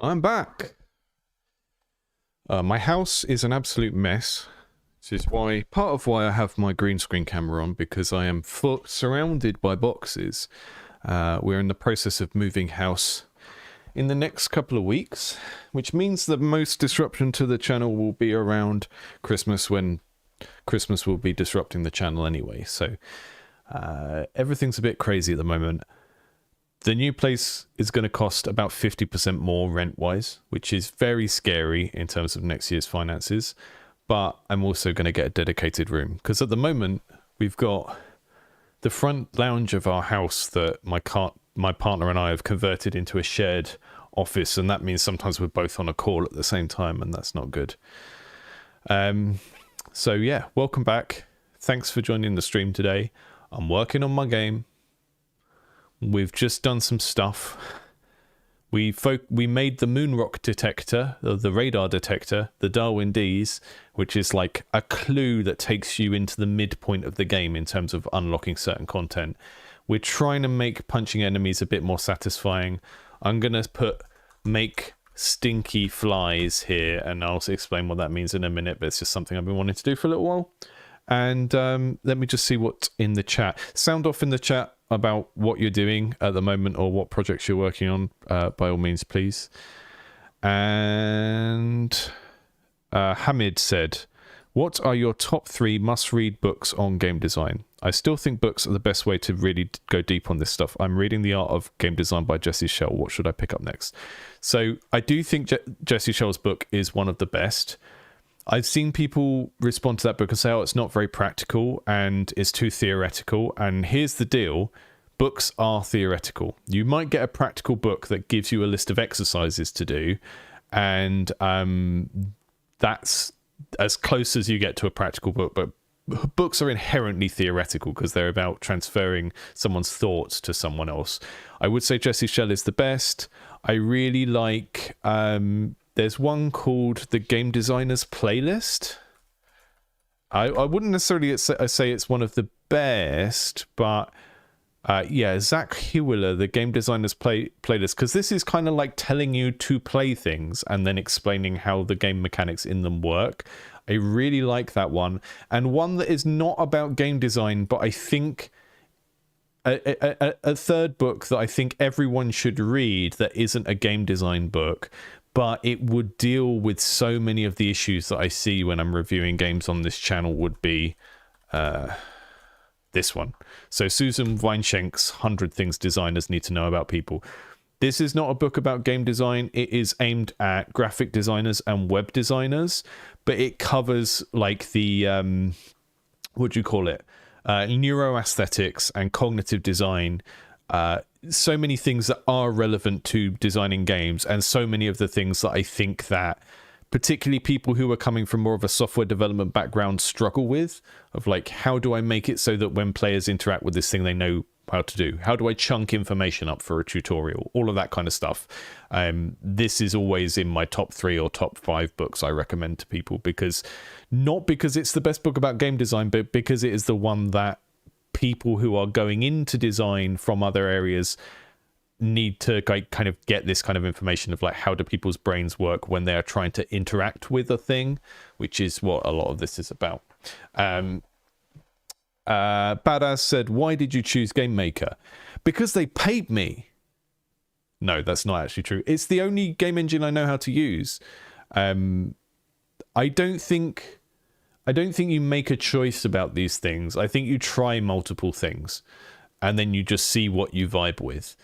I'm back. My house is an absolute mess. This is part of why I have my green screen camera on, because I am surrounded by boxes. We're in the process of moving house in the next couple of weeks, which means that most disruption to the channel will be around Christmas, when Christmas will be disrupting the channel anyway. So everything's a bit crazy at the moment. The new place is going to cost about 50% more rent-wise, which is very scary in terms of next year's finances. But I'm also going to get a dedicated room, because at the moment we've got the front lounge of our house that my partner and I have converted into a shared office, and that means sometimes we're both on a call at the same time, and that's not good. So yeah, welcome back. Thanks for joining the stream today. I'm working on my game. We've just done some stuff. We made the moon rock detector, or the radar detector, the Darwin Ds, which is like a clue that takes you into the midpoint of the game in terms of unlocking certain content. We're trying to make punching enemies a bit more satisfying. I'm going to make stinky flies here, and I'll explain what that means in a minute, but it's just something I've been wanting to do for a little while. And let me just see what's in the chat. Sound off in the chat about what you're doing at the moment, or what projects you're working on, by all means, please. And Hamid said, what are your top 3 must-read books on game design? I still think books are the best way to really go deep on this stuff. I'm reading The Art of Game Design by Jesse Schell. What should I pick up next? So I do think Jesse Schell's book is one of the best. I've seen people respond to that book and say, oh, it's not very practical and it's too theoretical. And here's the deal. Books are theoretical. You might get a practical book that gives you a list of exercises to do. And that's as close as you get to a practical book. But books are inherently theoretical because they're about transferring someone's thoughts to someone else. I would say Jesse Schell is the best. I really like... there's one called The Game Designer's Playlist. I wouldn't necessarily say it's one of the best, but yeah, Zach Hewiller, The Game Designer's Playlist, because this is kind of like telling you to play things and then explaining how the game mechanics in them work. I really like that one. And one that is not about game design, but I think... A third book that I think everyone should read that isn't a game design book, but it would deal with so many of the issues that I see when I'm reviewing games on this channel, would be this one. So Susan Weinschenk's 100 Things Designers Need to Know About People. This is not a book about game design. It is aimed at graphic designers and web designers, but it covers like the, what do you call it? Neuroaesthetics and cognitive design. So many things that are relevant to designing games, and so many of the things that I think that particularly people who are coming from more of a software development background struggle with, of like, how do I make it so that when players interact with this thing, they know how to do? How do I chunk information up for a tutorial? All of that kind of stuff. This is always in my top 3 or top 5 books I recommend to people, because not because it's the best book about game design, but because it is the one that people who are going into design from other areas need to kind of get this kind of information of like, how do people's brains work when they are trying to interact with a thing, which is what a lot of this is about. Badass said, why did you choose GameMaker? Because they paid me. No, that's not actually true. It's the only game engine I know how to use. I don't think you make a choice about these things. I think you try multiple things and then you just see what you vibe with.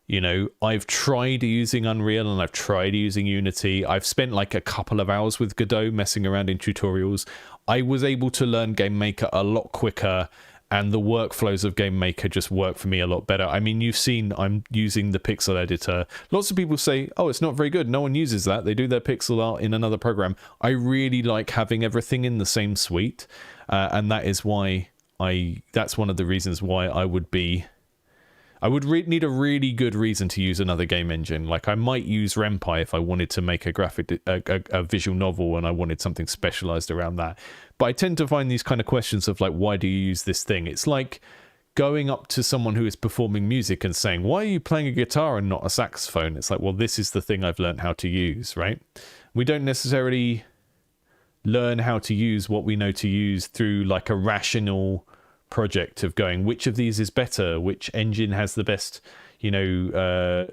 You know, I've tried using Unreal and I've tried using Unity. I've spent like a couple of hours with Godot messing around in tutorials. I was able to learn GameMaker a lot quicker, and the workflows of GameMaker just work for me a lot better. I mean, you've seen I'm using the pixel editor. Lots of people say, oh, it's not very good. No one uses that. They do their pixel art in another program. I really like having everything in the same suite. And that is why that's one of the reasons why I would need a really good reason to use another game engine. Like, I might use Ren'Py if I wanted to make a visual novel and I wanted something specialized around that. But I tend to find these kind of questions of like, why do you use this thing? It's like going up to someone who is performing music and saying, why are you playing a guitar and not a saxophone? It's like, well, this is the thing I've learned how to use, right? We don't necessarily learn how to use what we know to use through like a rational project of going, which of these is better, which engine has the best, you know,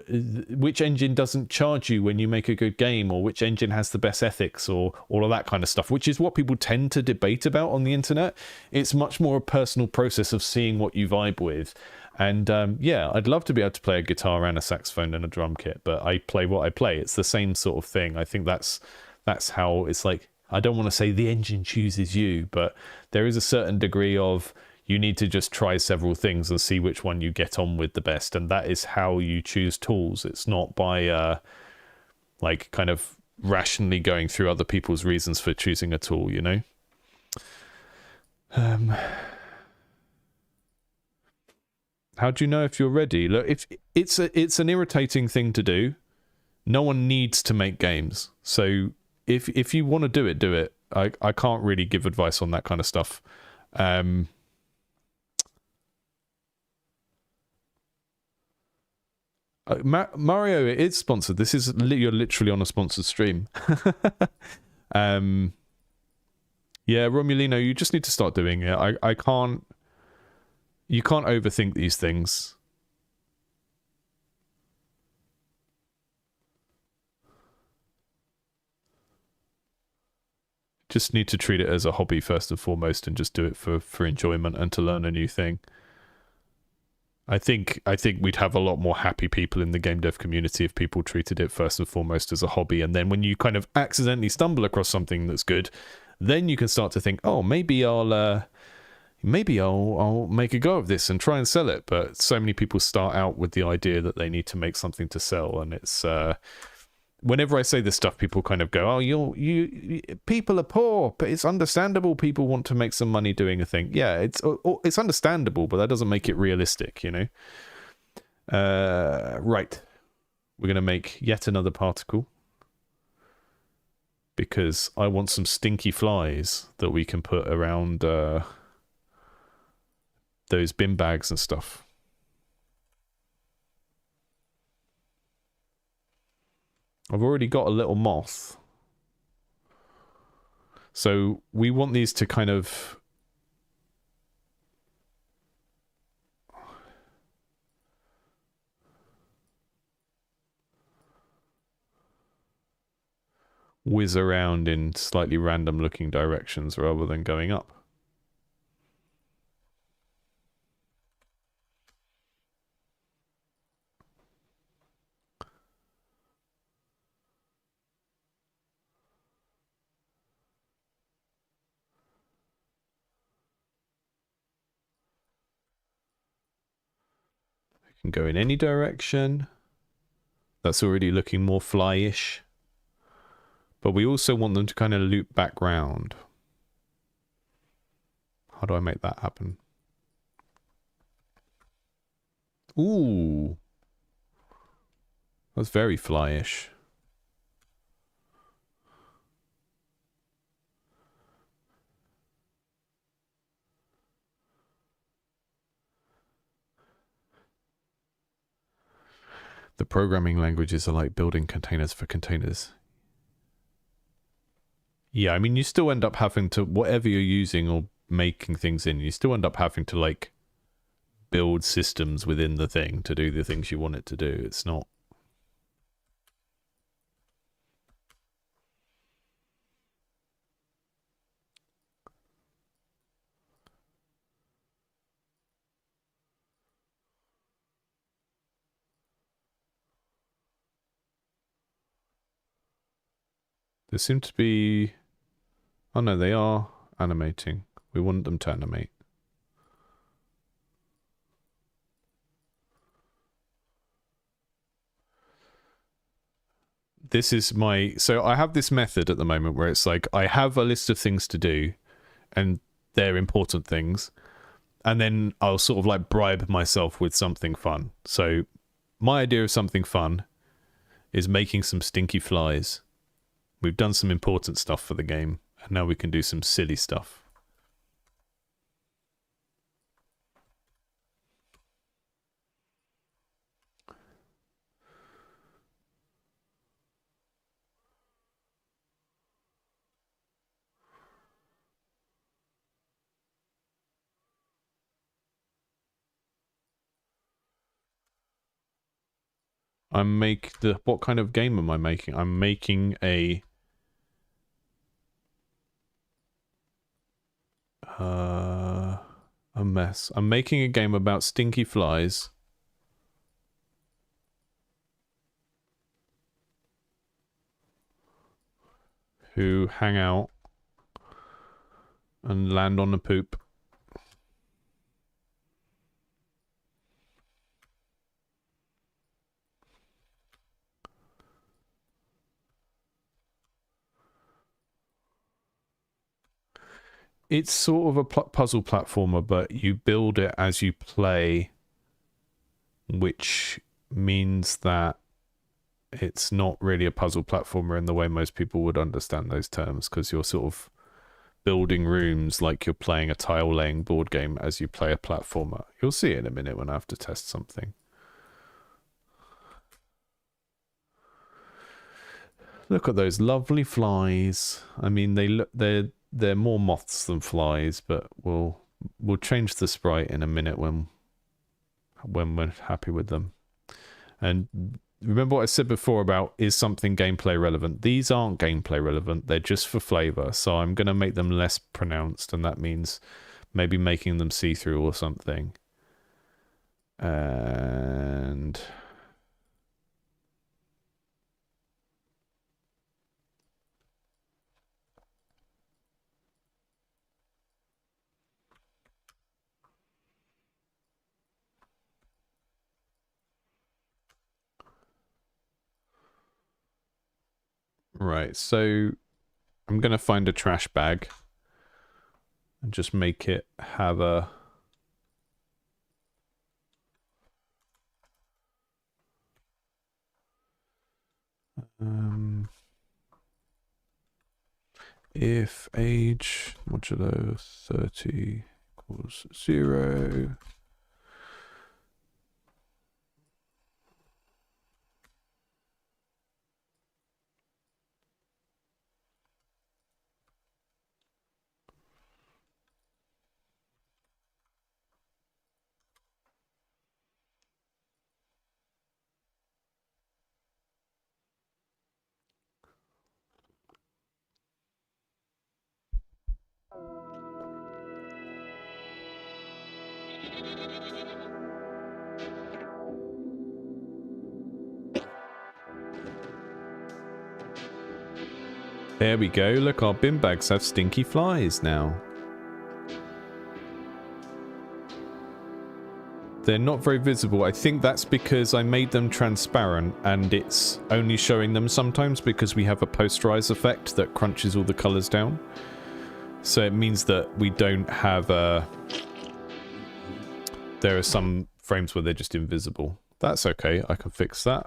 which engine doesn't charge you when you make a good game, or which engine has the best ethics, or all of that kind of stuff, which is what people tend to debate about on the internet. It's much more a personal process of seeing what you vibe with. And yeah, I'd love to be able to play a guitar and a saxophone and a drum kit, but I play what I play. It's the same sort of thing. I think that's how it's like, I don't want to say the engine chooses you, but there is a certain degree of, you need to just try several things and see which one you get on with the best. And that is how you choose tools. It's not by like kind of rationally going through other people's reasons for choosing a tool, you know? How do you know if you're ready? Look, if it's an irritating thing to do. No one needs to make games. So if you want to do it, do it. I can't really give advice on that kind of stuff. Mario, it is sponsored. This is you're literally on a sponsored stream. Yeah, Romulino, you just need to start doing it. I can't. You can't overthink these things. Just need to treat it as a hobby first and foremost, and just do it for enjoyment and to learn a new thing. I think we'd have a lot more happy people in the game dev community if people treated it first and foremost as a hobby, and then when you kind of accidentally stumble across something that's good, then you can start to think, oh, maybe I'll make a go of this and try and sell it. But so many people start out with the idea that they need to make something to sell, and it's whenever I say this stuff, people kind of go, oh, you people are poor, but it's understandable people want to make some money doing a thing. Yeah, it's understandable, but that doesn't make it realistic, you know? Right. We're going to make yet another particle, because I want some stinky flies that we can put around those bin bags and stuff. I've already got a little moth. So we want these to kind of... whiz around in slightly random looking directions rather than going up. Can go in any direction. That's already looking more fly-ish. But we also want them to kind of loop back round. How do I make that happen? Ooh. That's very fly-ish. The programming languages are like building containers for containers. Yeah, I mean, you still end up having to, whatever you're using or making things in, you still end up having to, like, build systems within the thing to do the things you want it to do. It's not... There seem to be... Oh no, they are animating. We want them to animate. This is my... So I have this method at the moment where it's like, I have a list of things to do, and they're important things, and then I'll sort of like bribe myself with something fun. So my idea of something fun is making some stinky flies. We've done some important stuff for the game, and now we can do some silly stuff. What kind of game am I making? I'm making a mess. I'm making a game about stinky flies who hang out and land on the poop. It's sort of a puzzle platformer, but you build it as you play, which means that it's not really a puzzle platformer in the way most people would understand those terms, because you're sort of building rooms like you're playing a tile laying board game as you play a platformer. You'll see it in a minute when I have to test something. Look at those lovely flies. I mean, they're more moths than flies, but we'll change the sprite in a minute when we're happy with them. And remember what I said before about is something gameplay relevant? These aren't gameplay relevant. They're just for flavor. So I'm going to make them less pronounced, and that means maybe making them see-through or something. And right, so I'm going to find a trash bag and just make it have a... if age modulo 30 equals 0... There we go. Look, our bin bags have stinky flies now. They're not very visible. I think that's because I made them transparent and it's only showing them sometimes because we have a posterize effect that crunches all the colors down. So it means that we don't have a... There are some frames where they're just invisible. That's okay. I can fix that.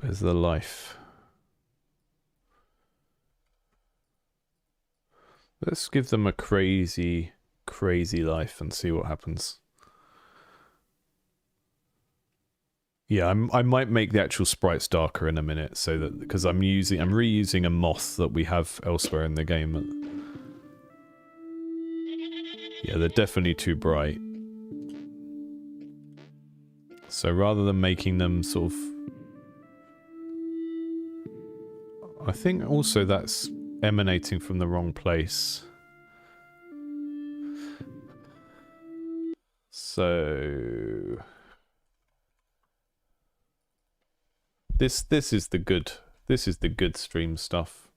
Where's the life? Let's give them a crazy, crazy life and see what happens. Yeah, I might make the actual sprites darker in a minute, so that because I'm reusing a moth that we have elsewhere in the game. Yeah, they're definitely too bright. So rather than making them sort of... I think also that's emanating from the wrong place. So... This is the good stream stuff.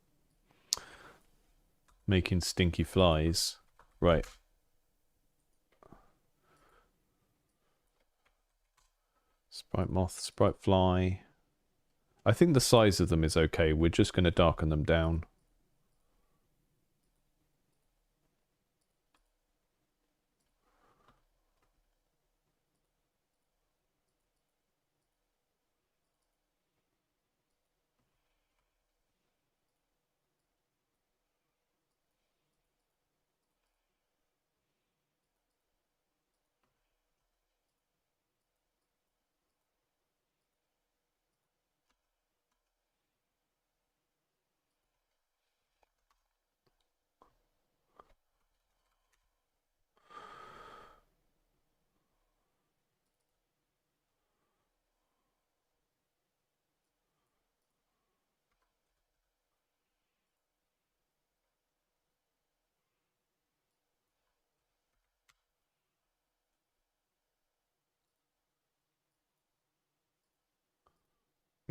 Making stinky flies. Right. Sprite moth, sprite fly. I think the size of them is okay. We're just going to darken them down.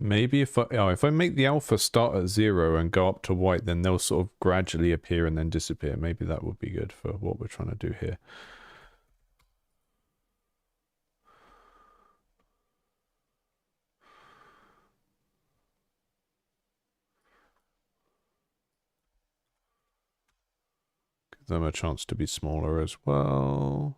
Maybe if I make the alpha start at 0 and go up to white, then they'll sort of gradually appear and then disappear. Maybe that would be good for what we're trying to do here. Give them a chance to be smaller as well.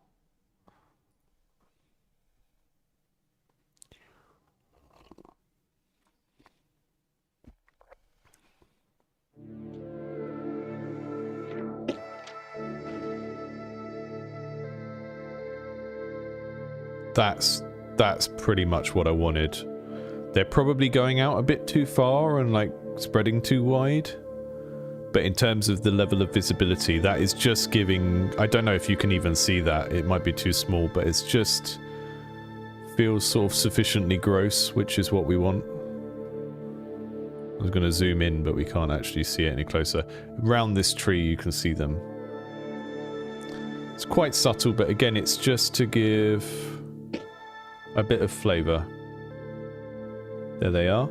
That's pretty much what I wanted. They're probably going out a bit too far and like spreading too wide. But in terms of the level of visibility, that is just giving... I don't know if you can even see that. It might be too small, but it's just... feels sort of sufficiently gross, which is what we want. I was going to zoom in, but we can't actually see it any closer. Around this tree, you can see them. It's quite subtle, but again, it's just to give a bit of flavour. There they are.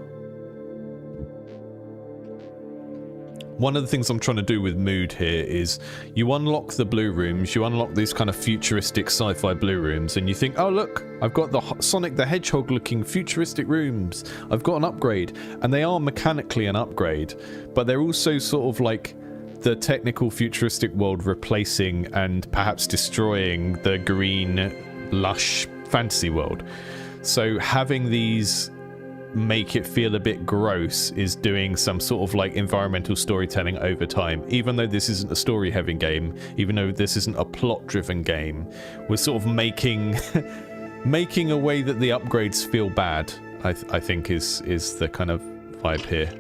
One of the things I'm trying to do with mood here is you unlock the blue rooms, you unlock these kind of futuristic sci-fi blue rooms, and you think, oh look, I've got the Sonic the Hedgehog looking futuristic rooms. I've got an upgrade. And they are mechanically an upgrade, but they're also sort of like the technical futuristic world replacing and perhaps destroying the green, lush fantasy world. So having these make it feel a bit gross is doing some sort of like environmental storytelling over time. Even though this isn't a story heavy game, even though this isn't a plot driven game, we're sort of making making a way that the upgrades feel bad, I think is the kind of vibe here.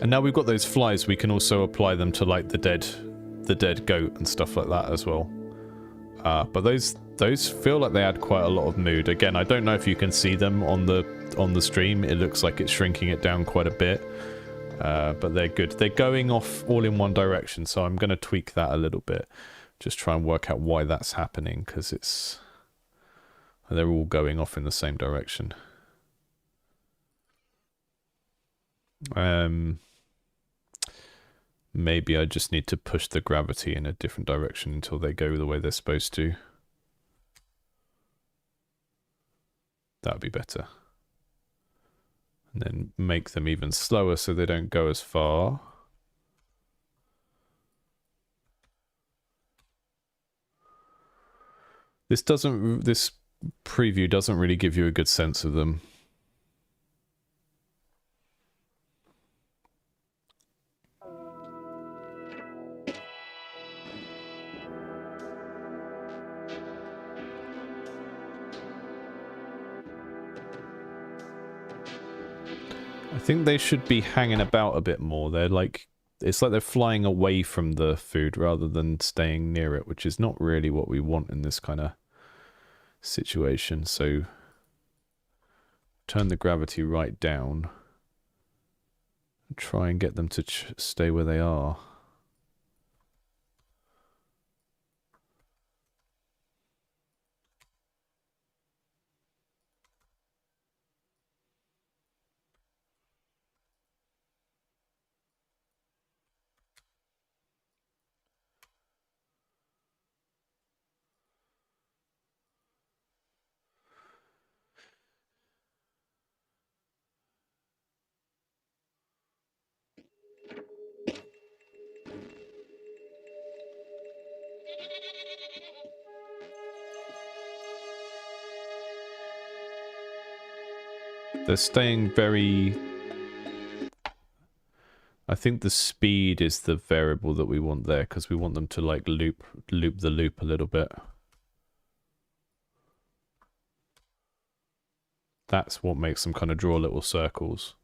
And now we've got those flies, we can also apply them to like the dead goat and stuff like that as well. But those feel like they add quite a lot of mood. Again, I don't know if you can see them on the stream. It looks like it's shrinking it down quite a bit. But they're good. They're going off all in one direction, so I'm going to tweak that a little bit. Just try and work out why that's happening, because they're all going off in the same direction. Maybe I just need to push the gravity in a different direction until they go the way they're supposed to. That would be better. And then make them even slower so they don't go as far. This preview doesn't really give you a good sense of them. I think they should be hanging about a bit more. They're like, it's like they're flying away from the food rather than staying near it, which is not really what we want in this kind of situation. So turn the gravity right down and try and get them to stay where they are. They're staying very... I think the speed is the variable that we want there, because we want them to like loop the loop a little bit. That's what makes them kind of draw little circles.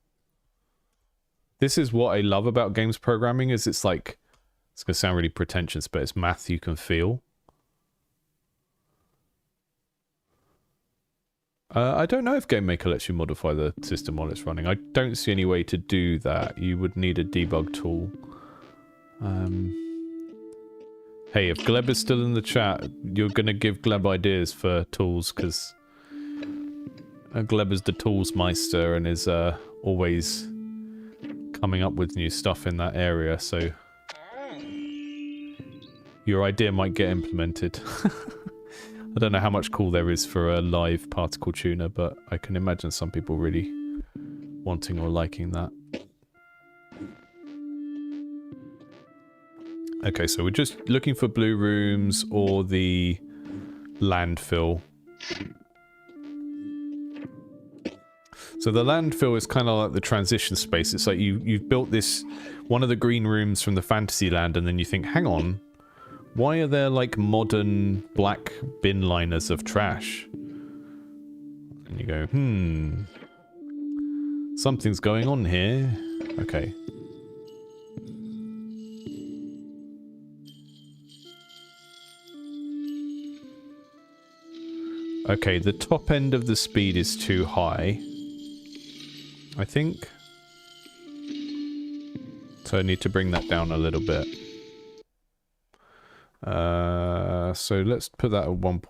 This is what I love about games programming, is it's like, it's going to sound really pretentious, but it's math you can feel. I don't know if GameMaker lets you modify the system while it's running. I don't see any way to do that. You would need a debug tool. Hey, if Gleb is still in the chat, you're going to give Gleb ideas for tools, because Gleb is the tools meister and is always coming up with new stuff in that area, so your idea might get implemented. I don't know how much call there is for a live particle tuner, but I can imagine some people really wanting or liking that. Okay, so we're just looking for blue rooms or the landfill. So the landfill is kind of like the transition space. It's like you've built this, one of the green rooms from the fantasy land, and then you think, hang on, why are there like modern black bin liners of trash? And you go, something's going on here. Okay. Okay, the top end of the speed is too high, I think. So I need to bring that down a little bit. So let's put that at 1.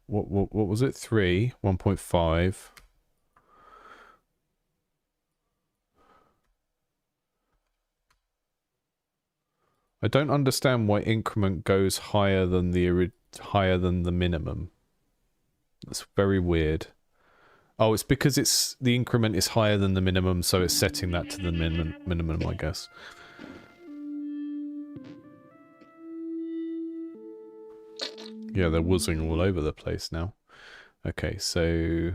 What was it? 3, 1.5. I don't understand why increment goes higher than the minimum. That's very weird. Oh, it's because it's the increment is higher than the minimum, so it's setting that to the minimum, I guess. Yeah, they're wuzzing all over the place now. Okay, so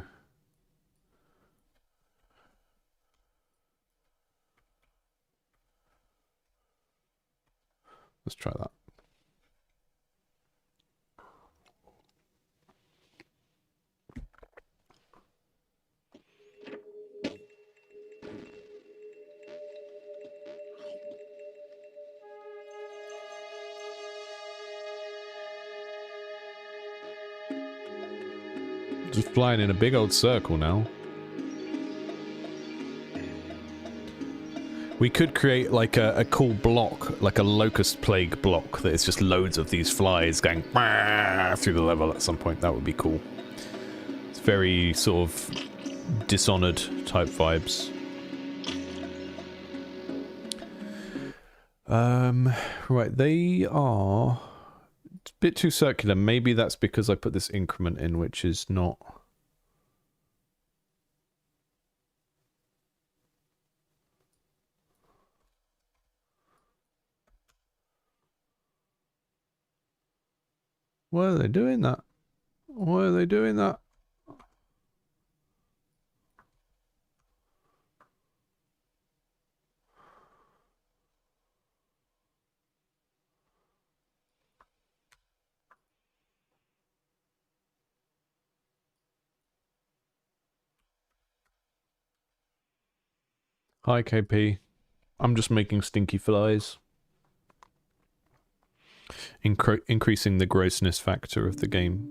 let's try that. Just flying in a big old circle now. We could create like a cool block, like a locust plague block that is just loads of these flies going through the level at some point. That would be cool. It's very sort of Dishonored type vibes. Right, they are a bit too circular. Maybe that's because I put this increment in, which is not... Why are they doing that? Why are they doing that? Hi, KP. I'm just making stinky flies. Increasing the grossness factor of the game.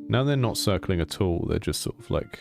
Now they're not circling at all, they're just sort of like...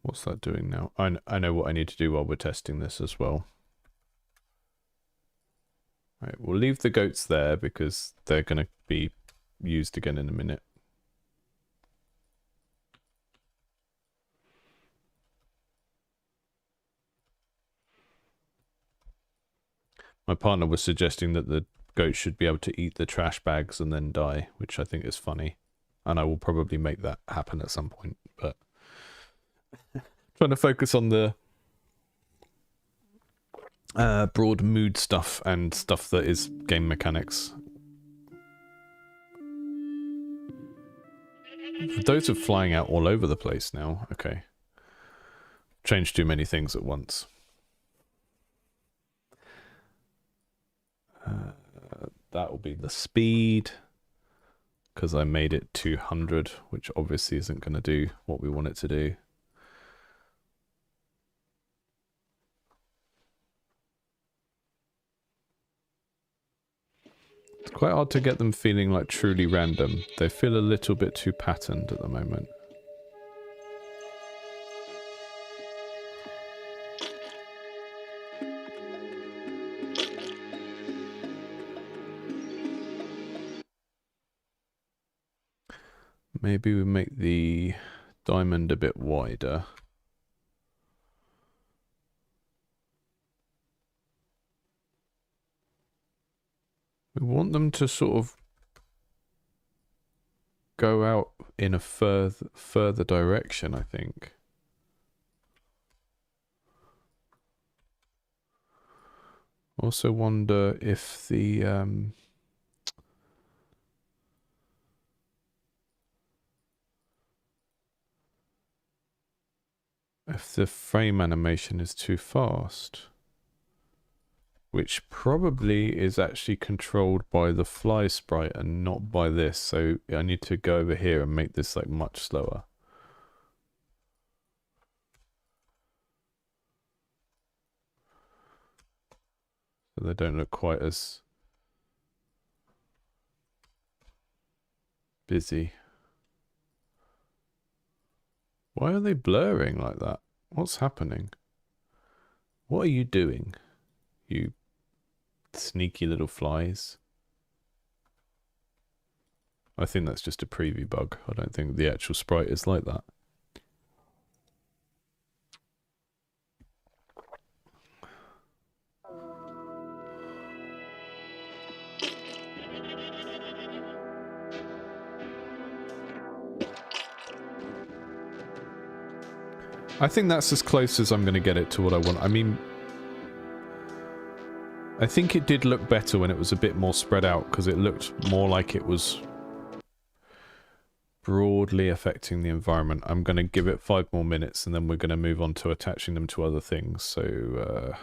What's that doing now? I know what I need to do while we're testing this as well. Right, we'll leave the goats there because they're going to be used again in a minute. My partner was suggesting that the goats should be able to eat the trash bags and then die, which I think is funny. And I will probably make that happen at some point, but... trying to focus on the broad mood stuff and stuff that is game mechanics. Those are flying out all over the place now. Okay. Changed too many things at once. That will be the speed, because I made it 200, which obviously isn't going to do what we want it to do. It's quite hard to get them feeling like truly random. They feel a little bit too patterned at the moment. Maybe we make the diamond a bit wider. We want them to sort of go out in a further direction, I think. Also wonder if the frame animation is too fast, which probably is actually controlled by the fly sprite and not by this, so I need to go over here and make this like much slower. So they don't look quite as busy. Why are they blurring like that? What's happening? What are you doing, you sneaky little flies? I think that's just a preview bug. I don't think the actual sprite is like that. I think that's as close as I'm going to get it to what I want. I mean, I think it did look better when it was a bit more spread out, because it looked more like it was broadly affecting the environment. I'm going to give it 5 more minutes and then we're going to move on to attaching them to other things. So,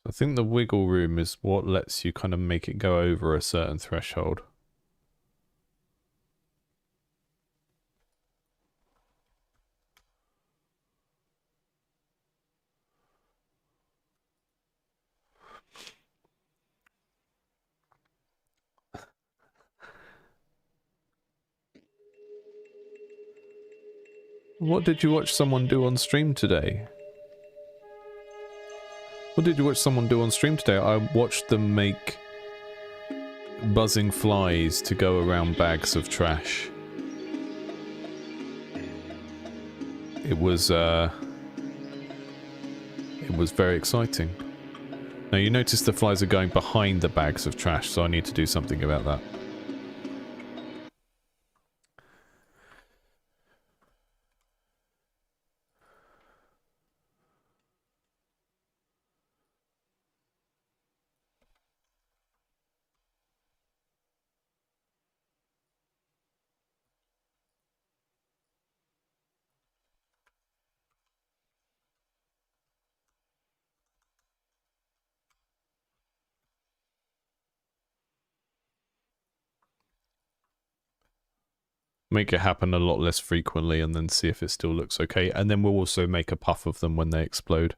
I think the wiggle room is what lets you kind of make it go over a certain threshold. What did you watch someone do on stream today? What did you watch someone do on stream today? I watched them make buzzing flies to go around bags of trash. It was very exciting. Now you notice the flies are going behind the bags of trash, so I need to do something about that. Make it happen a lot less frequently and then see if it still looks okay. And then we'll also make a puff of them when they explode.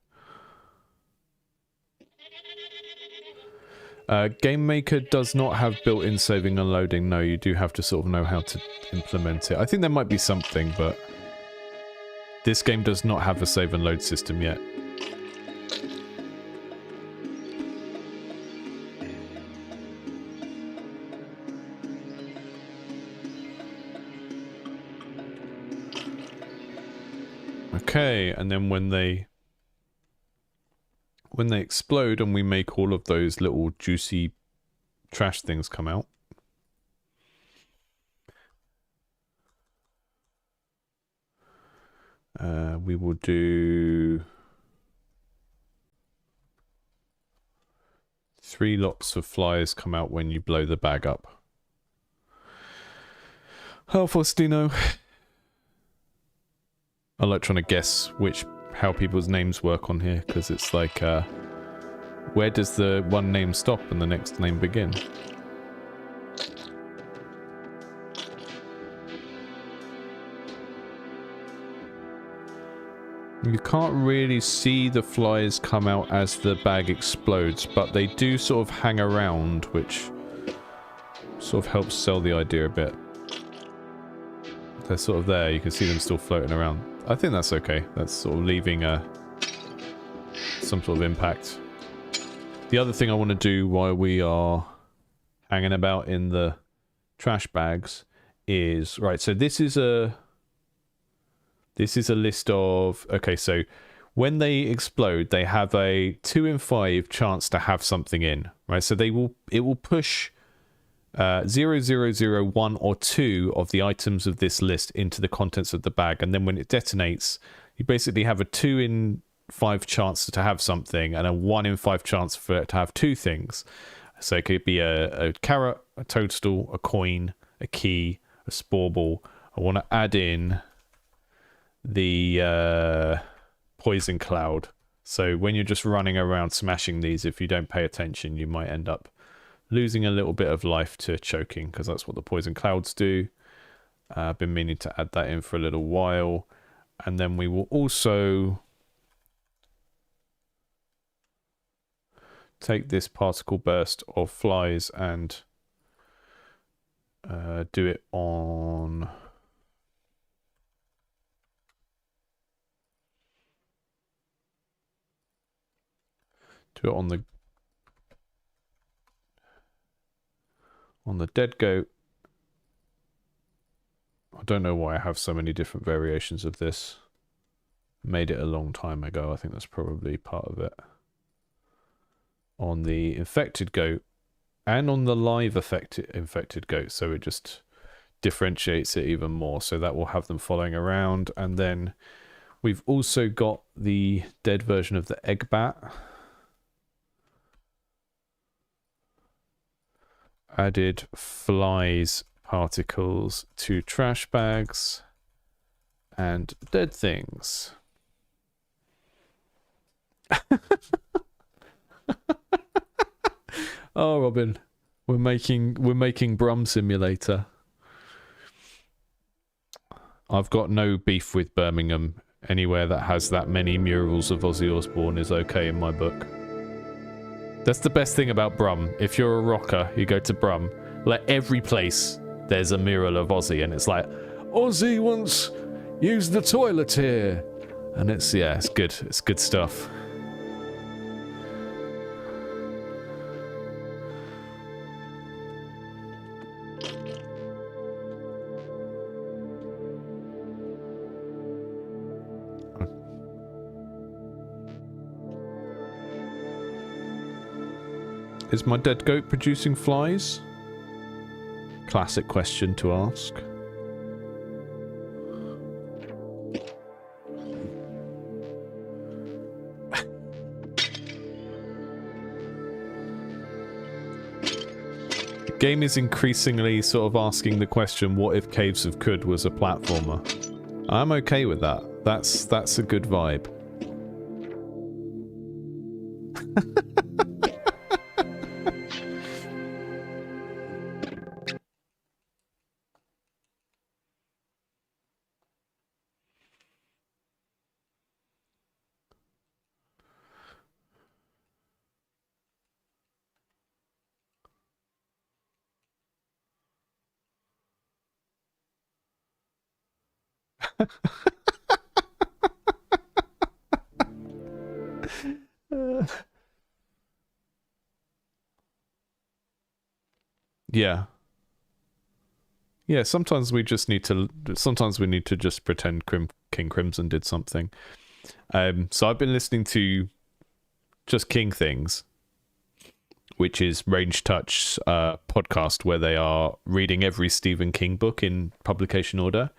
GameMaker does not have built-in saving and loading. No, you do have to sort of know how to implement it. I think there might be something, but this game does not have a save and load system yet. Okay, and then when they explode and we make all of those little juicy trash things come out, we will do 3 lots of flies come out when you blow the bag up. Oh, Faustino. I like trying to guess how people's names work on here, because it's like, where does the one name stop and the next name begin? You can't really see the flies come out as the bag explodes, but they do sort of hang around, which sort of helps sell the idea a bit. They're sort of there, you can see them still floating around. I think that's okay. That's sort of leaving some sort of impact. The other thing I want to do while we are hanging about in the trash bags is... Right, so this is a list of... Okay, so when they explode, they have a 2 in 5 chance to have something in. Right, so it will push 0, 0, 0, 1 or 2 of the items of this list into the contents of the bag, and then when it detonates, you basically have a 2 in 5 chance to have something and a 1 in 5 chance for it to have 2 things. So it could be a carrot, a toadstool, a coin, a key, a spore ball. I want to add in the poison cloud. So when you're just running around smashing these, if you don't pay attention, you might end up losing a little bit of life to choking, because that's what the poison clouds do. I've been meaning to add that in for a little while. And then we will also take this particle burst of flies and do it on... Do it on the dead goat. I don't know why I have so many different variations of this. Made it a long time ago. I think that's probably part of it. On the infected goat and on the live infected goat, so it just differentiates it even more. So that will have them following around. And then we've also got the dead version of the egg bat. Added flies particles to trash bags and dead things. Oh, Robin, we're making Brum Simulator. I've got no beef with Birmingham. Anywhere that has that many murals of Ozzy Osbourne is okay in my book. That's the best thing about Brum. If you're a rocker, you go to Brum. Like every place, there's a mural of Ozzy, and it's like, Ozzy once used the toilet here, and it's it's good. It's good stuff. Is my dead goat producing flies? Classic question to ask. The game is increasingly sort of asking the question, what if Caves of Qud was a platformer? I'm okay with that. That's a good vibe. Yeah. Yeah, sometimes we need to just pretend King Crimson did something. So I've been listening to Just King Things, which is Range Touch podcast where they are reading every Stephen King book in publication order.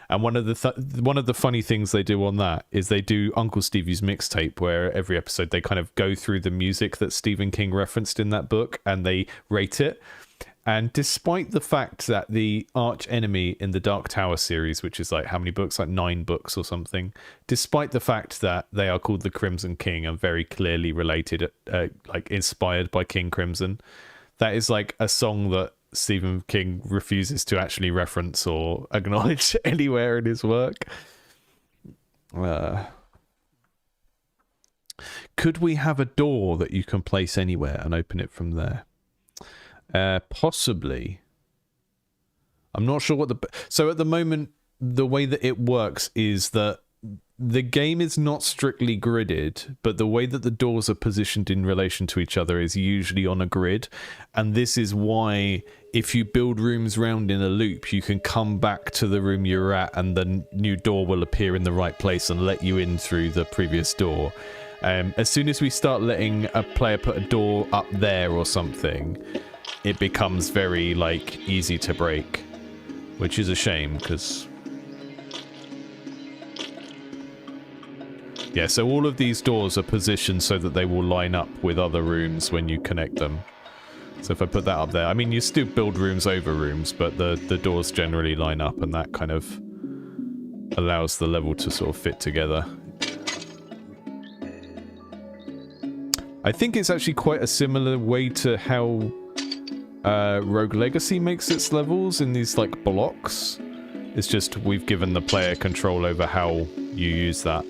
And one of the funny things they do on that is they do Uncle Stevie's mixtape, where every episode they kind of go through the music that Stephen King referenced in that book and they rate it. And despite the fact that the arch enemy in the Dark Tower series, which is like how many books, like 9 books or something, despite the fact that they are called the Crimson King and very clearly related, like inspired by King Crimson, that is like a song that Stephen King refuses to actually reference or acknowledge anywhere in his work. Could we have a door that you can place anywhere and open it from there? Possibly. I'm not sure what so at the moment, the way that it works is that the game is not strictly gridded, but the way that the doors are positioned in relation to each other is usually on a grid. And this is why if you build rooms round in a loop, you can come back to the room you're at and the new door will appear in the right place and let you in through the previous door. As soon as we start letting a player put a door up there or something, it becomes very, like, easy to break, which is a shame, because... Yeah, so all of these doors are positioned so that they will line up with other rooms when you connect them. So if I put that up there, I mean, you still build rooms over rooms, but the doors generally line up, and that kind of allows the level to sort of fit together. I think it's actually quite a similar way to how Rogue Legacy makes its levels in these, like, blocks. It's just we've given the player control over how you use that.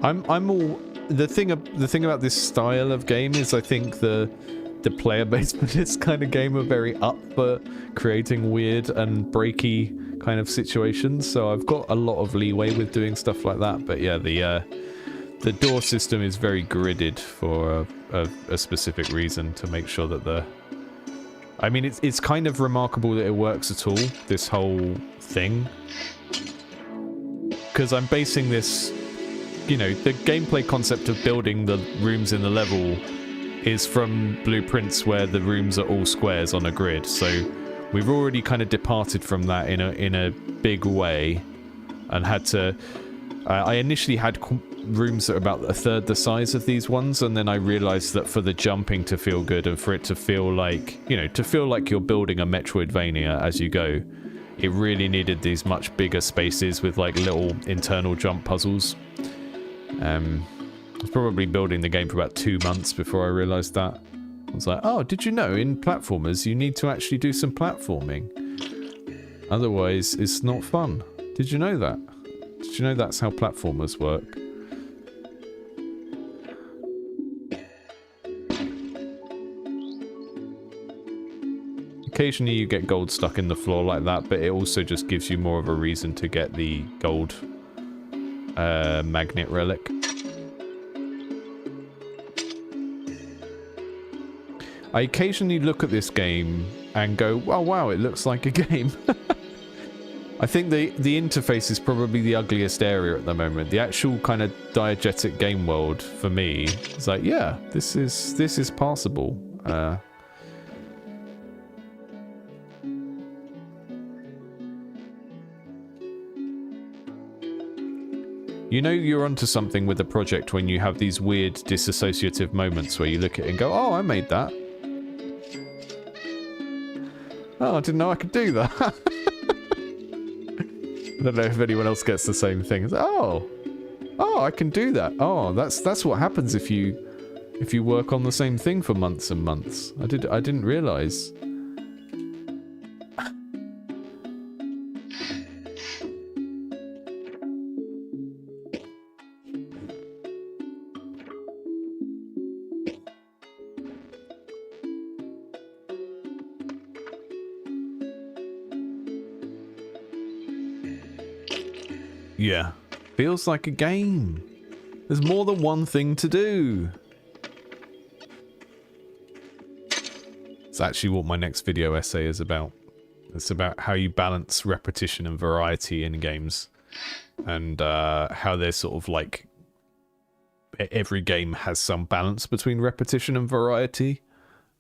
I'm all the thing about this style of game is I think the player base for this kind of game are very up for creating weird and breaky kind of situations, so I've got a lot of leeway with doing stuff like that. But yeah, the door system is very gridded for a specific reason, to make sure that I mean, it's kind of remarkable that it works at all, this whole thing, because I'm basing this, you know, the gameplay concept of building the rooms in the level is from blueprints where the rooms are all squares on a grid. So we've already kind of departed from that in a big way, and had to. I initially had rooms that are about a third the size of these ones, and then I realized that for the jumping to feel good and for it to feel like, you know, to feel like you're building a Metroidvania as you go, it really needed these much bigger spaces with like little internal jump puzzles. I was probably building the game for about 2 months before I realised that. I was like, oh, did you know in platformers you need to actually do some platforming? Otherwise, it's not fun. Did you know that? Did you know that's how platformers work? Occasionally you get gold stuck in the floor like that, but it also just gives you more of a reason to get the gold magnet relic. I occasionally look at this game and go, oh wow, it looks like a game. I think the interface is probably the ugliest area at the moment. The actual kind of diegetic game world for me is like, yeah, this is passable. You know you're onto something with a project when you have these weird disassociative moments where you look at it and go, oh, I made that. Oh, I didn't know I could do that. I don't know if anyone else gets the same thing. It's, oh, I can do that. Oh, that's what happens if you if you work on the same thing for months and months. I didn't realize. Yeah, feels like a game. There's more than one thing to do. It's actually what my next video essay is about. It's about how you balance repetition and variety in games. And how there's sort of like... every game has some balance between repetition and variety.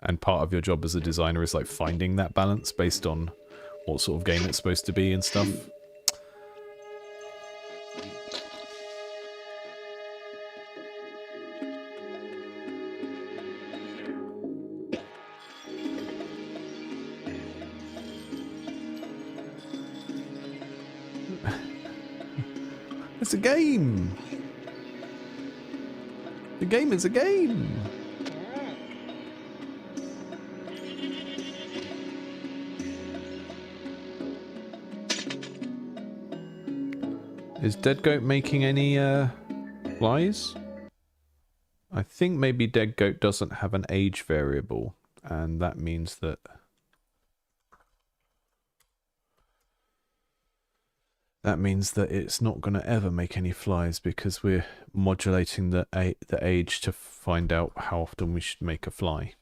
And part of your job as a designer is like finding that balance based on what sort of game it's supposed to be and stuff. It's a game! The game is a game! Is Dead Goat making any flies? I think maybe Dead Goat doesn't have an age variable, and that means that... that means that it's not going to ever make any flies because we're modulating the age to find out how often we should make a fly.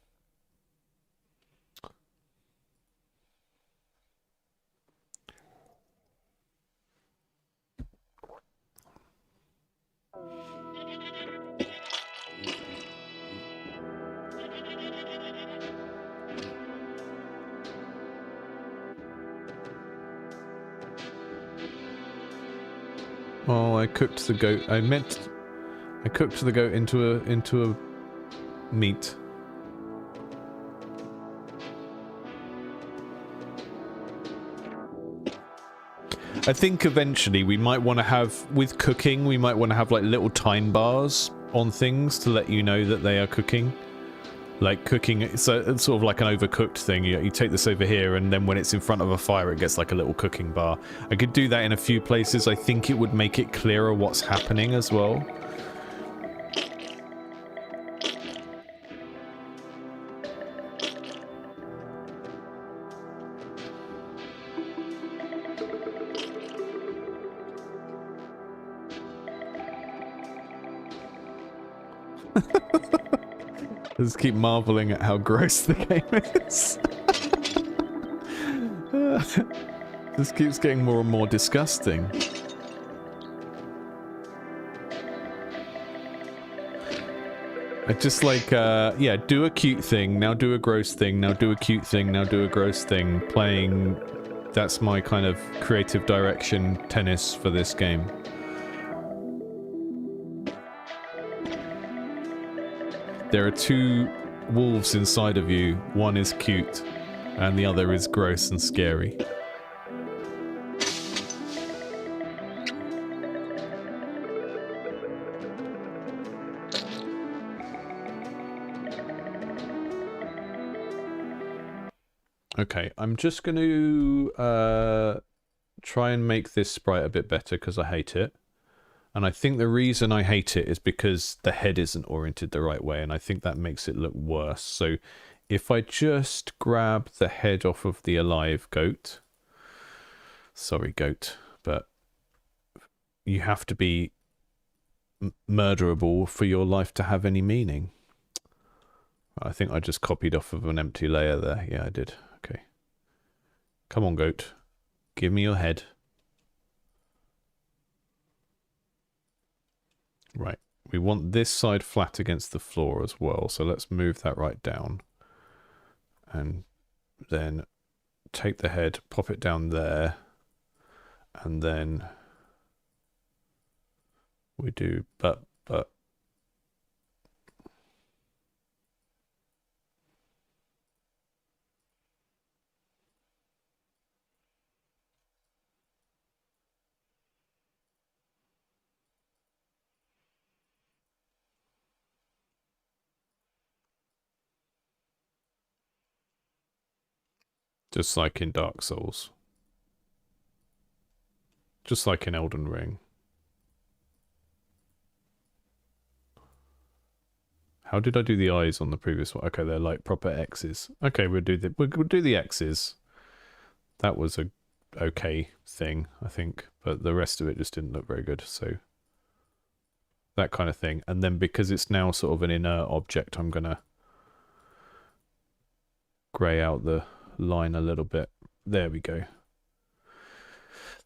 Oh, I cooked the goat. I cooked the goat into a meat. I think eventually we might want to have, with cooking, we might want to have like little time bars on things to let you know that they are cooking. Like cooking, so it's sort of like an overcooked thing. You take this over here, and then when it's in front of a fire, it gets like a little cooking bar. I could do that in a few places. I think it would make it clearer what's happening as well. I just keep marveling at how gross the game is. This keeps getting more and more disgusting. I just like, yeah, do a cute thing, now do a gross thing, now do a cute thing, now do a gross thing. Playing, that's my kind of creative direction tennis for this game. There are two wolves inside of you. One is cute, and the other is gross and scary. Okay, I'm just going to try and make this sprite a bit better because I hate it. And I think the reason I hate it is because the head isn't oriented the right way, and I think that makes it look worse. So if I just grab the head off of the alive goat... Sorry, goat, but you have to be murderable for your life to have any meaning. I think I just copied off of an empty layer there. Yeah, I did. Okay. Come on, goat. Give me your head. Right, we want this side flat against the floor as well, so let's move that right down. And then take the head, pop it down there, and then we do but. Just like in Dark Souls. Just like in Elden Ring. How did I do the eyes on the previous one? Okay, they're like proper X's. Okay, we'll do the X's. That was a okay thing, I think, but the rest of it just didn't look very good. So that kind of thing. And then because it's now sort of an inert object, I'm gonna grey out the line a little bit. There we go.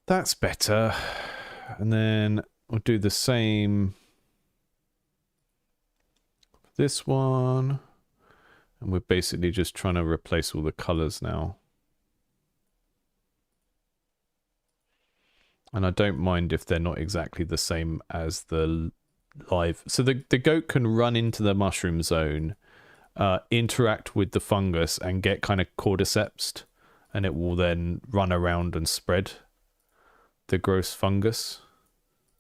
That's better. And then we'll do the same for this one. And we're basically just trying to replace all the colors now. And I don't mind if they're not exactly the same as the live. So the goat can run into the mushroom zone, interact with the fungus and get kind of cordycepsed, and it will then run around and spread the gross fungus.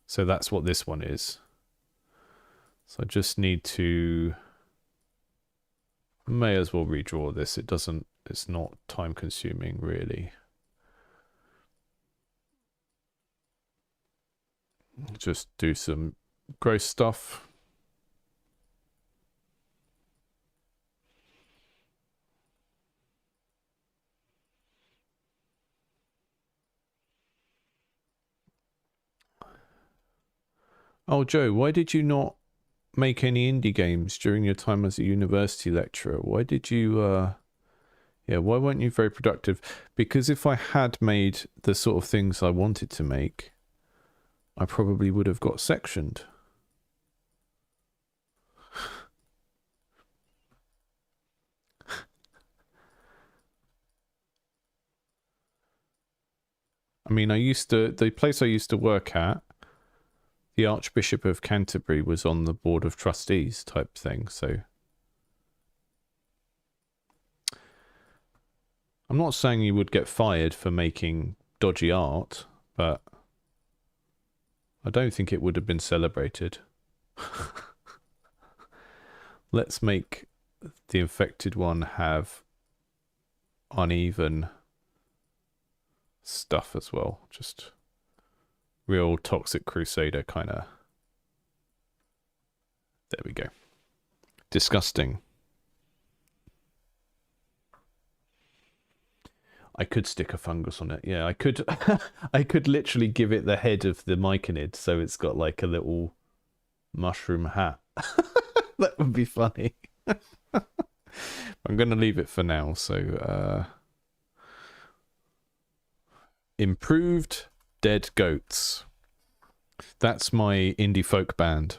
So that's what this one is. So I just need to, may as well redraw this. It's not time consuming really. Just do some gross stuff. Oh, Joe, why did you not make any indie games during your time as a university lecturer? Why did you, yeah, why weren't you very productive? Because if I had made the sort of things I wanted to make, I probably would have got sectioned. I mean, the place I used to work at, the Archbishop of Canterbury was on the board of trustees type thing, so I'm not saying you would get fired for making dodgy art, but I don't think it would have been celebrated. Let's make the infected one have uneven stuff as well. Just real Toxic Crusader kind of. There we go. Disgusting. I could stick a fungus on it. Yeah, I could. I could literally give it the head of the myconid, so it's got like a little mushroom hat. That would be funny. I'm going to leave it for now. So, improved dead goats. That's my indie folk band.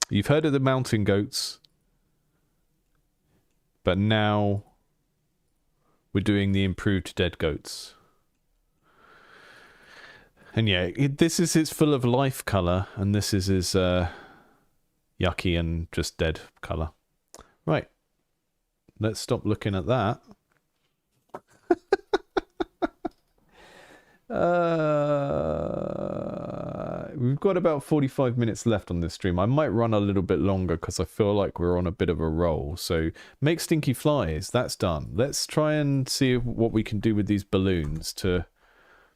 You've heard of the mountain goats, but now we're doing the improved dead goats. And yeah, this is its full of life colour, and this is his yucky and just dead colour. Right. Let's stop looking at that. We've got about 45 minutes left on this stream. I might run a little bit longer because I feel like we're on a bit of a roll. So make stinky flies. That's done. Let's try and see what we can do with these balloons to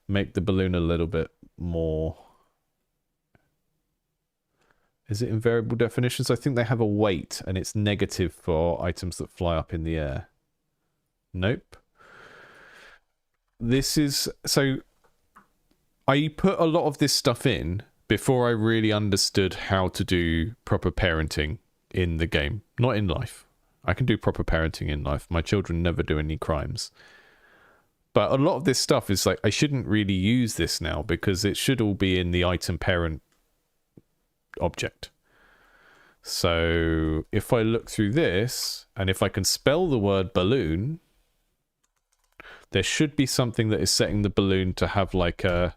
make the balloon a little bit more. Is it in variable definitions? I think they have a weight and it's negative for items that fly up in the air. Nope. This is... So I put a lot of this stuff in before I really understood how to do proper parenting in the game. Not in life. I can do proper parenting in life. My children never do any crimes. But a lot of this stuff is like, I shouldn't really use this now because it should all be in the item parent object. So if I look through this, and if I can spell the word balloon, there should be something that is setting the balloon to have like a...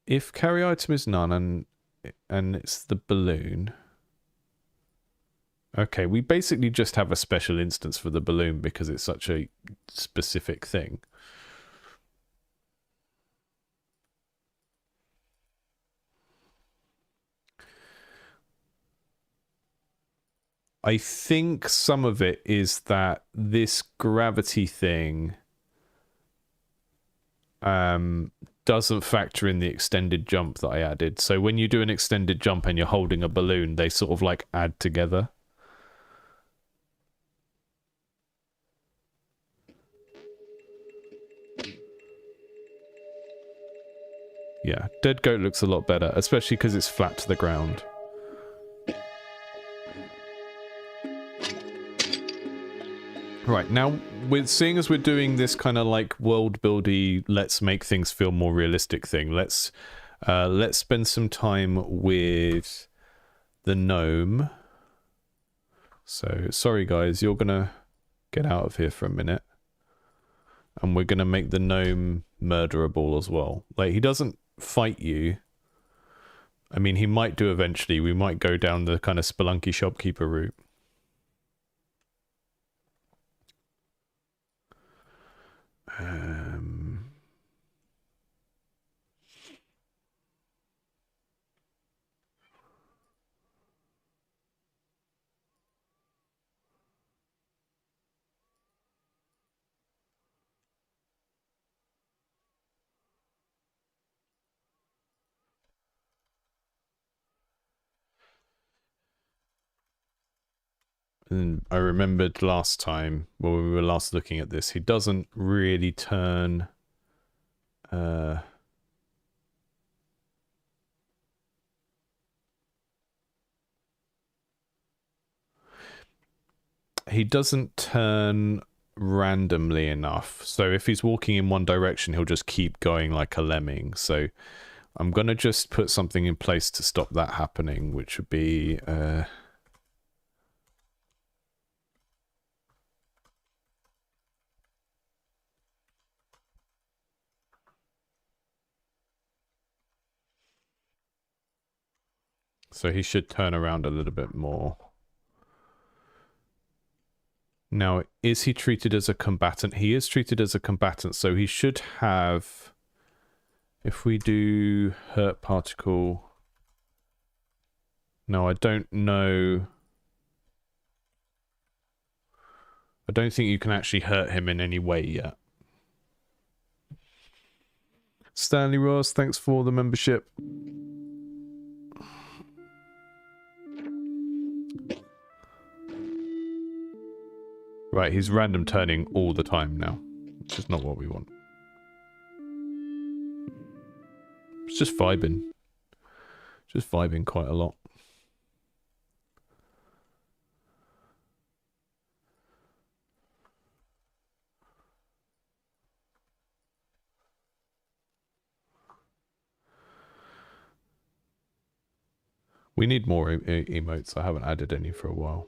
If carry item is none and it's the balloon... Okay, we basically just have a special instance for the balloon because it's such a specific thing. I think some of it is that this gravity thing doesn't factor in the extended jump that I added. So when you do an extended jump and you're holding a balloon, they sort of like add together. Yeah, Dead Goat looks a lot better, especially because it's flat to the ground. Right, now, seeing as we're doing this kind of like world-buildy, let's make things feel more realistic thing, let's spend some time with the gnome. So, sorry guys, you're gonna get out of here for a minute. And we're gonna make the gnome murderable as well. Like, he doesn't fight you. I mean, he might do eventually. We might go down the kind of spelunky shopkeeper route. And I remembered last time, when we were last looking at this, he doesn't really turn... he doesn't turn randomly enough. So if he's walking in one direction, he'll just keep going like a lemming. So I'm going to just put something in place to stop that happening, which would be... so he should turn around a little bit more. Now, is he treated as a combatant? He is treated as a combatant, so he should have... if we do hurt particle... no, I don't know... I don't think you can actually hurt him in any way yet. Stanley Ross, thanks for the membership. Right, he's random turning all the time now, which is not what we want. It's just vibing. Just vibing quite a lot. We need more emotes. I haven't added any for a while.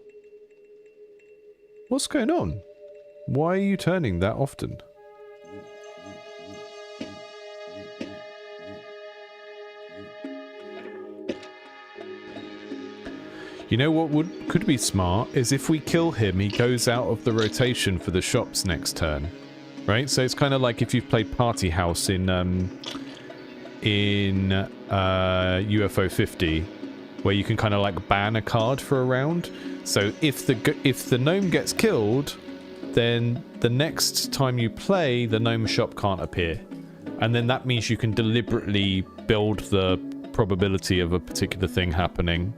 What's going on? Why are you turning that often? You know what could be smart is if we kill him, he goes out of the rotation for the shops next turn, right? So it's kind of like if you've played Party House in UFO 50, where you can kind of like ban a card for a round. So if the gnome gets killed, then the next time you play, the gnome shop can't appear. And then that means you can deliberately build the probability of a particular thing happening.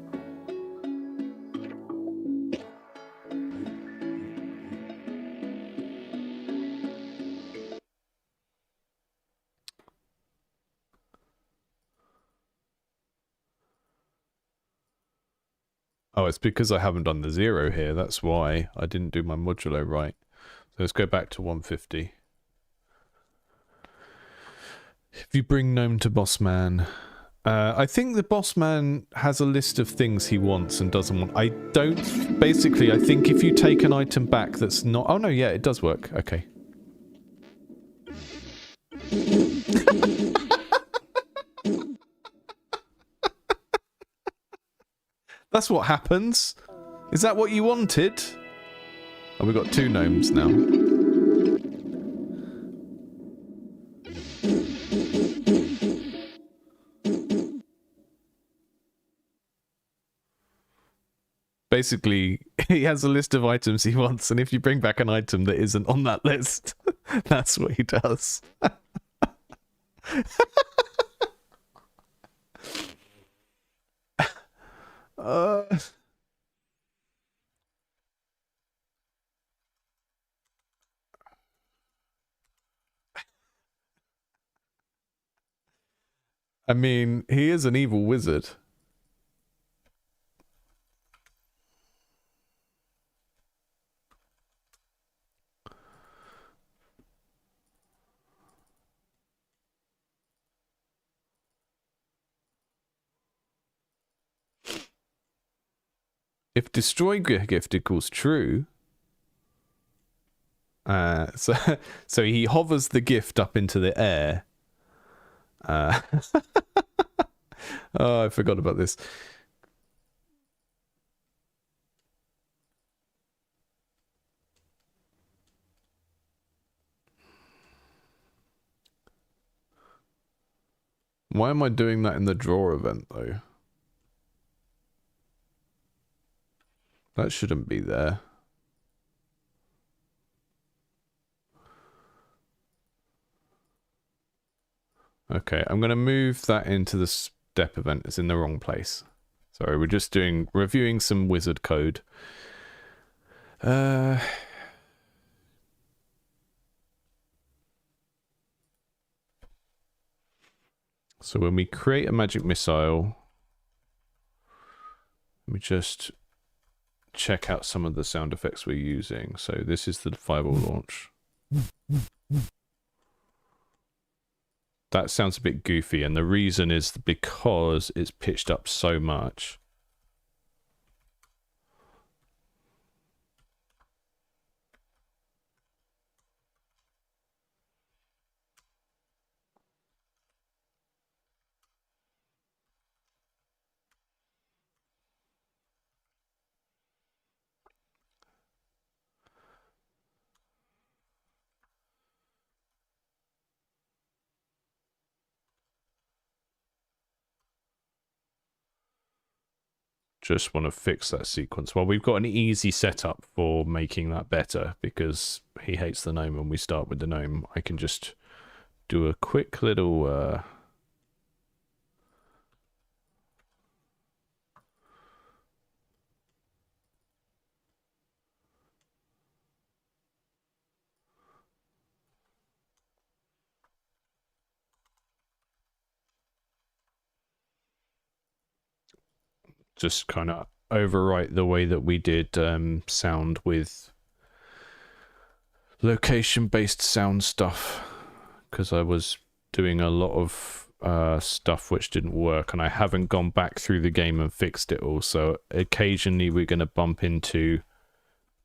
Oh, it's because I haven't done the 0 here. That's why I didn't do my modulo right. So let's go back to 150. If you bring gnome to boss man, I think the boss man has a list of things he wants and doesn't want. I don't. Basically, I think if you take an item back that's not. Oh no, yeah, it does work. Okay. That's what happens. Is that what you wanted? Oh, we've got 2 gnomes now. Basically, he has a list of items he wants, and if you bring back an item that isn't on that list, that's what he does. uh... I mean, he is an evil wizard. If destroy gift equals true, so so he hovers the gift up into the air. Oh, I forgot about this. Why am I doing that in the draw event, though? That shouldn't be there. Okay, I'm going to move that into the step event. It's in the wrong place. Sorry, we're just reviewing some wizard code. So when we create a magic missile, let me just check out some of the sound effects we're using. So this is the fireball launch. That sounds a bit goofy, and the reason is because it's pitched up so much. Just want to fix that sequence. Well, we've got an easy setup for making that better because he hates the gnome when we start with the gnome. I can just do a quick little just kind of overwrite the way that we did sound with location-based sound stuff, because I was doing a lot of stuff which didn't work, and I haven't gone back through the game and fixed it all. So occasionally we're going to bump into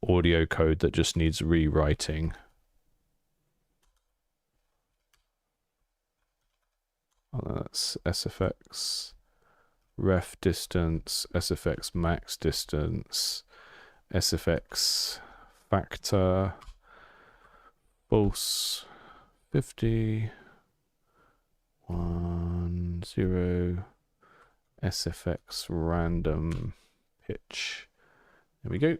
audio code that just needs rewriting. Oh, that's SFX. Ref distance, SFX max distance, SFX factor, false 50, 1, 0, SFX random pitch. There we go.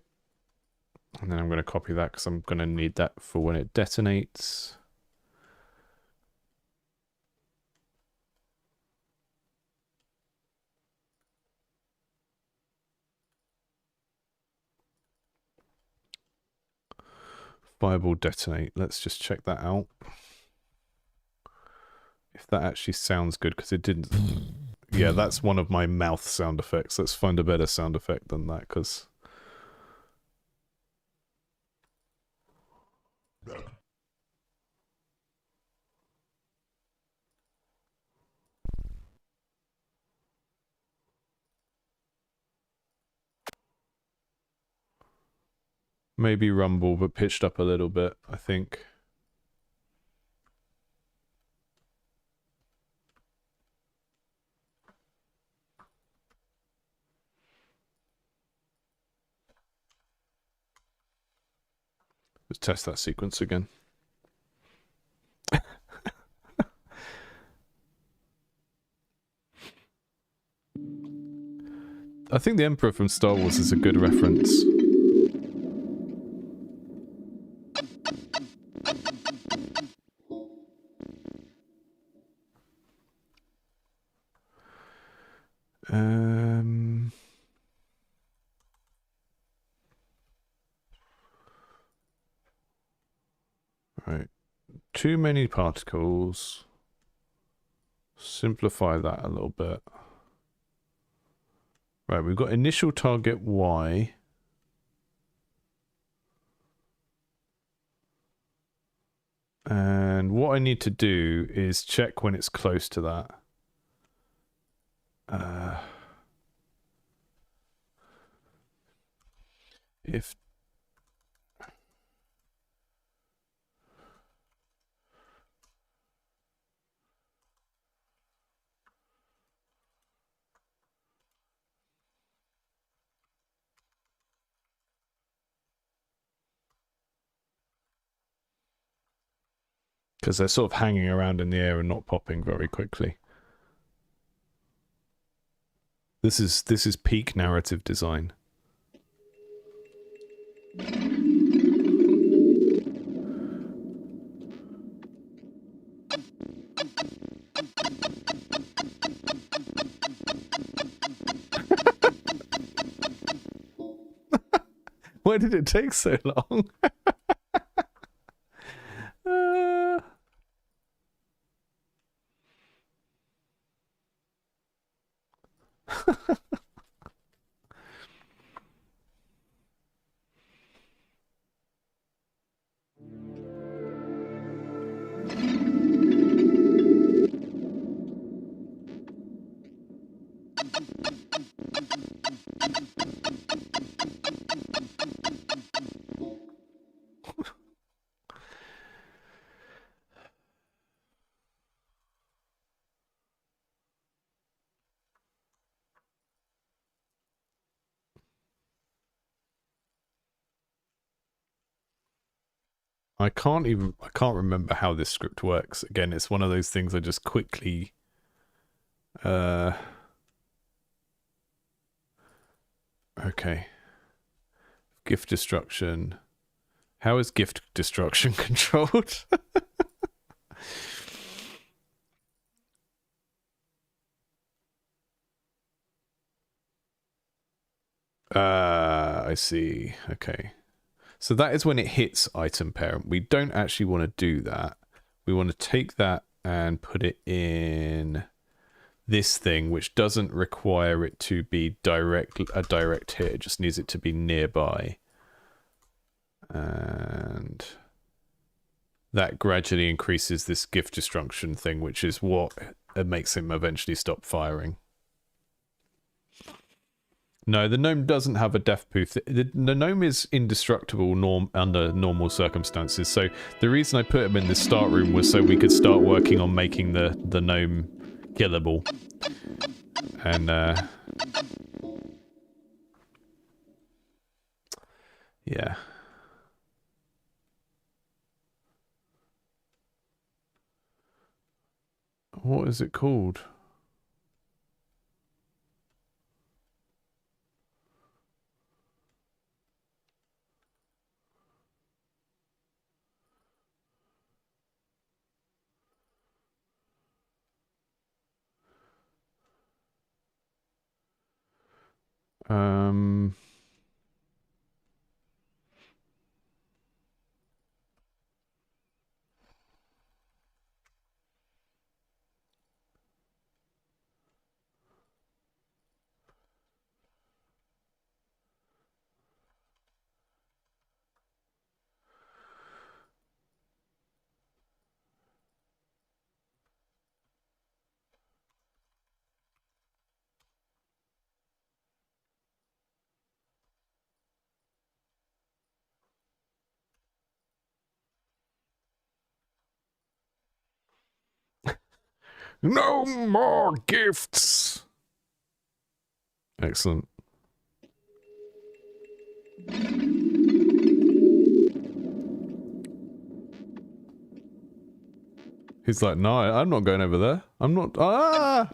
And then I'm going to copy that because I'm going to need that for when it detonates. Fireball detonate. Let's just check that out. If that actually sounds good, because it didn't. Yeah, that's one of my mouth sound effects. Let's find a better sound effect than that, because. Maybe rumble, but pitched up a little bit, I think. Let's test that sequence again. I think the Emperor from Star Wars is a good reference. Right. Too many particles. Simplify that a little bit. Right, we've got initial target Y. And what I need to do is check when it's close to that. If because they're sort of hanging around in the air and not popping very quickly. This is peak narrative design. Why did it take so long? I can't remember how this script works. Again, it's one of those things I just quickly okay. Gift destruction. How is gift destruction controlled? I see. Okay. So that is when it hits item parent. We don't actually want to do that. We want to take that and put it in this thing, which doesn't require it to be a direct hit. It just needs it to be nearby. And that gradually increases this gift destruction thing, which is what makes him eventually stop firing. No, the gnome doesn't have a death poof. The gnome is indestructible under normal circumstances. So the reason I put him in the start room was so we could start working on making the gnome killable. And yeah. What is it called? No more gifts! Excellent. He's like, no, I'm not going over there. I'm not. Ah!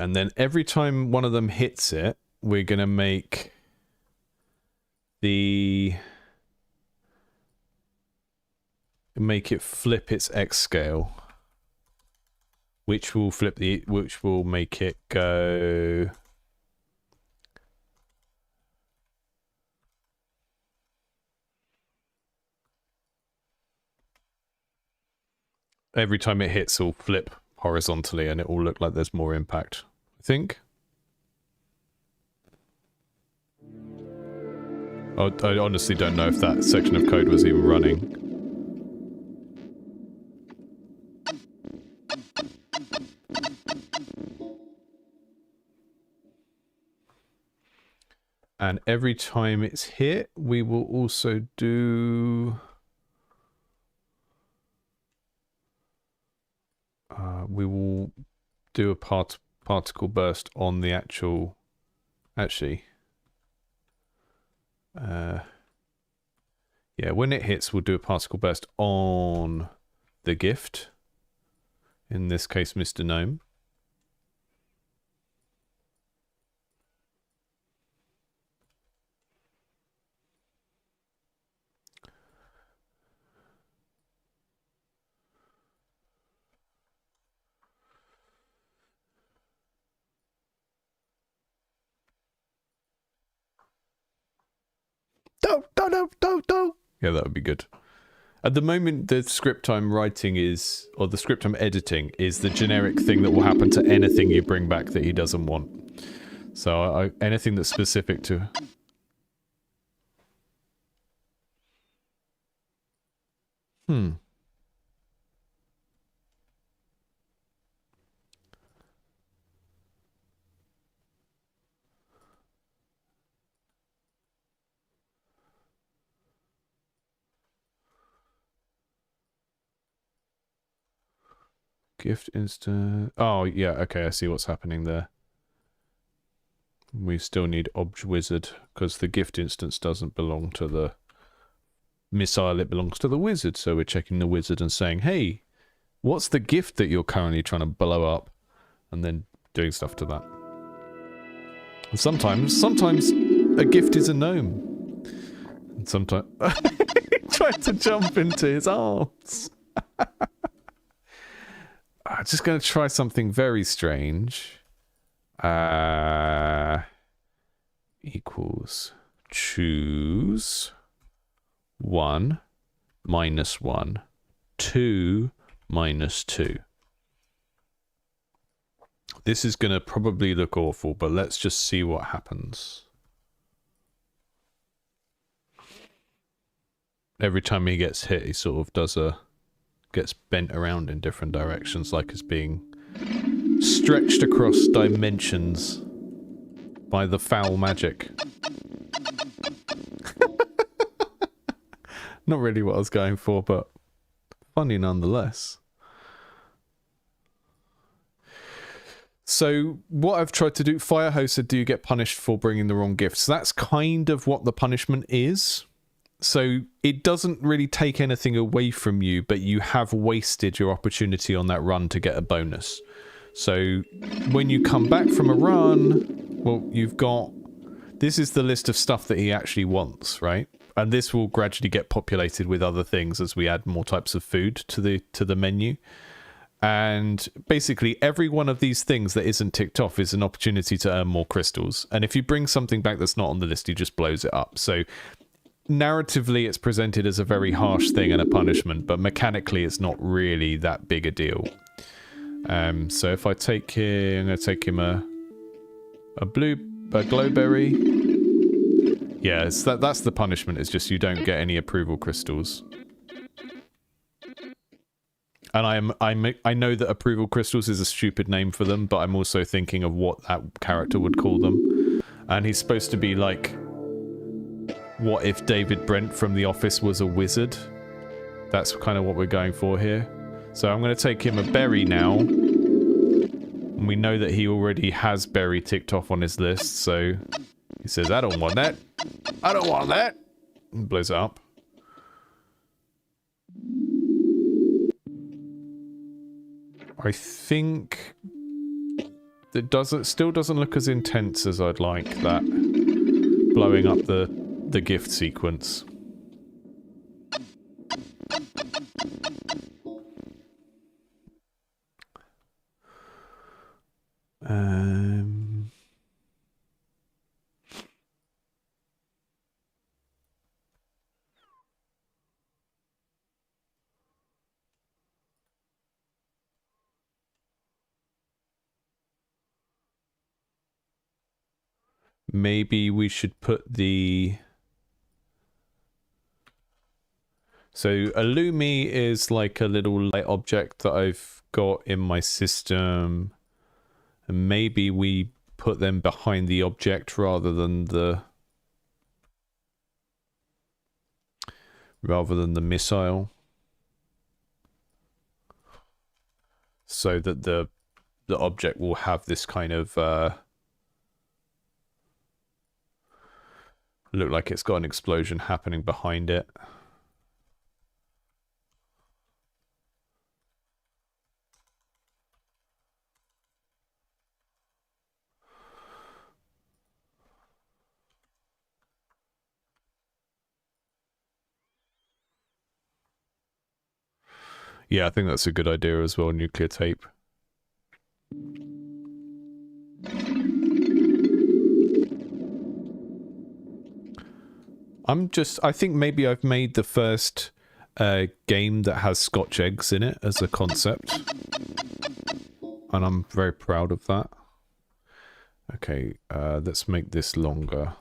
And then every time one of them hits it, we're going to make it flip its X scale, which will make it go. Every time it hits, it'll flip horizontally and it will look like there's more impact, I think. I honestly don't know if that section of code was even running. And every time it's hit, we will also do... we will do a particle burst on the actual... Actually... yeah, when it hits, we'll do a particle burst on the gift. In this case, Mr. Gnome. Don't. Yeah, that would be good. At the moment, the script I'm writing is, or the script I'm editing, is the generic thing that will happen to anything you bring back that he doesn't want. So anything that's specific to... Gift instant... Oh, yeah, okay, I see what's happening there. We still need Obj Wizard, because the gift instance doesn't belong to the missile, it belongs to the wizard. So we're checking the wizard and saying, hey, what's the gift that you're currently trying to blow up? And then doing stuff to that. And sometimes a gift is a gnome. And sometimes... trying to jump into his arms. I'm just going to try something very strange. Equals choose 1 minus 1, 2 minus 2. This is going to probably look awful, but let's just see what happens. Every time he gets hit, he sort of does gets bent around in different directions, like it's being stretched across dimensions by the foul magic. Not really what I was going for, but funny nonetheless. So what I've tried to do, Firehost said, do you get punished for bringing the wrong gifts? So that's kind of what the punishment is. So it doesn't really take anything away from you, but you have wasted your opportunity on that run to get a bonus. So when you come back from a run, well, you've got... This is the list of stuff that he actually wants, right? And this will gradually get populated with other things as we add more types of food to the menu. And basically every one of these things that isn't ticked off is an opportunity to earn more crystals. And if you bring something back that's not on the list, he just blows it up. So narratively, it's presented as a very harsh thing and a punishment, but mechanically, it's not really that big a deal. So if I take him, I'm going to take him a glowberry. Yeah, that's the punishment. It's just you don't get any approval crystals. And I know that approval crystals is a stupid name for them, but I'm also thinking of what that character would call them. And he's supposed to be like, what if David Brent from The Office was a wizard? That's kind of what we're going for here. So I'm going to take him a berry now. And we know that he already has berry ticked off on his list, so he says, I don't want that. I don't want that. And blows it up. I think still doesn't look as intense as I'd like, that blowing up the gift sequence. Maybe we should put the... So a Lumi is like a little light object that I've got in my system. And maybe we put them behind the object rather than the missile. So that the object will have this kind of look like it's got an explosion happening behind it. Yeah, I think that's a good idea as well, nuclear tape. I think maybe I've made the first game that has Scotch eggs in it as a concept. And I'm very proud of that. Okay, let's make this longer.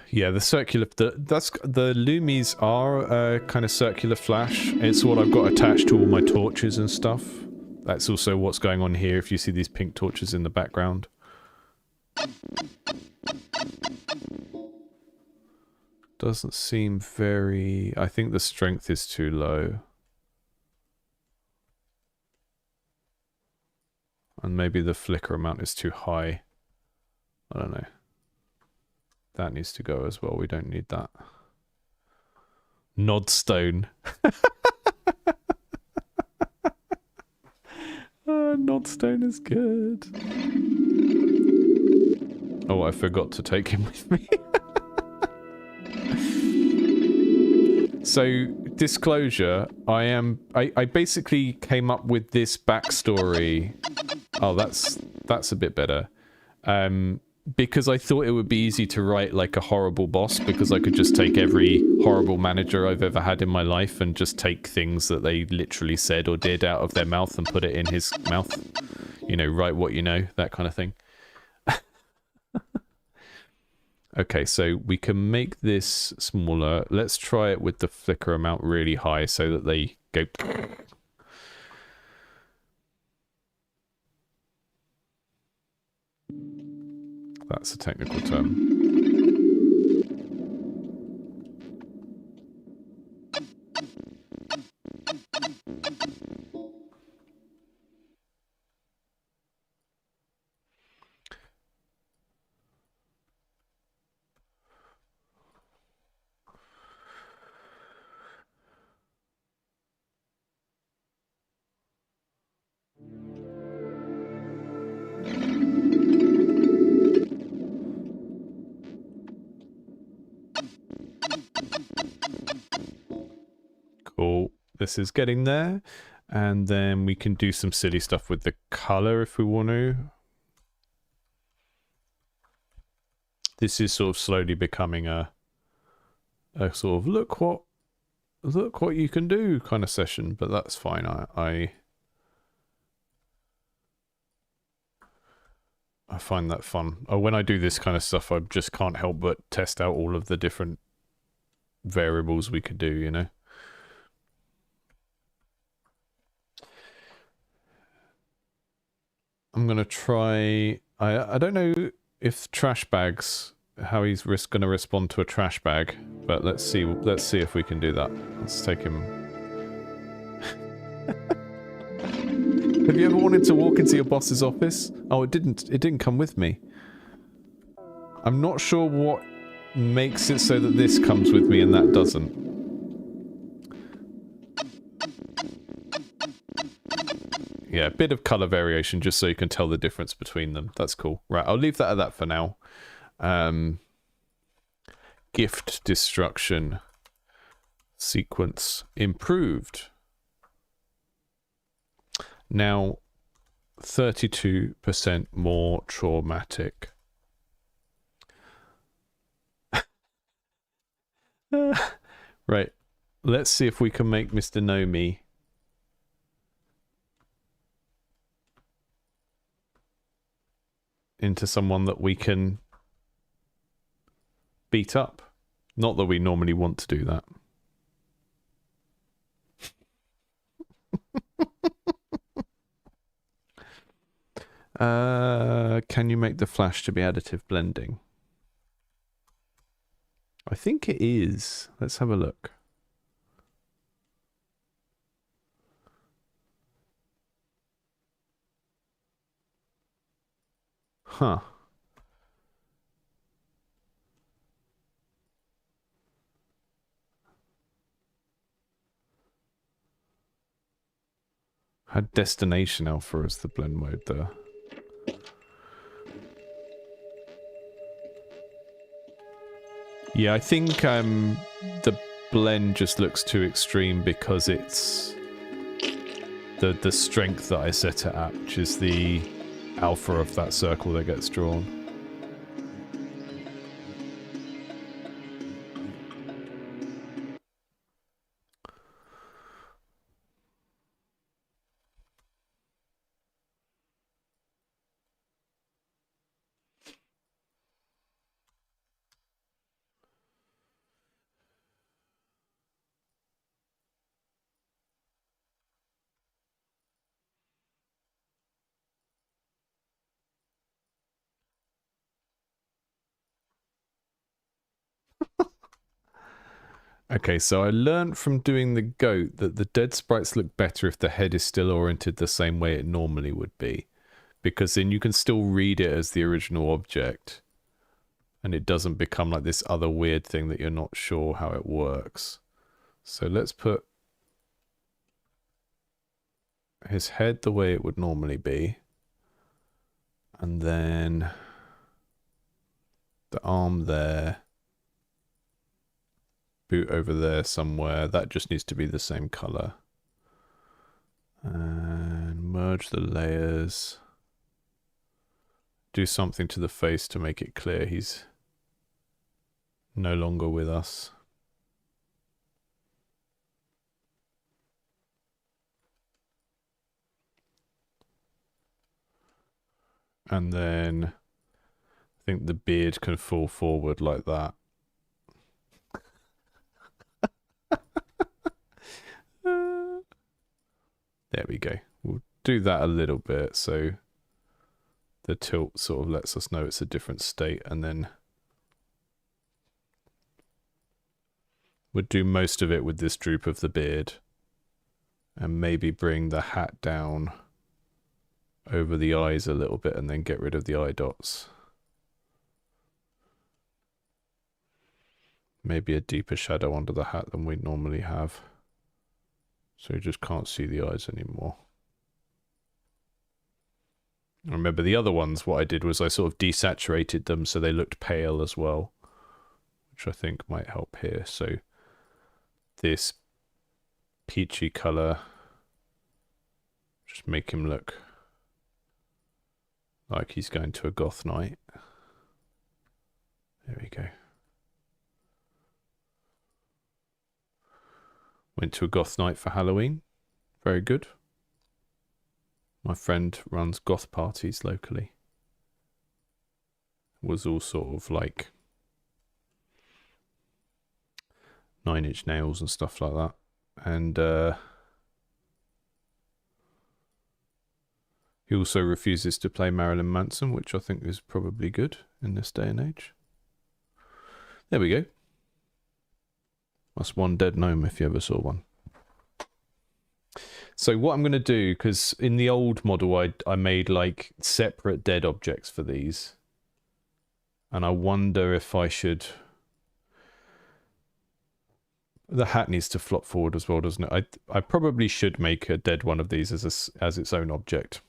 Yeah, the circular, the Lumis are kind of circular flash. It's what I've got attached to all my torches and stuff. That's also what's going on here if you see these pink torches in the background. Doesn't seem very... I think the strength is too low. And maybe the flicker amount is too high. I don't know. That needs to go as well. We don't need that. Nodstone. Nodstone is good. Oh, I forgot to take him with me. So, disclosure, I basically came up with this backstory. Oh, that's a bit better. Because I thought it would be easy to write like a horrible boss, because I could just take every horrible manager I've ever had in my life and just take things that they literally said or did out of their mouth and put it in his mouth. You know, write what you know, that kind of thing. Okay, so we can make this smaller. Let's try it with the flicker amount really high so that they go... That's a technical term. Cool. This is getting there. And then we can do some silly stuff with the color if we want to. This is sort of slowly becoming a sort of look what you can do kind of session, but that's fine. I find that fun. When I do this kind of stuff, I just can't help but test out all of the different variables we could do, you know? I'm going to try... I don't know if trash bags... how he's going to respond to a trash bag, but let's see if we can do that. Let's take him... Have you ever wanted to walk into your boss's office? Oh, it didn't come with me. I'm not sure what makes it so that this comes with me and that doesn't. Yeah, a bit of color variation just so you can tell the difference between them. That's cool. Right, I'll leave that at that for now. Gift destruction sequence improved. Now 32% more traumatic. Right, let's see if we can make Mr. Nomi into someone that we can beat up. Not that we normally want to do that. Can you make the flash to be additive blending? I think it is. Let's have a look. Huh. Had destination alpha as the blend mode there. Yeah, I think the blend just looks too extreme because it's the strength that I set it at, which is the alpha of that circle that gets drawn. Okay, so I learned from doing the goat that the dead sprites look better if the head is still oriented the same way it normally would be. Because then you can still read it as the original object. And it doesn't become like this other weird thing that you're not sure how it works. So let's put his head the way it would normally be. And then the arm there. Boot over there somewhere. That just needs to be the same color. And merge the layers. Do something to the face to make it clear he's no longer with us. And then I think the beard can fall forward like that. There we go. We'll do that a little bit so the tilt sort of lets us know it's a different state, and then we'll do most of it with this droop of the beard and maybe bring the hat down over the eyes a little bit and then get rid of the eye dots. Maybe a deeper shadow under the hat than we normally have. So you just can't see the eyes anymore. Remember the other ones, what I did was I sort of desaturated them so they looked pale as well, which I think might help here. So this peachy color, just make him look like he's going to a goth night. There we go. Went to a goth night for Halloween. Very good. My friend runs goth parties locally. Was all sort of like 9 Inch Nails and stuff like that. And he also refuses to play Marilyn Manson, which I think is probably good in this day and age. There we go. That's one dead gnome if you ever saw one. So what I'm going to do, because in the old model I made like separate dead objects for these. And I wonder if I should... The hat needs to flop forward as well, doesn't it? I probably should make a dead one of these as its own object.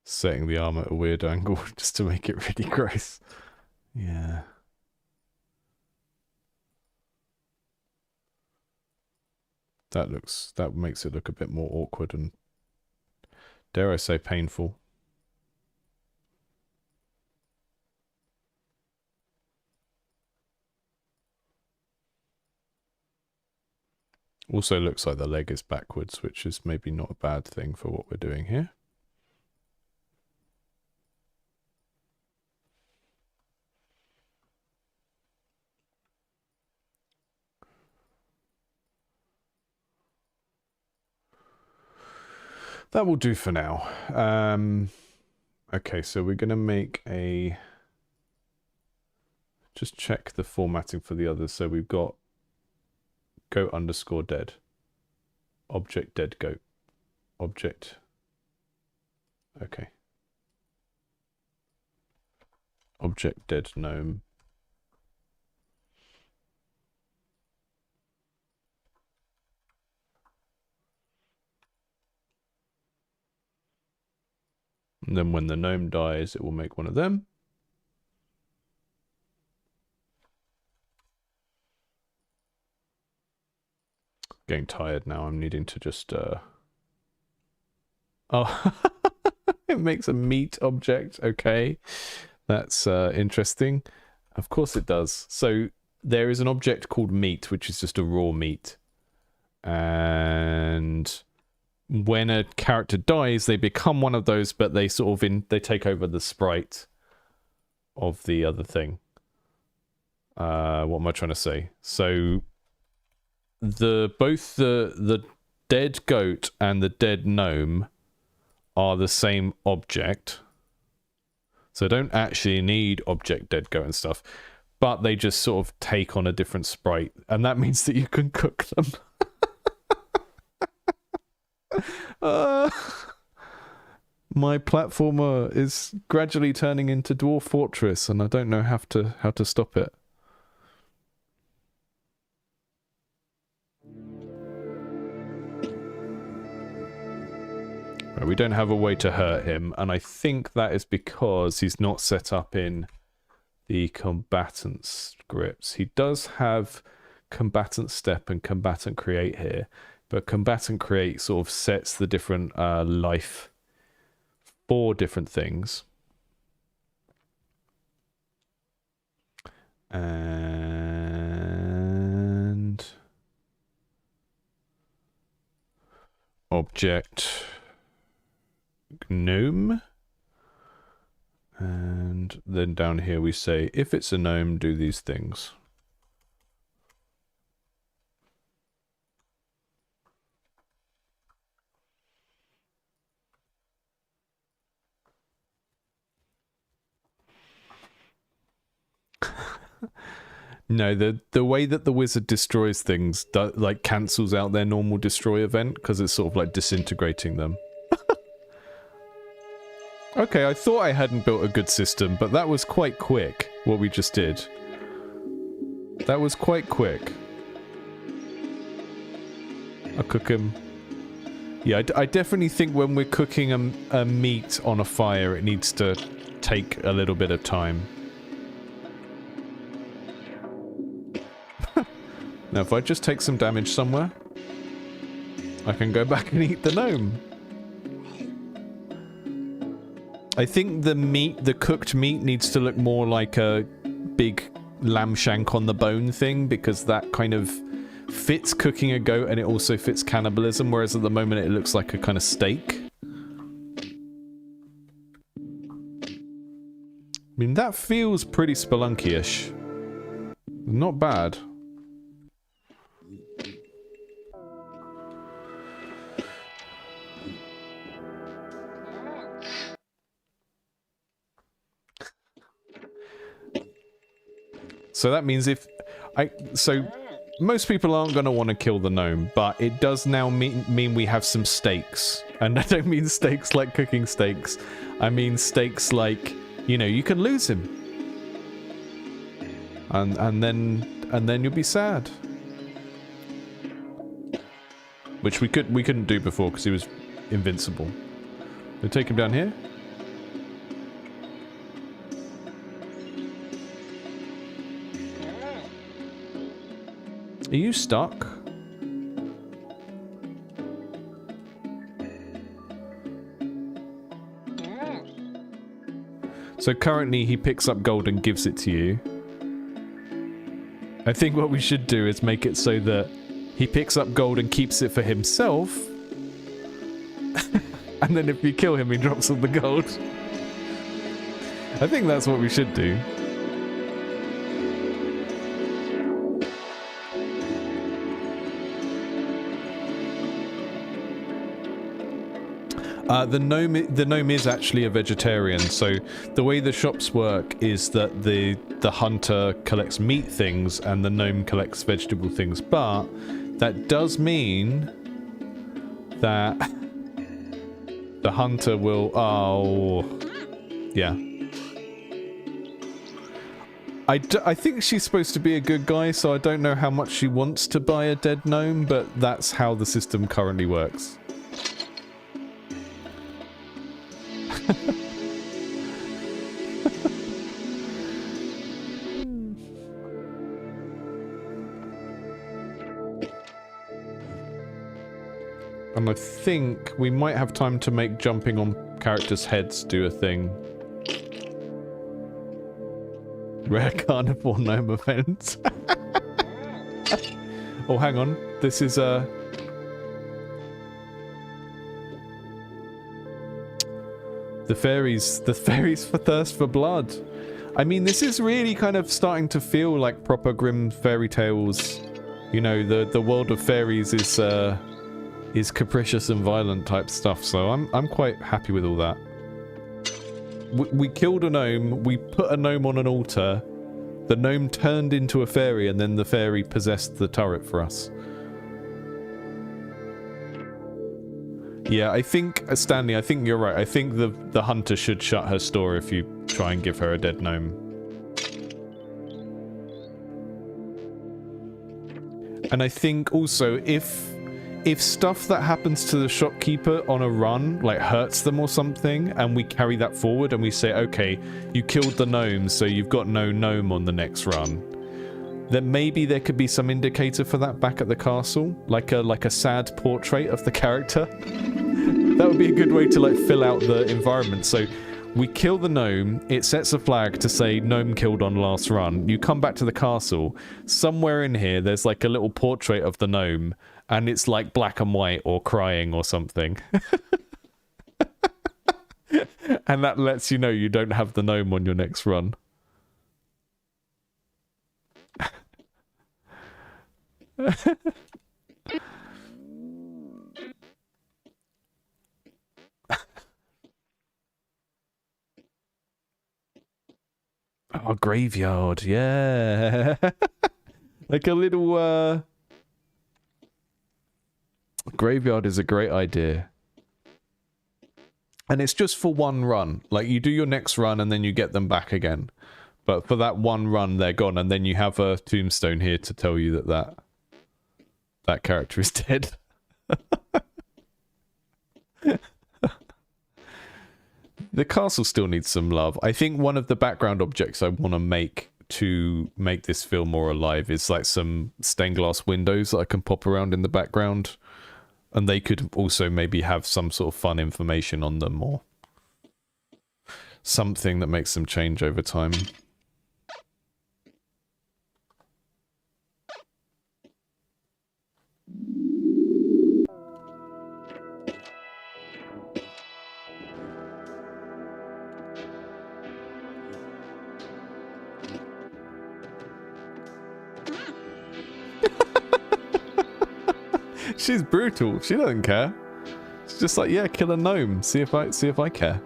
Setting the arm at a weird angle just to make it really gross. Yeah. That makes it look a bit more awkward and, dare I say, painful. Also looks like the leg is backwards, which is maybe not a bad thing for what we're doing here. That will do for now. Okay, so we're going to make a... Just check the formatting for the others. So we've got goat underscore dead. Object dead goat. Object. Okay. Object dead gnome. And then when the gnome dies, it will make one of them. Getting tired now. I'm needing to just... Oh, it makes a meat object. Okay, that's interesting. Of course it does. So there is an object called meat, which is just a raw meat. And... when a character dies, they become one of those, but they sort of they take over the sprite of the other thing. What am I trying to say? So both the dead goat and the dead gnome are the same object. So don't actually need object dead goat and stuff, but they just sort of take on a different sprite, and that means that you can cook them. My platformer is gradually turning into Dwarf Fortress, and I don't know how to stop it. Right, we don't have a way to hurt him, and I think that is because he's not set up in the combatant scripts. He does have combatant step and combatant create here. But combatant create sort of sets the different life for different things. And object gnome. And then down here we say, if it's a gnome, do these things. No, the way that the wizard destroys things like cancels out their normal destroy event because it's sort of like disintegrating them. Okay, I thought I hadn't built a good system, but that was quite quick, what we just did. That was quite quick. I'll cook him. Yeah, I definitely think when we're cooking a meat on a fire, it needs to take a little bit of time. Now, if I just take some damage somewhere, I can go back and eat the gnome. I think the cooked meat needs to look more like a big lamb shank on the bone thing, because that kind of fits cooking a goat and it also fits cannibalism, whereas at the moment it looks like a kind of steak. I mean, that feels pretty Spelunky-ish. Not bad. So that means so most people aren't going to want to kill the gnome, but it does now mean we have some stakes. And I don't mean stakes like cooking steaks. I mean stakes like, you know, you can lose him. And then you'll be sad. Which we couldn't do before because he was invincible. We'll take him down here. Are you stuck? So currently he picks up gold and gives it to you. I think what we should do is make it so that he picks up gold and keeps it for himself. And then if you kill him, he drops all the gold. I think that's what we should do. The gnome is actually a vegetarian, so the way the shops work is that the hunter collects meat things and the gnome collects vegetable things, but that does mean that the hunter will... Oh... Yeah. I think she's supposed to be a good guy, so I don't know how much she wants to buy a dead gnome, but that's how the system currently works. And I think we might have time to make jumping on characters' heads do a thing. Rare carnivore gnome event. Oh, hang on. This is the fairies for thirst for blood. I mean, this is really kind of starting to feel like proper grim fairy tales. You know, the world of fairies is capricious and violent type stuff, so I'm quite happy with all that. We killed a gnome, we put a gnome on an altar, the gnome turned into a fairy, and then the fairy possessed the turret for us. Yeah, I think, Stanley, I think you're right. I think the hunter should shut her store if you try and give her a dead gnome. And I think also if stuff that happens to the shopkeeper on a run, like, hurts them or something, and we carry that forward and we say, okay, you killed the gnome, so you've got no gnome on the next run, then maybe there could be some indicator for that back at the castle, like a sad portrait of the character. That would be a good way to, like, fill out the environment. So we kill the gnome, it sets a flag to say gnome killed on last run. You come back to the castle, somewhere in here there's like a little portrait of the gnome, and it's like black and white or crying or something. And that lets you know you don't have the gnome on your next run. Oh, graveyard, yeah. Like a little, graveyard is a great idea. And it's just for one run. Like, you do your next run and then you get them back again. But for that one run, they're gone. And then you have a tombstone here to tell you that character is dead. The castle still needs some love. I think one of the background objects I want to make this feel more alive is like some stained glass windows that I can pop around in the background. And they could also maybe have some sort of fun information on them or something that makes them change over time. She's brutal. She doesn't care. She's just like, yeah, kill a gnome. See if I care.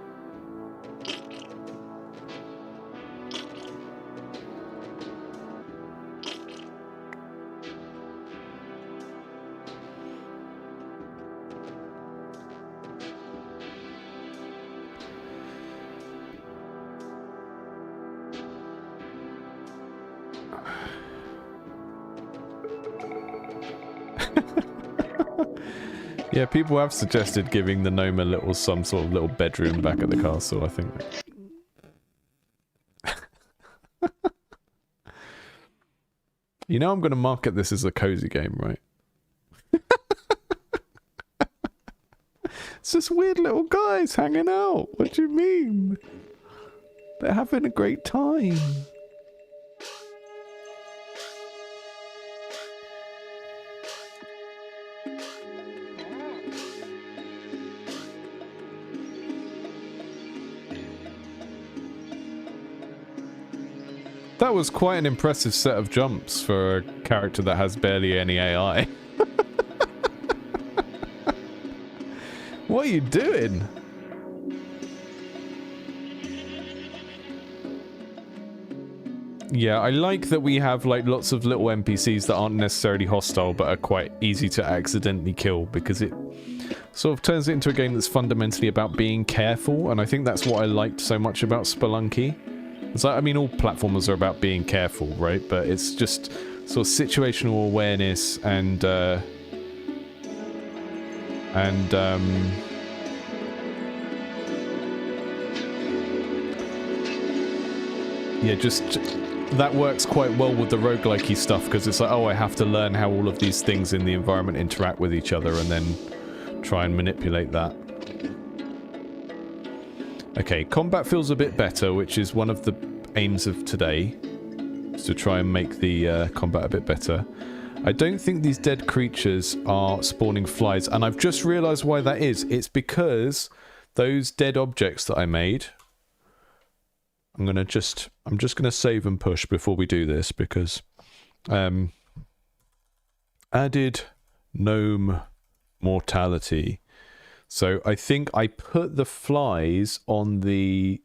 Yeah, people have suggested giving the gnome a little, some sort of little bedroom back at the castle, I think. You know I'm going to market this as a cozy game, right? It's just weird little guys hanging out. What do you mean? They're having a great time. That was quite an impressive set of jumps for a character that has barely any AI. What are you doing? Yeah, I like that we have like lots of little NPCs that aren't necessarily hostile but are quite easy to accidentally kill, because it sort of turns it into a game that's fundamentally about being careful, and I think that's what I liked so much about Spelunky. It's like, I mean, all platformers are about being careful, right? But it's just sort of situational awareness and yeah, just that works quite well with the roguelike-y stuff, because it's like, oh, I have to learn how all of these things in the environment interact with each other and then try and manipulate that. Okay, combat feels a bit better, which is one of the aims of today, is to try and make the combat a bit better. I don't think these dead creatures are spawning flies, and I've just realised why that is. It's because those dead objects that I made... I'm just gonna save and push before we do this, because added gnome mortality. So I think I put the flies on the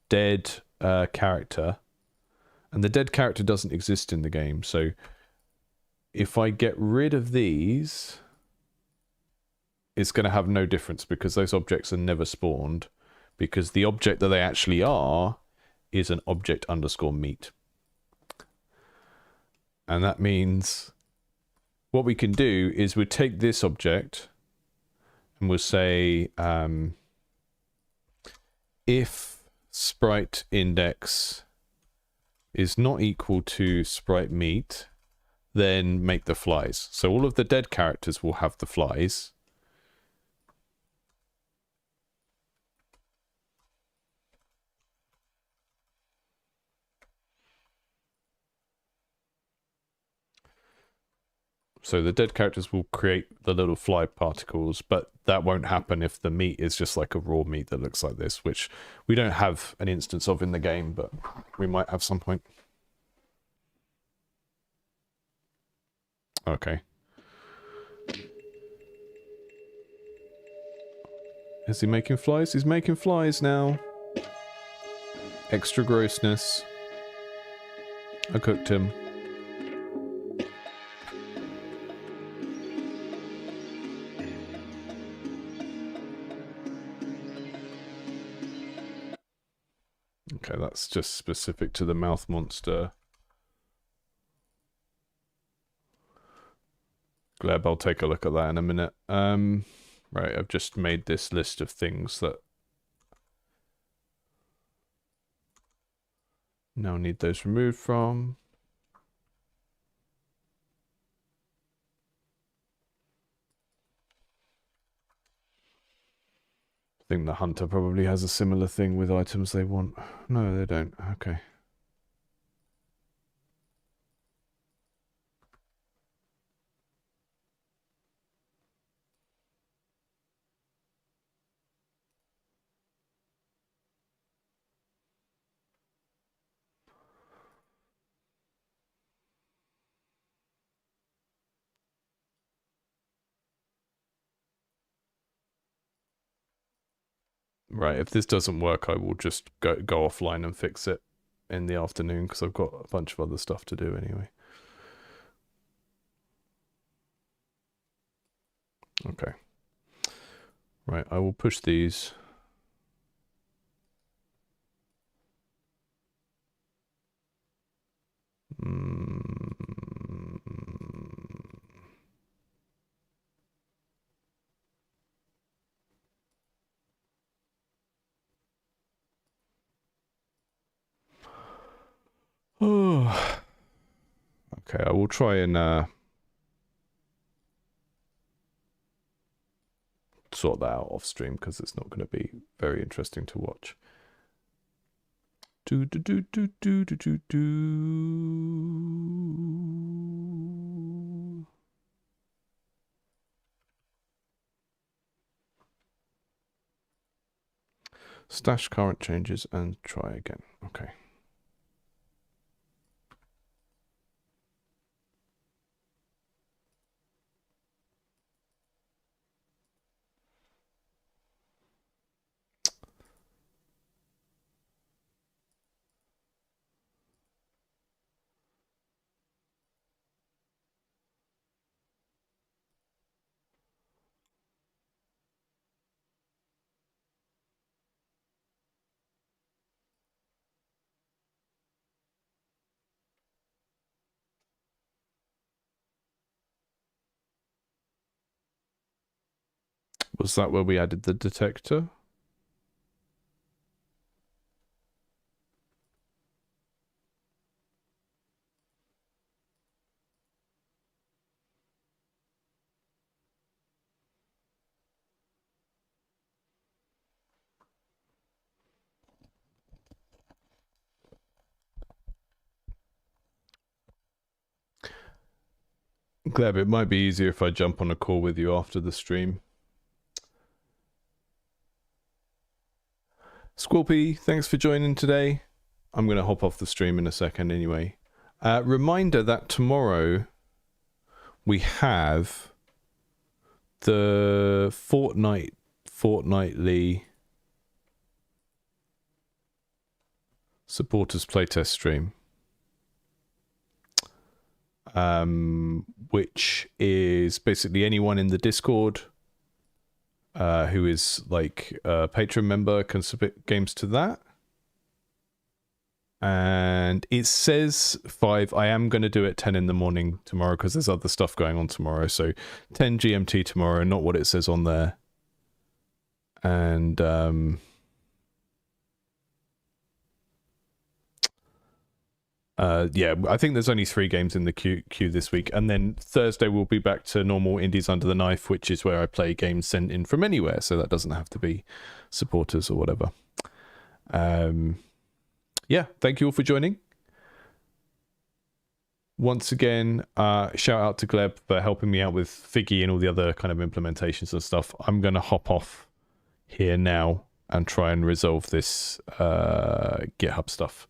dead character, and the dead character doesn't exist in the game. So if I get rid of these, it's going to have no difference, because those objects are never spawned, because the object that they actually are is an object underscore meat. And that means what we can do is we take this object and we'll say if sprite index is not equal to sprite meat, then make the flies. So all of the dead characters will have the flies. So the dead characters will create the little fly particles, but that won't happen if the meat is just like a raw meat that looks like this, which we don't have an instance of in the game, but we might have some point. Okay. Is he making flies? He's making flies now. Extra grossness. I cooked him. Okay, that's just specific to the mouth monster. Gleb, I'll take a look at that in a minute. Right, I've just made this list of things that now need those removed from. I think the hunter probably has a similar thing with items they want. No, they don't. Okay. Right, if this doesn't work, I will just go offline and fix it in the afternoon, because I've got a bunch of other stuff to do anyway. Okay. Right, I will push these. Oh. Okay, I will try and sort that out off stream because it's not going to be very interesting to watch. Do do do do do do do do. Stash current changes and try again. Okay. Was that where we added the detector? Gleb, it might be easier if I jump on a call with you after the stream. Squilpy, thanks for joining today. I'm going to hop off the stream in a second anyway. Reminder that tomorrow we have the fortnightly supporters playtest stream. Which is basically anyone in the Discord who is like a Patreon member can submit games to that. And it says 5. I am going to do it 10 in the morning tomorrow because there's other stuff going on tomorrow. So 10 GMT tomorrow, not what it says on there. And yeah, I think there's only 3 games in the queue this week. And then Thursday we'll be back to normal Indies Under the Knife, which is where I play games sent in from anywhere. So that doesn't have to be supporters or whatever. Yeah, thank you all for joining. Once again, shout out to Gleb for helping me out with Figgy and all the other kind of implementations and stuff. I'm going to hop off here now and try and resolve this GitHub stuff.